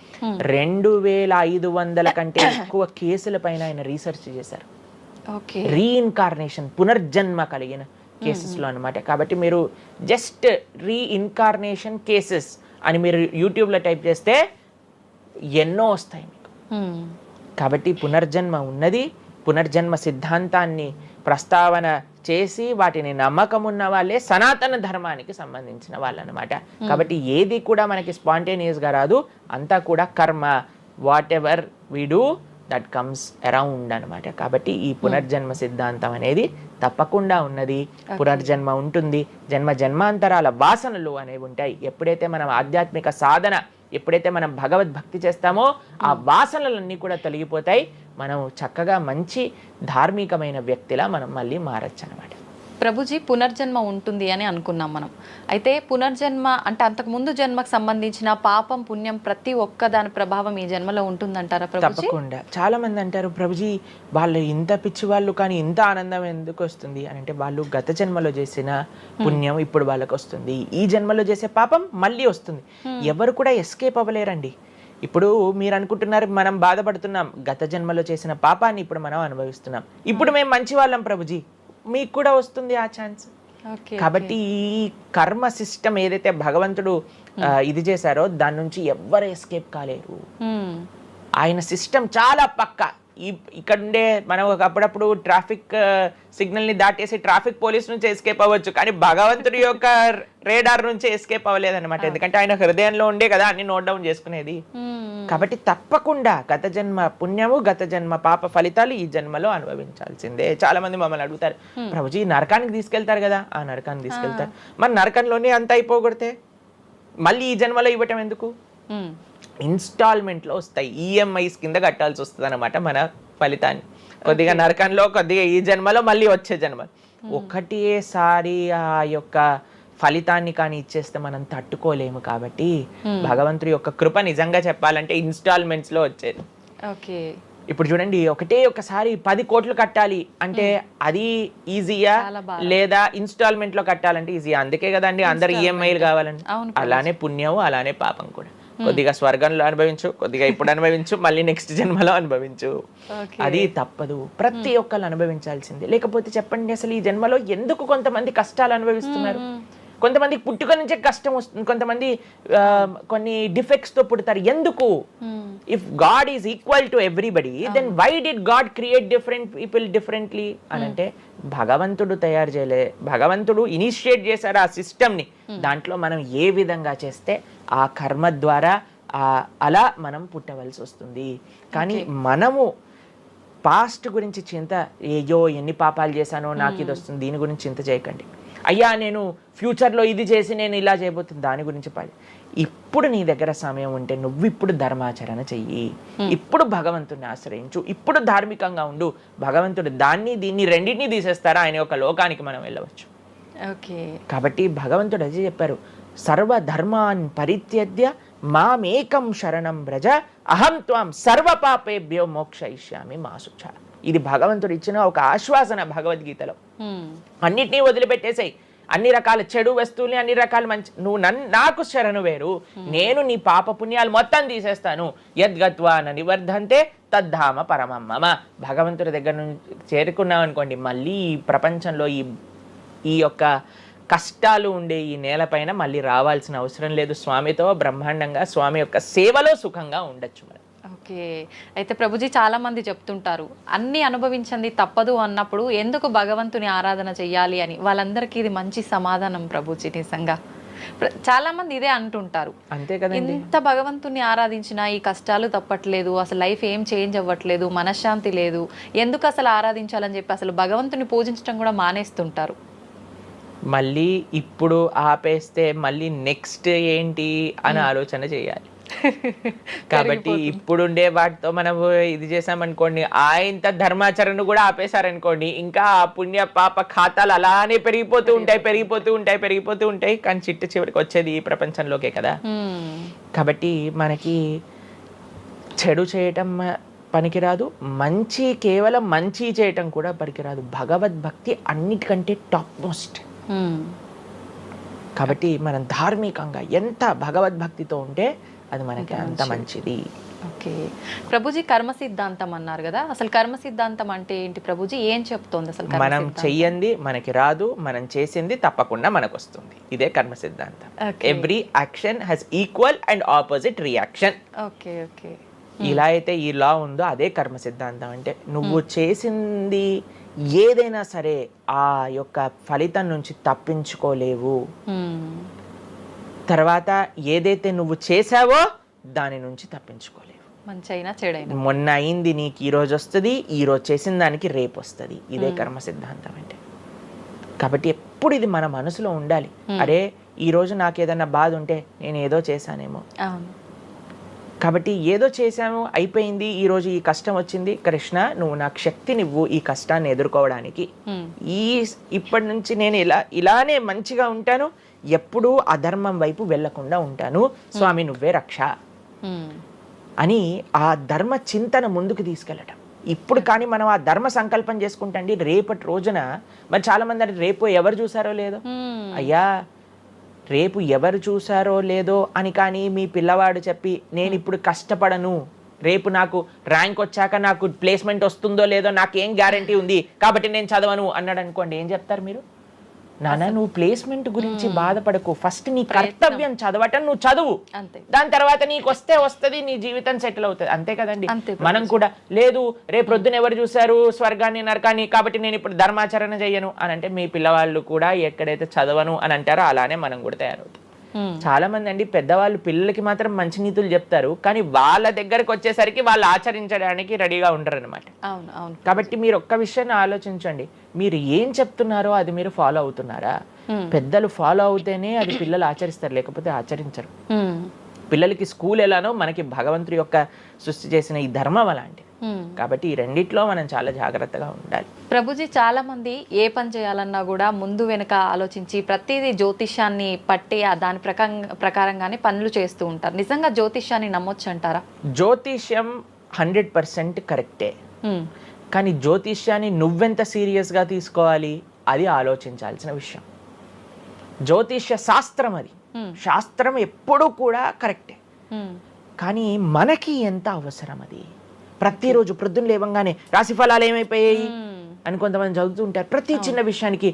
Speaker 3: 2500 కంటే ఎక్కువ కేసుల పైన ఆయన రీసెర్చ్ చేశారు. రీఇన్కార్నేషన్, పునర్జన్మ కలిగిన కేసెస్లో అనమాట. కాబట్టి మీరు జస్ట్ రీఇన్కార్నేషన్ కేసెస్ అని మీరు యూట్యూబ్లో టైప్ చేస్తే ఎన్నో వస్తాయి మీకు. కాబట్టి పునర్జన్మ ఉన్నది. పునర్జన్మ సిద్ధాంతాన్ని ప్రస్తావన చేసి వాటిని నమ్మకం ఉన్న వాళ్ళే సనాతన ధర్మానికి సంబంధించిన వాళ్ళు అనమాట. కాబట్టి ఏది కూడా మనకి స్పాంటేనియస్గా రాదు, అంతా కూడా కర్మ. What ever we do that comes around అనమాట. కాబట్టి ఈ పునర్జన్మ సిద్ధాంతం అనేది తప్పకుండా ఉన్నది. పునర్జన్మ ఉంటుంది. జన్మ జన్మాంతరాల వాసనలు అనేవి ఉంటాయి. ఎప్పుడైతే మనం ఆధ్యాత్మిక సాధన, ఎప్పుడైతే మనం భగవద్భక్తి చేస్తామో ఆ వాసనలన్నీ కూడా తొలగిపోతాయి. మనం చక్కగా మంచి ధార్మికమైన వ్యక్తిలా మనం మళ్ళీ మారచ్చు అనమాట.
Speaker 2: ప్రభుజీ, పునర్జన్మ ఉంటుంది అని అనుకున్నాం మనం. అయితే పునర్జన్మ అంటే అంతకుముందు జన్మకు సంబంధించిన పాపం పుణ్యం ప్రతి ఒక్క దాని ప్రభావం ఈ జన్మలో ఉంటుందంటారా ప్రభుజీ?
Speaker 3: తప్పకుండా. చాలా మంది అంటారు, ప్రభుజీ వాళ్ళు ఇంత పిచ్చి వాళ్ళు కానీ ఇంత ఆనందం ఎందుకు వస్తుంది అని అంటే, వాళ్ళు గత జన్మలో చేసిన పుణ్యం ఇప్పుడు వాళ్ళకి వస్తుంది, ఈ జన్మలో చేసే పాపం మళ్ళీ వస్తుంది. ఎవరు కూడా ఎస్కేప్ అవ్వలేరండి. ఇప్పుడు మీరు అనుకుంటున్నారు మనం బాధపడుతున్నాం, గత జన్మలో చేసిన పాపాన్ని ఇప్పుడు మనం అనుభవిస్తున్నాం, ఇప్పుడు మేము మంచి వాళ్ళం ప్రభుజీ, మీకు కూడా వస్తుంది ఆ ఛాన్స్. కాబట్టి ఈ కర్మ సిస్టమ్ ఏదైతే భగవంతుడు ఇది చేశారో దాని నుంచి ఎవ్వరు ఎస్కేప్ కాలేరు. ఆయన సిస్టమ్ చాలా పక్కా. ఇక్కడ ఉండే మనం అప్పుడప్పుడు ట్రాఫిక్ సిగ్నల్ ని దాటేసి ట్రాఫిక్ పోలీస్ నుంచి ఎస్కేప్ అవ్వచ్చు, కానీ భగవంతుడి యొక్క రేడార్ నుంచి ఎస్కేప్ అవ్వలేదన్నమాట. ఎందుకంటే ఆయన హృదయంలో ఉండే కదా అన్ని నోట్ డౌన్ చేసుకునేది. కాబట్టి తప్పకుండా గత జన్మ పుణ్యము, గత జన్మ పాప ఫలితాలు ఈ జన్మలో అనుభవించాల్సిందే. చాలా మంది మమ్మల్ని అడుగుతారు, ప్రభుజీ నరకానికి తీసుకెళ్తారు కదా. ఆ నరకానికి తీసుకెళ్తారు, మరి నరకంలోనే అంత అయిపోగొడితే మళ్ళీ ఈ జన్మలో ఇవ్వటం ఎందుకు? ఇన్స్టాల్మెంట్లో వస్తాయి, ఈఎంఐస్ కింద కట్టాల్సి వస్తుంది అనమాట మన ఫలితాన్ని. కొద్దిగా నరకంలో, కొద్దిగా ఈ జన్మలో, మళ్ళీ వచ్చే జన్మ. ఒకటేసారి ఆ యొక్క ఫలితాన్ని కానీ ఇచ్చేస్తే మనం తట్టుకోలేము. కాబట్టి భగవంతుడి యొక్క కృప నిజంగా చెప్పాలంటే ఇన్స్టాల్మెంట్స్ లో వచ్చేది. ఇప్పుడు చూడండి, ఒకసారి 10 కోట్లు కట్టాలి అంటే అది ఈజీయా, లేదా ఇన్స్టాల్మెంట్ లో కట్టాలంటే ఈజీయా? అందుకే కదండి అందరు ఈఎంఐలు కావాలండి. అలానే పుణ్యము, అలానే పాపం కూడా. కొద్దిగా స్వర్గంలో అనుభవించు, కొద్దిగా ఇప్పుడు అనుభవించు, మళ్ళీ నెక్స్ట్ జన్మలో అనుభవించు. అది తప్పదు, ప్రతి ఒక్కళ్ళు అనుభవించాల్సిందే. లేకపోతే చెప్పండి, అసలు ఈ జన్మలో ఎందుకు కొంతమంది కష్టాలు అనుభవిస్తున్నారు? కొంతమందికి పుట్టుక నుంచే కష్టం వస్తుంది, కొంతమంది కొన్ని డిఫెక్ట్స్ తో పుడతారు. ఎందుకు? If God is equal to everybody, then why did God create different people differently అని అంటే, భగవంతుడు తయారు చేయలే, భగవంతుడు ఇనిషియేట్ చేశారు ఆ సిస్టమ్ ని. దాంట్లో మనం ఏ విధంగా చేస్తే ఆ కర్మ ద్వారా అలా మనం పుట్టవలసి వస్తుంది. కానీ మనము పాస్ట్ గురించి చింత, ఏయో ఎన్ని పాపాలు చేశానో నాకు ఇది వస్తుంది, దీని గురించి చింత చేయకండి. అయ్యా నేను ఫ్యూచర్లో ఇది చేసి నేను ఇలా చేయబోతుంది, దాని గురించి ఇప్పుడు నీ దగ్గర సమయం ఉంటే నువ్వు ఇప్పుడు ధర్మాచరణ చెయ్యి, ఇప్పుడు భగవంతుడిని ఆశ్రయించు, ఇప్పుడు ధార్మికంగా ఉండు. భగవంతుడు దాన్ని దీన్ని రెండింటినీ తీసేస్తారా, ఆయన యొక్క లోకానికి మనం వెళ్ళవచ్చు. కాబట్టి భగవంతుడు అదే చెప్పారు, సర్వధర్మాన్ పరిత్యజ్య మామేకం శరణం వ్రజ అహం త్వాం సర్వ పాపేభ్యో మోక్షయిష్యామి మా శుచ. ఇది భగవంతుడు ఇచ్చిన ఒక ఆశ్వాసన భగవద్గీతలో. అన్నిటినీ వదిలిపెట్టేసాయి, అన్ని రకాల చెడు వస్తువుల్ని, అన్ని రకాల మంచి, నువ్వు నాకు శరణు వేరు, నేను నీ పాప పుణ్యాలు మొత్తం తీసేస్తాను. యద్గత్వా నివర్ధంతే తద్ధామ పరమం మమ. భగవంతుడి దగ్గర నుంచి చేరుకున్నాం అనుకోండి, మళ్ళీ ఈ ప్రపంచంలో ఈ యొక్క కష్టాలు ఉండే ఈ నేలపైన మళ్ళీ రావాల్సిన అవసరం లేదు. స్వామితో బ్రహ్మాండంగా స్వామి యొక్క సేవలో సుఖంగా ఉండొచ్చు మనం.
Speaker 2: ఓకే, అయితే ప్రభుజీ చాలా మంది చెప్తుంటారు, అన్ని అనుభవించండి తప్పదు అన్నప్పుడు ఎందుకు భగవంతుని ఆరాధన చెయ్యాలి అని. వాళ్ళందరికీ ఇది మంచి సమాధానం ప్రభుజీ. నిజంగా చాలా మంది ఇదే అంటుంటారు,
Speaker 3: అంతే కదండి,
Speaker 2: ఎంత భగవంతుని ఆరాధించినా ఈ కష్టాలు తప్పట్లేదు, అసలు లైఫ్ ఏం చేంజ్ అవ్వట్లేదు, మనశ్శాంతి లేదు, ఎందుకు అసలు ఆరాధించాలని చెప్పి అసలు భగవంతుని పూజించడం కూడా మానేస్తుంటారు.
Speaker 3: మళ్ళీ ఇప్పుడు ఆపేస్తే మళ్ళీ నెక్స్ట్ ఏంటి అని ఆలోచన చేయాలి. కాబట్టి ఇప్పుడుండే వాటితో మనం ఇది చేసామనుకోండి, ఇంత ధర్మాచరణ కూడా ఆపేశారనుకోండి, ఇంకా ఆ పుణ్య పాప ఖాతాలు అలానే పెరిగిపోతూ ఉంటాయి. కానీ చివరికి వచ్చేది ఈ ప్రపంచంలోకే కదా. కాబట్టి మనకి చెడు చేయటం పనికిరాదు, కేవలం మంచి చేయటం కూడా పనికిరాదు. భగవద్భక్తి అన్నిటికంటే టాప్ మోస్ట్. కాబట్టి మనం ధార్మికంగా ఎంత భగవద్భక్తితో ఉంటే అది మనకి అంత మంచిది.
Speaker 2: ఓకే ప్రభుజీ, కర్మ సిద్ధాంతం అన్నారు కదా, అసలు కర్మ సిద్ధాంతం అంటే ఏంటి ప్రభుజీ? ఏం చెప్తోంది అసలు?
Speaker 3: మనం చెయ్యంది మనకి రాదు, మనం చేసింది తప్పకుండా మనకు వస్తుంది. ఇదే కర్మ సిద్ధాంతం. Every action has equal and opposite reaction.
Speaker 2: Okay okay.
Speaker 3: ఇలా అయితే ఈ లా ఉందో అదే కర్మ సిద్ధాంతం. అంటే నువ్వు చేసింది ఏదైనా సరే ఆ యొక్క ఫలితం నుంచి తప్పించుకోలేవు. తర్వాత ఏదైతే నువ్వు చేసావో దాని నుంచి తప్పించుకోలేవు.
Speaker 2: మంచి అయినా చెడైనా,
Speaker 3: మొన్న అయింది నీకు ఈ రోజు వస్తుంది, ఈ రోజు చేసిన దానికి రేపు వస్తుంది. ఇదే కర్మ సిద్ధాంతం అంటే. కాబట్టి ఎప్పుడు ఇది మన మనసులో ఉండాలి. అరే ఈ రోజు నాకు ఏదైనా బాధ ఉంటే నేను ఏదో చేశానేమో, కాబట్టి ఏదో చేశాను అయిపోయింది, ఈ రోజు ఈ కష్టం వచ్చింది, కృష్ణ నువ్వు నాకు శక్తినివ్వు ఈ కష్టాన్ని ఎదుర్కోవడానికి. ఇప్పటి నుంచి నేను ఇలానే మంచిగా ఉంటాను, ఎప్పుడూ అధర్మం వైపు వెళ్లకుండా ఉంటాను, స్వామి నువ్వే రక్ష అని ఆ ధర్మ చింతన ముందుకు తీసుకెళ్ళటం. ఇప్పుడు కానీ మనం ఆ ధర్మ సంకల్పం చేసుకుంటండి రేపటి రోజున. మరి చాలా మంది అంటే రేపు ఎవరు చూసారో లేదో, అయ్యా రేపు ఎవరు చూసారో లేదో అని కానీ మీ పిల్లవాడు చెప్పి నేను ఇప్పుడు కష్టపడను, రేపు నాకు ర్యాంక్ వచ్చాక నాకు ప్లేస్మెంట్ వస్తుందో లేదో నాకేం గ్యారంటీ ఉంది కాబట్టి నేను చదవను అన్నాడు అనుకోండి, ఏం చెప్తారు మీరు? నాన్న నువ్వు ప్లేస్మెంట్ గురించి బాధపడకు, ఫస్ట్ నీ కర్తవ్యం చదవటం నువ్వు చదువు, దాని తర్వాత నీకు వస్తే వస్తుంది, నీ జీవితం సెటిల్ అవుతుంది. అంతే కదండి. మనం కూడా లేదు రేపు ప్రొద్దున ఎవరు చూసారు స్వర్గాన్ని నరకాన్ని కాబట్టి నేను ఇప్పుడు ధర్మాచరణ చెయ్యను అని అంటే మీ పిల్లవాళ్ళు కూడా ఎక్కడైతే చదవను అని అంటారో అలానే మనం కూడా తయారవుతాం. చాలా మంది అండి పెద్దవాళ్ళు పిల్లలకి మాత్రం మంచి నీతులు చెప్తారు, కానీ వాళ్ళ దగ్గరకు వచ్చేసరికి వాళ్ళు ఆచరించడానికి రెడీగా ఉండరు అనమాట. కాబట్టి మీరు ఒక్క విషయాన్ని ఆలోచించండి, మీరు ఏం చెప్తున్నారో అది మీరు ఫాలో అవుతున్నారా? పెద్దలు ఫాలో అవుతేనే అది పిల్లలు ఆచరిస్తారు, లేకపోతే ఆచరించరు. పిల్లలకి స్కూల్ ఎలానో మనకి భగవంతుడి యొక్క సృష్టి చేసిన ఈ ధర్మం అలాంటిది. కాబట్టి ఈ రెండిట్లో మనం చాలా జాగ్రత్తగా ఉండాలి.
Speaker 2: ప్రభుజీ చాలా మంది ఏ పని చేయాలన్నా కూడా ముందు వెనుక ఆలోచించి ప్రతిదీ జ్యోతిష్యాన్ని పట్టి దాని ప్రకారంగానే పనులు చేస్తూ ఉంటారు. నిజంగా జ్యోతిష్యాన్ని నమ్మొచ్చు అంటారా?
Speaker 3: జ్యోతిష్యం 100% కరెక్టే, కానీ జ్యోతిష్యాన్ని నువ్వెంత సీరియస్గా తీసుకోవాలి అది ఆలోచించాల్సిన విషయం. జ్యోతిష్య శాస్త్రం అది, శాస్త్రం ఎప్పుడూ కూడా కరెక్టే, కానీ మనకి ఎంత అవసరం అది. ప్రతిరోజు ప్రొద్దున లేవంగానే రాశి ఫలాలు ఏమైపోయాయి అని కొంతమంది చదువుతూ ఉంటారు. ప్రతి చిన్న విషయానికి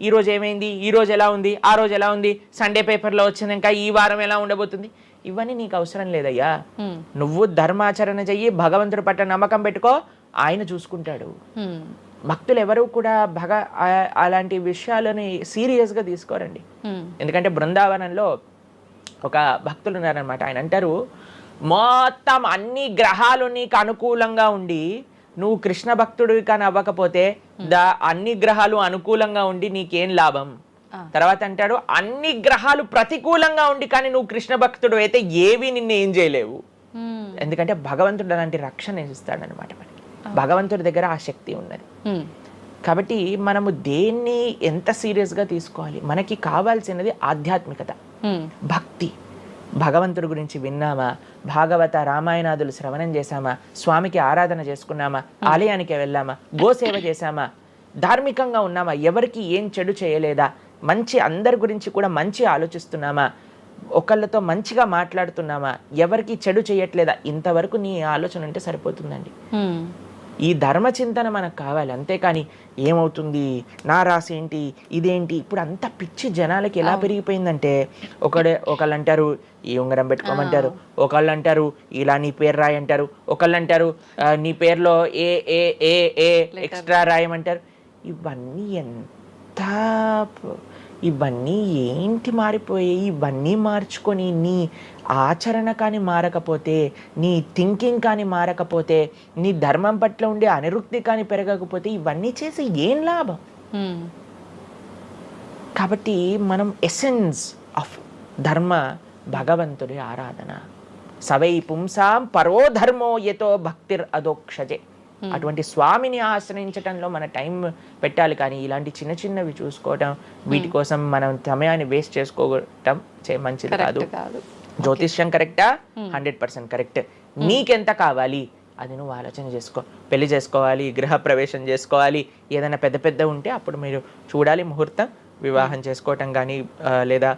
Speaker 3: ఈ రోజు ఏమైంది, ఈ రోజు ఎలా ఉంది, ఆ రోజు ఎలా ఉంది, సండే పేపర్లో వచ్చింది, ఇంకా ఈ వారం ఎలా ఉండబోతుంది, ఇవన్నీ నీకు అవసరం లేదయ్యా. నువ్వు ధర్మాచరణ చెయ్యి, భగవంతుడి పట్ల నమ్మకం పెట్టుకో, ఆయన చూసుకుంటాడు. భక్తులు ఎవరు కూడా అలాంటి విషయాలని సీరియస్గా తీసుకోరండి. ఎందుకంటే బృందావనంలో ఒక భక్తులు ఉన్నారనమాట. ఆయన అంటారు, మొత్తం అన్ని గ్రహాలు నీకు అనుకూలంగా ఉండి నువ్వు కృష్ణ భక్తుడివి కానీ అవ్వకపోతే అన్ని గ్రహాలు అనుకూలంగా ఉండి నీకేం లాభం. తర్వాత అంటాడు, అన్ని గ్రహాలు ప్రతికూలంగా ఉండి కానీ నువ్వు కృష్ణ భక్తుడు అయితే ఏవి నిన్ను ఏం చేయలేవు. ఎందుకంటే భగవంతుడు అలాంటి రక్షణ ఇస్తాడనమాట. మనకి భగవంతుడి దగ్గర ఆ శక్తి ఉన్నది. కాబట్టి మనము దేన్ని ఎంత సీరియస్గా తీసుకోవాలి? మనకి కావాల్సినది ఆధ్యాత్మికత, భక్తి. భగవంతుడి గురించి విన్నామా, భాగవత రామాయణాదులు శ్రవణం చేశామా, స్వామికి ఆరాధన చేసుకున్నామా, ఆలయానికి వెళ్ళామా, గోసేవ చేశామా, ధార్మికంగా ఉన్నామా, ఎవరికి ఏం చెడు చేయలేదా, మంచి అందరి గురించి కూడా మంచి ఆలోచిస్తున్నామా, ఒకళ్ళతో మంచిగా మాట్లాడుతున్నామా, ఎవరికి చెడు చేయట్లేదా, ఇంతవరకు నీ ఆలోచన ఉంటే సరిపోతుందండి. ఈ ధర్మ చింతన మనకు కావాలి. అంతేకాని ఏమవుతుంది, నా రాసి ఏంటి, ఇదేంటి, ఇప్పుడు అంత పిచ్చి జనాలకి ఎలా పెరిగిపోయిందంటే ఒకళ్ళు అంటారు ఈ ఉంగరం పెట్టుకోమంటారు, ఒకళ్ళు అంటారు ఇలా నీ పేరు రాయి అంటారు, ఒకళ్ళు అంటారు నీ పేరులో ఏ ఏ ఏ ఏ ఎక్స్ట్రా రాయమంటారు. ఇవన్నీ ఏంటి మారిపోయాయి? ఇవన్నీ మార్చుకొని నీ ఆచరణ కానీ మారకపోతే, నీ థింకింగ్ కానీ మారకపోతే, నీ ధర్మం పట్ల ఉండే అనిరుక్తి కానీ పెరగకపోతే ఇవన్నీ చేసి ఏం లాభం? కాబట్టి మనం ఎసెన్స్ ఆఫ్ ధర్మ భగవంతుడి ఆరాధన. సవై పుంసాం పరో ధర్మో యతో భక్తిర్ అదోక్షజే. అటువంటి స్వామిని ఆశ్రయించటంలో మన టైం పెట్టాలి, కానీ ఇలాంటి చిన్న చిన్నవి చూసుకోవటం, వీటి కోసం మనం సమయాన్ని వేస్ట్ చేసుకోవటం మంచిది కాదు. జ్యోతిష్యం కరెక్టా? 100% కరెక్ట్. నీకెంత కావాలి అది నువ్వు ఆలోచన చేసుకో. పెళ్లి చేసుకోవాలి, గృహ ప్రవేశం చేసుకోవాలి, ఏదైనా పెద్ద ఉంటే అప్పుడు మీరు చూడాలి ముహూర్తం, వివాహం చేసుకోవటం కానీ లేదా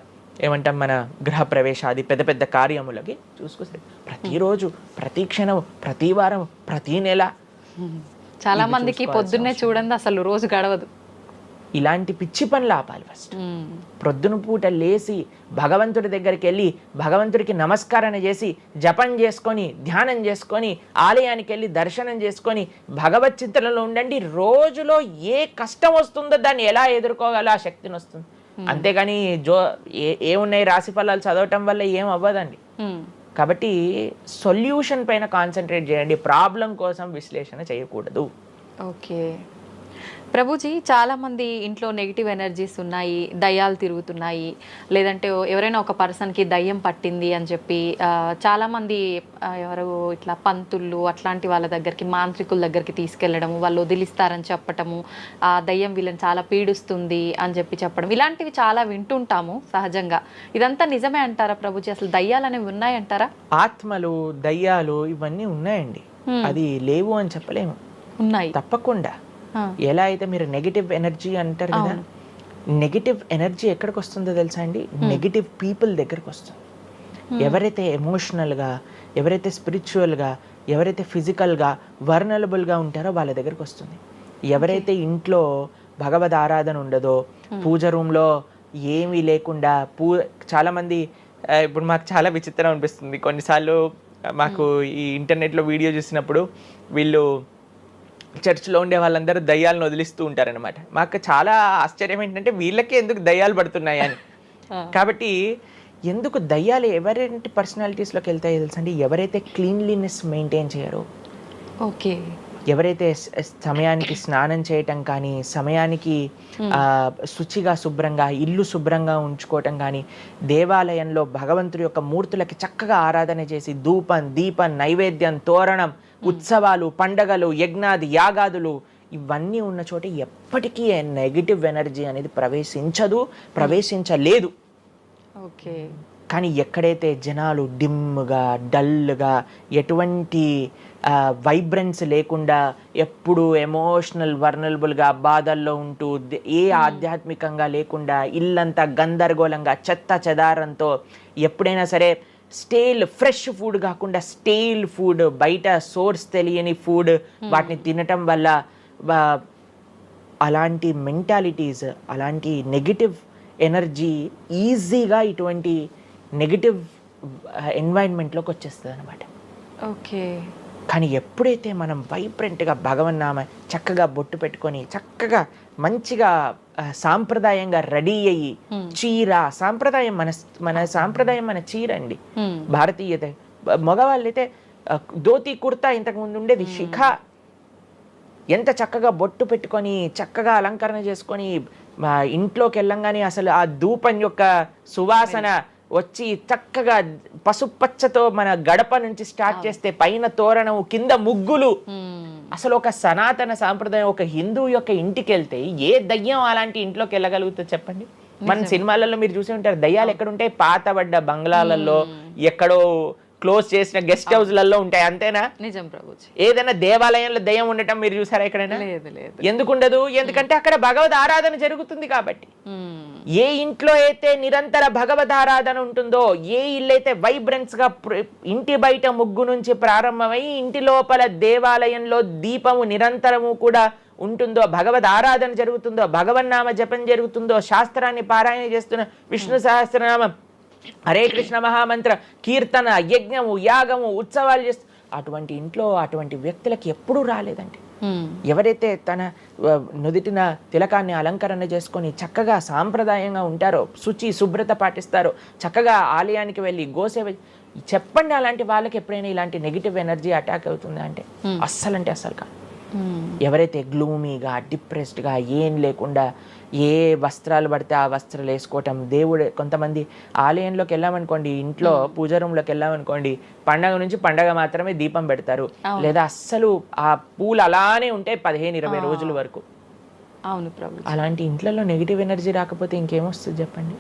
Speaker 3: ఏమంటాం మన గృహ ప్రవేశాది పెద్ద పెద్ద కార్యములకి చూసుకొస్తే ప్రతిరోజు, ప్రతి క్షణం, ప్రతి వారం, ప్రతి నెల
Speaker 2: చాలా మందికి పొద్దున్నే చూడండి అసలు రోజు గడవదు.
Speaker 3: ఇలాంటి పిచ్చి పనులు ఆపాలి. ఫస్ట్ ప్రొద్దున పూట లేచి భగవంతుడి దగ్గరికి వెళ్ళి భగవంతుడికి నమస్కారం చేసి జపం చేసుకొని ధ్యానం చేసుకొని ఆలయానికి వెళ్ళి దర్శనం చేసుకొని భగవత్ చింతనలో ఉండండి. రోజులో ఏ కష్టం వస్తుందో దాన్ని ఎలా ఎదుర్కోగల ఆ శక్తిని వస్తుంది. అంతేగాని ఏమున్నాయి రాశి ఫలాలు చదవటం వల్ల ఏం అవ్వదండి. కాబట్టి సొల్యూషన్ పైన కాన్సన్ట్రేట్ చేయండి, ప్రాబ్లం కోసం విశ్లేషణ చేయకూడదు.
Speaker 2: ఓకే ప్రభుజీ, చాలామంది ఇంట్లో నెగిటివ్ ఎనర్జీస్ ఉన్నాయి, దయ్యాలు తిరుగుతున్నాయి, లేదంటే ఎవరైనా ఒక పర్సన్కి దయ్యం పట్టింది అని చెప్పి చాలామంది ఎవరు ఇట్లా పంతుళ్ళు అట్లాంటి వాళ్ళ దగ్గరికి, మాంత్రికుల దగ్గరికి తీసుకెళ్ళడము, వాళ్ళు వదిలిస్తారని చెప్పటము, ఆ దయ్యం వీళ్ళని చాలా పీడిస్తుంది అని చెప్పడం, ఇలాంటివి చాలా వింటుంటాము సహజంగా. ఇదంతా నిజమే అంటారా ప్రభుజీ? అసలు దయ్యాలు అనేవి ఉన్నాయంటారా?
Speaker 3: ఆత్మలు, దయ్యాలు ఇవన్నీ ఉన్నాయండి, అది లేవు అని చెప్పలేము, ఉన్నాయి తప్పకుండా. ఎలా అయితే మీరు నెగిటివ్ ఎనర్జీ అంటారు కదా, నెగిటివ్ ఎనర్జీ ఎక్కడికి వస్తుందో తెలుసా అండి? నెగిటివ్ పీపుల్ దగ్గరకు వస్తుంది. ఎవరైతే ఎమోషనల్గా, ఎవరైతే స్పిరిచువల్గా, ఎవరైతే ఫిజికల్గా వర్నలబుల్గా ఉంటారో వాళ్ళ దగ్గరకు వస్తుంది. ఎవరైతే ఇంట్లో భగవద్ ఆరాధన ఉండదో, పూజ రూమ్లో ఏమీ లేకుండా చాలామంది, ఇప్పుడు మాకు చాలా విచిత్రం అనిపిస్తుంది కొన్నిసార్లు, మాకు ఈ ఇంటర్నెట్లో వీడియో చూసినప్పుడు వీళ్ళు చర్చ్లో ఉండే వాళ్ళందరూ దయ్యాలను వదిలిస్తూ ఉంటారనమాట. మాకు చాలా ఆశ్చర్యం ఏంటంటే వీళ్ళకే ఎందుకు దయ్యాలు పడుతున్నాయి అని. కాబట్టి ఎందుకు దయ్యాలు ఎవరైతే పర్సనాలిటీస్లోకి వెళ్తాయో తెలుసండి, ఎవరైతే క్లీన్లీనెస్ మెయింటైన్ చేయరో,
Speaker 2: ఓకే,
Speaker 3: ఎవరైతే సమయానికి స్నానం చేయటం కానీ, సమయానికి శుచిగా శుభ్రంగా ఇల్లు శుభ్రంగా ఉంచుకోవటం కానీ, దేవాలయంలో భగవంతుడి యొక్క మూర్తులకి చక్కగా ఆరాధన చేసి ధూపం, దీపం, నైవేద్యం, తోరణం, ఉత్సవాలు, పండగలు, యజ్ఞాది యాగాదులు ఇవన్నీ ఉన్న చోట ఎప్పటికీ నెగిటివ్ ఎనర్జీ అనేది ప్రవేశించలేదు.
Speaker 2: ఓకే.
Speaker 3: కానీ ఎక్కడైతే జనాలు డిమ్గా, డల్గా, ఎటువంటి వైబ్రెన్స్ లేకుండా, ఎప్పుడు ఎమోషనల్ వర్నలబుల్గా బాధల్లో ఉంటూ, ఏ ఆధ్యాత్మికంగా లేకుండా, ఇల్లంతా గందరగోళంగా చెత్త చెదారంతో, ఎప్పుడైనా సరే ఫ్రెష్ ఫుడ్ కాకుండా స్టేల్ ఫుడ్, బయట సోర్స్ తెలియని ఫుడ్ వాటిని తినటం వల్ల అలాంటి మెంటాలిటీస్, అలాంటి నెగిటివ్ ఎనర్జీ ఈజీగా ఇటువంటి నెగిటివ్ ఎన్వైరన్మెంట్లోకి వచ్చేస్తుంది అనమాట.
Speaker 2: ఓకే.
Speaker 3: కానీ ఎప్పుడైతే మనం వైబ్రెంట్గా భగవన్నామ చక్కగా బొట్టు పెట్టుకొని చక్కగా మంచిగా సాంప్రదాయంగా రెడీ అయ్యి, చీర సాంప్రదాయం, మన సాంప్రదాయం మన చీర అండి, భారతీయత. మగవాళ్ళైతే ధోతి కుర్తా ఇంతకుముందు ఉండేది, శిఖ, ఎంత చక్కగా బొట్టు పెట్టుకొని చక్కగా అలంకరణ చేసుకొని ఇంట్లోకి వెళ్ళంగానే అసలు ఆ ధూపం యొక్క సువాసన వచ్చి చక్కగా పసుపచ్చతో మన గడప నుంచి స్టార్ట్ చేస్తే పైన తోరణం, కింద ముగ్గులు. అసలు ఒక సనాతన సాంప్రదాయం, ఒక హిందూ యొక్క ఇంటికి వెళ్తే ఏ దయ్యం అలాంటి ఇంట్లోకి వెళ్ళగలుగుతుంది చెప్పండి? మన సినిమాలలో మీరు చూసి ఉంటారు, దయ్యాలు ఎక్కడుంటాయి? పాతబడ్డ బంగ్లాలలో, ఎక్కడో క్లోజ్ చేసిన గెస్ట్ హౌస్లలో ఉంటాయి, అంతేనా?
Speaker 2: నిజం ప్రభుజీ.
Speaker 3: ఏదైనా దేవాలయంలో దయ్యం ఉండటం మీరు చూసారా ఎక్కడైనా? ఎందుకు ఉండదు? ఎందుకంటే అక్కడ భగవద్ ఆరాధన జరుగుతుంది కాబట్టి. ఏ ఇంట్లో అయితే నిరంతర భగవద్ ఆరాధన ఉంటుందో, ఏ ఇల్లు అయితే వైబ్రెన్స్ గా ఇంటి బయట ముగ్గు నుంచి ప్రారంభమై ఇంటి లోపల దేవాలయంలో దీపము నిరంతరము కూడా ఉంటుందో, భగవద్ ఆరాధన జరుగుతుందో, భగవన్నామ జపం జరుగుతుందో, శాస్త్రాన్ని పారాయణ చేస్తున్న విష్ణు సహస్రనామం, హరే కృష్ణ మహామంత్ర కీర్తన, యజ్ఞము, యాగము, ఉత్సవాలు చేస్తూ, అటువంటి ఇంట్లో అటువంటి వ్యక్తులకి ఎప్పుడూ రాలేదండి. ఎవరైతే తన నుదిటిన తిలకాన్ని అలంకరణ చేసుకొని చక్కగా సాంప్రదాయంగా ఉంటారో, శుచి శుభ్రత పాటిస్తారో, చక్కగా ఆలయానికి వెళ్ళి గోసేవ, చెప్పండి అలాంటి వాళ్ళకి ఎప్పుడైనా ఇలాంటి నెగిటివ్ ఎనర్జీ అటాక్ అవుతుందా అంటే అస్సలు కాదు. ఎవరైతే గ్లూమీగా, డిప్రెస్డ్గా, ఏం లేకుండా ఏ వస్త్రాలు పడితే ఆ వస్త్రాలు వేసుకోవటం, దేవుడు, కొంతమంది ఆలయంలోకి వెళ్ళామనుకోండి, ఇంట్లో పూజ రూమ్లోకి వెళ్ళామనుకోండి, పండగ నుంచి పండగ మాత్రమే దీపం పెడతారు, లేదా అస్సలు ఆ పూలు అలానే ఉంటాయి 15-20 రోజుల వరకు.
Speaker 2: అవును ప్రభు.
Speaker 3: అలాంటి ఇంట్లలో నెగిటివ్ ఎనర్జీ రాకపోతే ఇంకేమొస్తుంది చెప్పండి?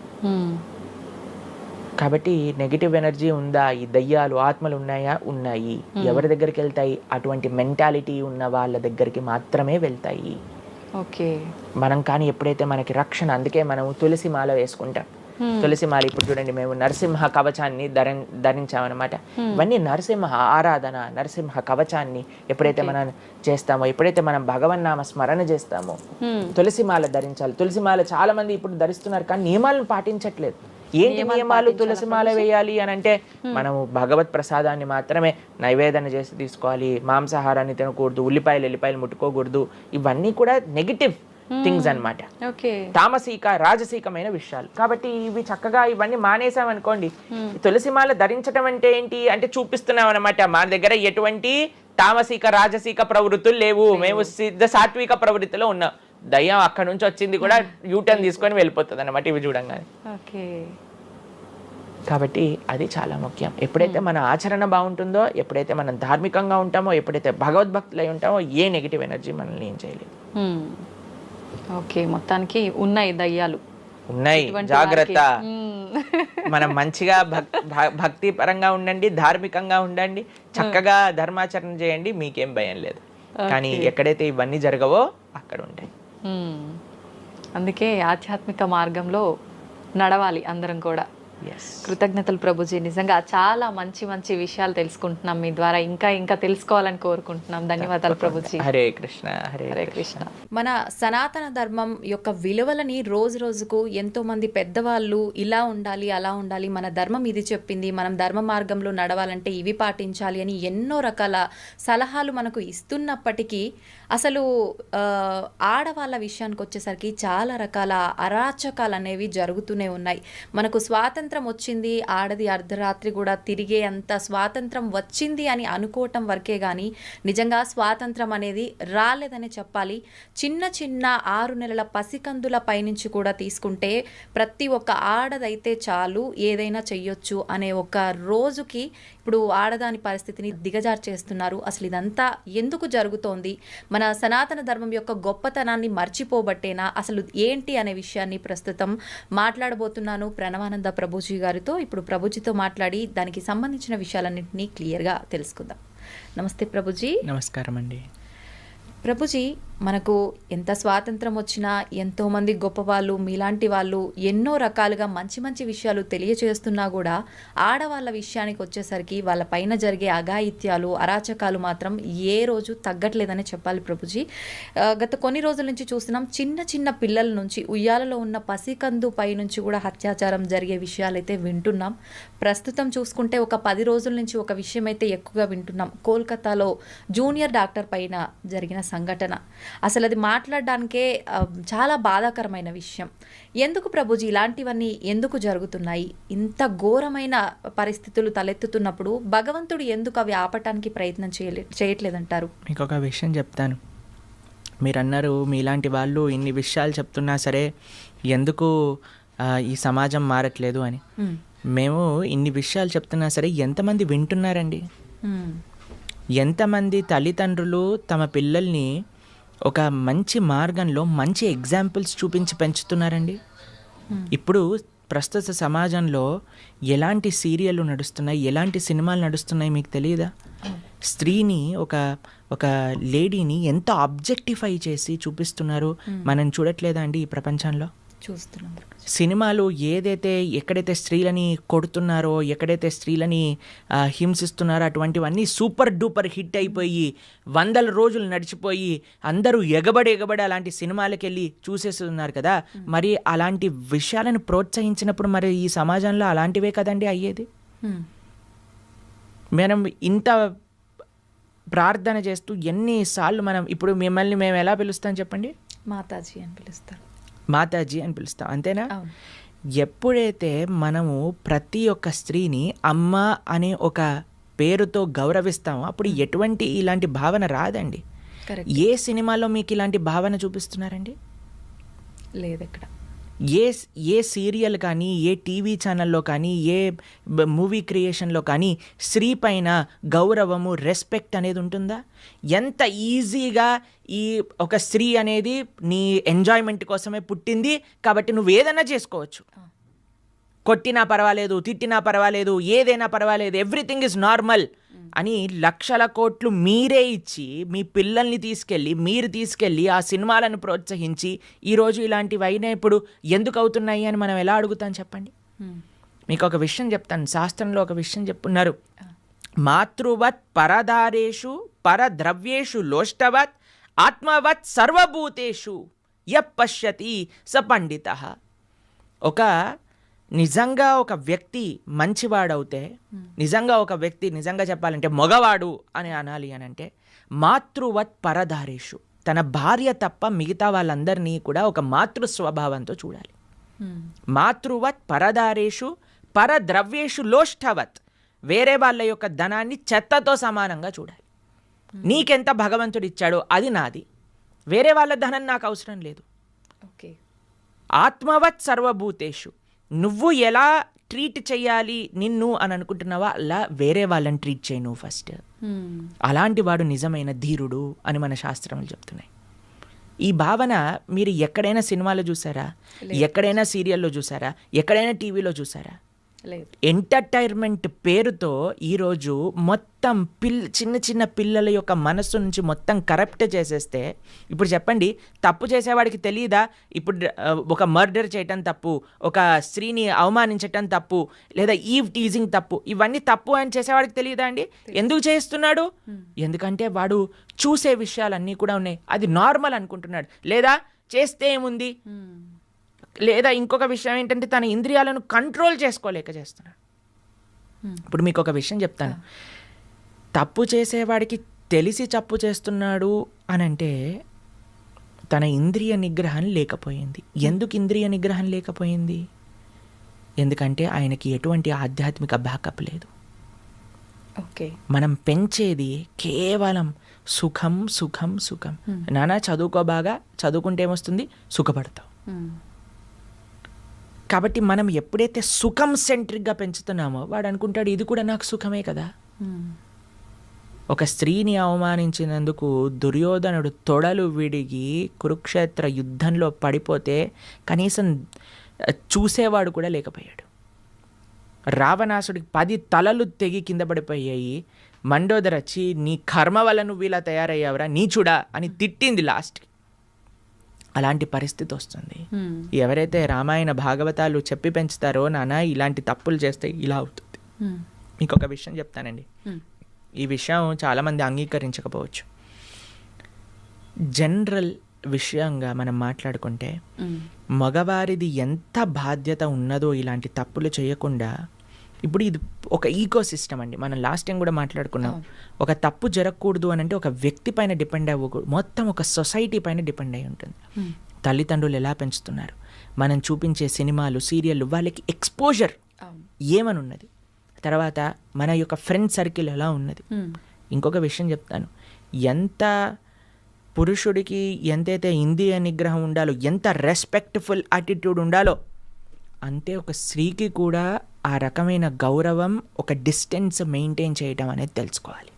Speaker 3: కాబట్టి నెగిటివ్ ఎనర్జీ ఉందా? ఈ దయ్యాలు, ఆత్మలు ఉన్నాయా? ఉన్నాయి. ఎవరి దగ్గరికి వెళ్తాయి? అటువంటి మెంటాలిటీ ఉన్న వాళ్ళ దగ్గరికి మాత్రమే వెళ్తాయి.
Speaker 2: ఓకే.
Speaker 3: మనం కానీ ఎప్పుడైతే మనకి రక్షణ, అందుకే మనం తులసి మాల వేసుకుంటాం. తులసి మాల ఇప్పుడు చూడండి, మేము నరసింహ కవచాన్ని ధరించామన్నమాట. ఇవన్నీ నరసింహ ఆరాధన, నరసింహ కవచాన్ని ఎప్పుడైతే మనం చేస్తామో, ఎప్పుడైతే మనం భగవన్నామ స్మరణ చేస్తామో తులసి మాల ధరించాలి. తులసి మాల చాలా మంది ఇప్పుడు ధరిస్తున్నారు కానీ నియమాలను పాటించట్లేదు. ఏంటి నియమాలు? తులసి మాల వేయాలి అని అంటే మనము భగవత్ ప్రసాదాన్ని మాత్రమే నైవేదన చేసి తీసుకోవాలి, మాంసాహారాన్ని తినకూడదు, ఎల్లిపాయలు ముట్టుకోకూడదు. ఇవన్నీ కూడా నెగిటివ్ థింగ్స్ అన్నమాట, తామసిక రాజసికమైన విషయాలు. కాబట్టి ఇవి చక్కగా ఇవన్నీ మానేసామనుకోండి. తులసిమాల ధరించడం అంటే ఏంటి అంటే చూపిస్తున్నాం అనమాట, మా దగ్గర ఎటువంటి తామసిక రాజసిక ప్రవృత్తులు లేవు, మేము సిద్ధ సాత్విక ప్రవృత్తిలో ఉన్నాం. దయ్యం అక్కడ నుంచి వచ్చింది కూడా యూటర్న్ తీసుకొని వెళ్ళిపోతుంది అనమాట ఇవి చూడంగానే. కాబట్టి అది చాలా ముఖ్యం. ఎప్పుడైతే మన ఆచరణ బాగుంటుందో, ఎప్పుడైతే మనం ధార్మికంగా ఉంటామో, ఎప్పుడైతే భగవద్భక్తులు అయి ఉంటామో, ఏ నెగిటివ్ ఎనర్జీ మనల్ని ఏం చేయలేదు.
Speaker 2: ఓకే, మొత్తానికి ఉన్నాయి దయ్యాలు,
Speaker 3: ఉన్నాయి, జాగ్రత్త. మనం మంచిగా భక్తి పరంగా ఉండండి, ధార్మికంగా ఉండండి, చక్కగా ధర్మాచరణ చేయండి, మీకేం భయం లేదు. కానీ ఎక్కడైతే ఇవన్నీ జరగవో అక్కడ ఉంటాయి.
Speaker 2: అందుకే ఆధ్యాత్మిక మార్గంలో నడవాలి అందరం కూడా. కృతజ్ఞతలు ప్రభుజీ, నిజంగా చాలా మంచి మంచి విషయాలు తెలుసుకుంటున్నాం మీ ద్వారా, ఇంకా ఇంకా తెలుసుకోవాలని కోరుకుంటున్నాం. ధన్యవాదాలు ప్రభుజీ.
Speaker 3: హరే కృష్ణ.
Speaker 2: హరే కృష్ణ. మన సనాతన ధర్మం యొక్క విలువలని రోజు రోజుకు ఎంతో మంది పెద్దవాళ్ళు ఇలా ఉండాలి, అలా ఉండాలి, మన ధర్మం ఇది చెప్పింది, మనం ధర్మ మార్గంలో నడవాలంటే ఇవి పాటించాలి అని ఎన్నో రకాల సలహాలు మనకు ఇస్తున్నప్పటికీ అసలు ఆడవాళ్ళ విషయానికి వచ్చేసరికి చాలా రకాల అరాచకాలు అనేవి జరుగుతూనే ఉన్నాయి. మనకు స్వాతంత్రం వచ్చింది, ఆడది అర్ధరాత్రి కూడా తిరిగే అంత స్వాతంత్రం వచ్చింది అని అనుకోవటం వరకే కానీ నిజంగా స్వాతంత్రం అనేది రాలేదని చెప్పాలి. చిన్న చిన్న 6 నెలల పసికందుల పైనుంచి కూడా తీసుకుంటే ప్రతి ఒక్క ఆడదైతే చాలు ఏదైనా చెయ్యొచ్చు అనే ఒక రోజుకి ఇప్పుడు ఆడదాని పరిస్థితిని దిగజారు చేస్తున్నారు. అసలు ఇదంతా ఎందుకు జరుగుతోంది? మన సనాతన ధర్మం యొక్క గొప్పతనాన్ని మర్చిపోబట్టేనా? అసలు ఏంటి అనే విషయాన్ని ప్రస్తుతం మాట్లాడబోతున్నాను ప్రణవానంద ప్రభుజీ గారితో. ఇప్పుడు ప్రభుజీతో మాట్లాడి దానికి సంబంధించిన విషయాలన్నింటినీ క్లియర్గా తెలుసుకుందాం. నమస్తే ప్రభుజీ.
Speaker 3: నమస్కారం అండి.
Speaker 2: ప్రభుజీ, మనకు ఎంత స్వాతంత్రం వచ్చినా ఎంతోమంది గొప్పవాళ్ళు మీలాంటి వాళ్ళు ఎన్నో రకాలుగా మంచి మంచి విషయాలు తెలియచేస్తున్నా కూడా ఆడవాళ్ళ విషయానికి వచ్చేసరికి వాళ్ళ పైన జరిగే అఘాయిత్యాలు, అరాచకాలు మాత్రం ఏ రోజు తగ్గట్లేదని చెప్పాలి ప్రభుజీ. గత కొన్ని రోజుల నుంచి చూస్తున్నాం, చిన్న చిన్న పిల్లల నుంచి ఉయ్యాలలో ఉన్న పసికందు పై నుంచి కూడా అత్యాచారం జరిగే విషయాలైతే వింటున్నాం. ప్రస్తుతం చూసుకుంటే ఒక 10 రోజుల నుంచి ఒక విషయం అయితే ఎక్కువగా వింటున్నాం. కోల్కతాలో జూనియర్ డాక్టర్ పైన జరిగిన సంఘటన. అసలు అది మాట్లాడడానికే చాలా బాధాకరమైన విషయం. ఎందుకు ప్రభుజీ ఇలాంటివన్నీ ఎందుకు జరుగుతున్నాయి? ఇంత ఘోరమైన పరిస్థితులు తలెత్తుతున్నప్పుడు భగవంతుడు ఎందుకు అవి ఆపటానికి ప్రయత్నం చేయట్లేదంటారు?
Speaker 3: మీకు ఒక విషయం చెప్తాను. మీరు అన్నారు మీలాంటి వాళ్ళు ఇన్ని విషయాలు చెప్తున్నా సరే ఎందుకు ఈ సమాజం మారట్లేదు అని. మేము ఇన్ని విషయాలు చెప్తున్నా సరే ఎంతమంది వింటున్నారండి? ఎంతమంది తల్లిదండ్రులు తమ పిల్లల్ని ఒక మంచి మార్గంలో మంచి ఎగ్జాంపుల్స్ చూపించి పెంచుతున్నారండి? ఇప్పుడు ప్రస్తుత సమాజంలో ఎలాంటి సీరియళ్ళు నడుస్తున్నాయి, ఎలాంటి సినిమాలు నడుస్తున్నాయి మీకు తెలియదా? స్త్రీని ఒక లేడీని ఎంత ఆబ్జెక్టిఫై చేసి చూపిస్తున్నారు. మనం చూడట్లేదా అండి ఈ ప్రపంచంలో?
Speaker 2: చూస్తున్నాం.
Speaker 3: సినిమాలు ఎక్కడైతే స్త్రీలని కొడుతున్నారో, ఎక్కడైతే స్త్రీలని హింసిస్తున్నారో అటువంటివన్నీ సూపర్ డూపర్ హిట్ అయిపోయి 100 రోజులు నడిచిపోయి అందరూ ఎగబడి అలాంటి సినిమాలకు వెళ్ళి చూసేస్తున్నారు కదా. మరి అలాంటి విషయాలను ప్రోత్సహించినప్పుడు మరి ఈ సమాజంలో అలాంటివే కదండి అయ్యేది. మనం ఇంత ప్రార్థన చేస్తూ ఎన్నిసార్లు మనం ఇప్పుడు మిమ్మల్ని మేము ఎలా పిలుస్తాం చెప్పండి?
Speaker 2: మాతాజీ అని పిలుస్తారు.
Speaker 3: మాతాజీ అని పిలుస్తాం, అంతేనా? ఎప్పుడైతే మనము ప్రతి ఒక్క స్త్రీని అమ్మ అనే ఒక పేరుతో గౌరవిస్తామో అప్పుడు ఎటువంటి ఇలాంటి భావన రాదండి. ఏ సినిమాలో మీకు ఇలాంటి భావన చూపిస్తున్నారండి?
Speaker 2: లేదు ఎక్కడ.
Speaker 3: ఏ సీరియల్ కానీ, ఏ టీవీ ఛానల్లో కానీ, ఏ మూవీ క్రియేషన్లో కానీ స్త్రీ పైన గౌరవము, రెస్పెక్ట్ అనేది ఉంటుందా? ఎంత ఈజీగా ఈ ఒక స్త్రీ అనేది నీ ఎంజాయ్మెంట్ కోసమే పుట్టింది కాబట్టి నువ్వు ఏదైనా చేసుకోవచ్చు, కొట్టినా పర్వాలేదు, తిట్టినా పర్వాలేదు, ఏదైనా పర్వాలేదు, ఎవ్రీథింగ్ ఈజ్ నార్మల్ అని లక్షల కోట్లు మీరే ఇచ్చి మీ పిల్లల్ని తీసుకెళ్ళి ఆ సినిమాలను ప్రోత్సహించి ఈరోజు ఇలాంటివి అయినా ఇప్పుడు ఎందుకు అవుతున్నాయి అని మనం ఎలా అడుగుతాం చెప్పండి. మీకు ఒక విషయం చెప్తాను, శాస్త్రంలో ఒక విషయం చెప్పున్నారు. మాతృవత్ పరదారేషు పరద్రవ్యేషు లోష్టవత్ ఆత్మవత్ సర్వభూతేషు యపశ్యతి స పండితః. నిజంగా ఒక వ్యక్తి మంచివాడవుతే, నిజంగా చెప్పాలంటే మగవాడు అని అనాలి అని అంటే, మాతృవత్ పరదారేషు, తన భార్య తప్ప మిగతా వాళ్ళందరినీ కూడా ఒక మాతృ స్వభావంతో చూడాలి. మాతృవత్ పరదారేషు పరద్రవ్యేషు లోష్టవత్, వేరే వాళ్ళ యొక్క ధనాన్ని చెత్తతో సమానంగా చూడాలి. నీకెంత భగవంతుడు ఇచ్చాడో అది నాది, వేరే వాళ్ళ ధనం నాకు అవసరం లేదు.
Speaker 2: ఓకే.
Speaker 3: ఆత్మవత్ సర్వభూతేషు, నువ్వు ఎలా ట్రీట్ చేయాలి నిన్ను అని అనుకుంటున్నావా అలా వేరే వాళ్ళని ట్రీట్ చేయి నువ్వు ఫస్ట్. అలాంటి వాడు నిజమైన ధీరుడు అని మన శాస్త్రములు చెప్తున్నాయి. ఈ భావన మీరు ఎక్కడైనా సినిమాలో చూసారా, ఎక్కడైనా సీరియల్లో చూసారా, ఎక్కడైనా టీవీలో చూసారా? ఎంటర్టైన్మెంట్ పేరుతో ఈరోజు మొత్తం చిన్న చిన్న పిల్లల యొక్క మనస్సు నుంచి మొత్తం కరప్ట్ చేసేస్తే, ఇప్పుడు చెప్పండి, తప్పు చేసేవాడికి తెలియదా ఇప్పుడు ఒక మర్డర్ చేయటం తప్పు, ఒక స్త్రీని అవమానించటం తప్పు, లేదా ఈవ్ టీజింగ్ తప్పు, ఇవన్నీ తప్పు అని చేసేవాడికి తెలియదా అండి? ఎందుకు చేస్తున్నాడు? ఎందుకంటే వాడు చూసే విషయాలన్నీ కూడా ఉన్నాయి, అది నార్మల్ అనుకుంటున్నాడు. లేదా చేస్తే ఏముంది, లేదా ఇంకొక విషయం ఏంటంటే తన ఇంద్రియాలను కంట్రోల్ చేసుకోలేక చేస్తున్నాడు. ఇప్పుడు మీకు ఒక విషయం చెప్తాను, తప్పు చేసేవాడికి తెలిసి తప్పు చేస్తున్నాడు అని అంటే తన ఇంద్రియ నిగ్రహం లేకపోయింది. ఎందుకు ఇంద్రియ నిగ్రహం లేకపోయింది? ఎందుకంటే ఆయనకి ఎటువంటి ఆధ్యాత్మిక బ్యాకప్ లేదు.
Speaker 2: ఓకే. మనం
Speaker 3: పెంచేది కేవలం సుఖం సుఖం సుఖం. నానా చదువుకో, బాగా చదువుకుంటే ఏమొస్తుంది, సుఖపడతావు. కాబట్టి మనం ఎప్పుడైతే సుఖం సెంట్రిక్గా పెంచుతున్నామో వాడు అనుకుంటాడు ఇది కూడా నాకు సుఖమే కదా. ఒక స్త్రీని అవమానించినందుకు దుర్యోధనుడు తొడలు విడిగి కురుక్షేత్ర యుద్ధంలో పడిపోతే కనీసం చూసేవాడు కూడా లేకపోయాడు. రావణాసుడికి 10 తలలు తెగి కింద పడిపోయాయి. మండోదరి వచ్చి నీ కర్మ వల్ల నువ్వు ఇలా తయారయ్యావురా నీచుడా అని తిట్టింది లాస్ట్కి. అలాంటి పరిస్థితి వస్తుంది. ఎవరైతే రామాయణ భాగవతాలు చెప్పి పెంచుతారో నాన్న ఇలాంటి తప్పులు చేస్తే ఇలా అవుతుంది. మీకు ఒక విషయం చెప్తానండి, ఈ విషయం చాలామంది అంగీకరించకపోవచ్చు. జనరల్ విషయంగా మనం మాట్లాడుకుంటే మగవారిది ఎంత బాధ్యత ఉన్నదో ఇలాంటి తప్పులు చేయకుండా. ఇప్పుడు ఇది ఒక ఈకో సిస్టమ్ అండి, మనం లాస్ట్ టైం కూడా మాట్లాడుకున్నాం. ఒక తప్పు జరగకూడదు అని అంటే ఒక వ్యక్తి పైన డిపెండ్ అవ్వకూడదు, మొత్తం ఒక సొసైటీ పైన డిపెండ్ అయి ఉంటుంది. తల్లిదండ్రులు ఎలా పెంచుతున్నారు, మనం చూపించే సినిమాలు సీరియళ్ళు వాళ్ళకి ఎక్స్పోజర్ ఏమని ఉన్నది, తర్వాత మన యొక్క ఫ్రెండ్ సర్కిల్ ఎలా ఉన్నది. ఇంకొక విషయం చెప్తాను, ఎంత పురుషుడికి ఎంతైతే ఇంద్రియ నిగ్రహం ఉండాలో, ఎంత రెస్పెక్ట్ఫుల్ యాటిట్యూడ్ ఉండాలో, అంతే ఒక స్త్రీకి కూడా ఆ రకమైన గౌరవం, ఒక డిస్టెన్స్ మెయింటైన్ చేయడం అనేది తెలుసుకోవాలి.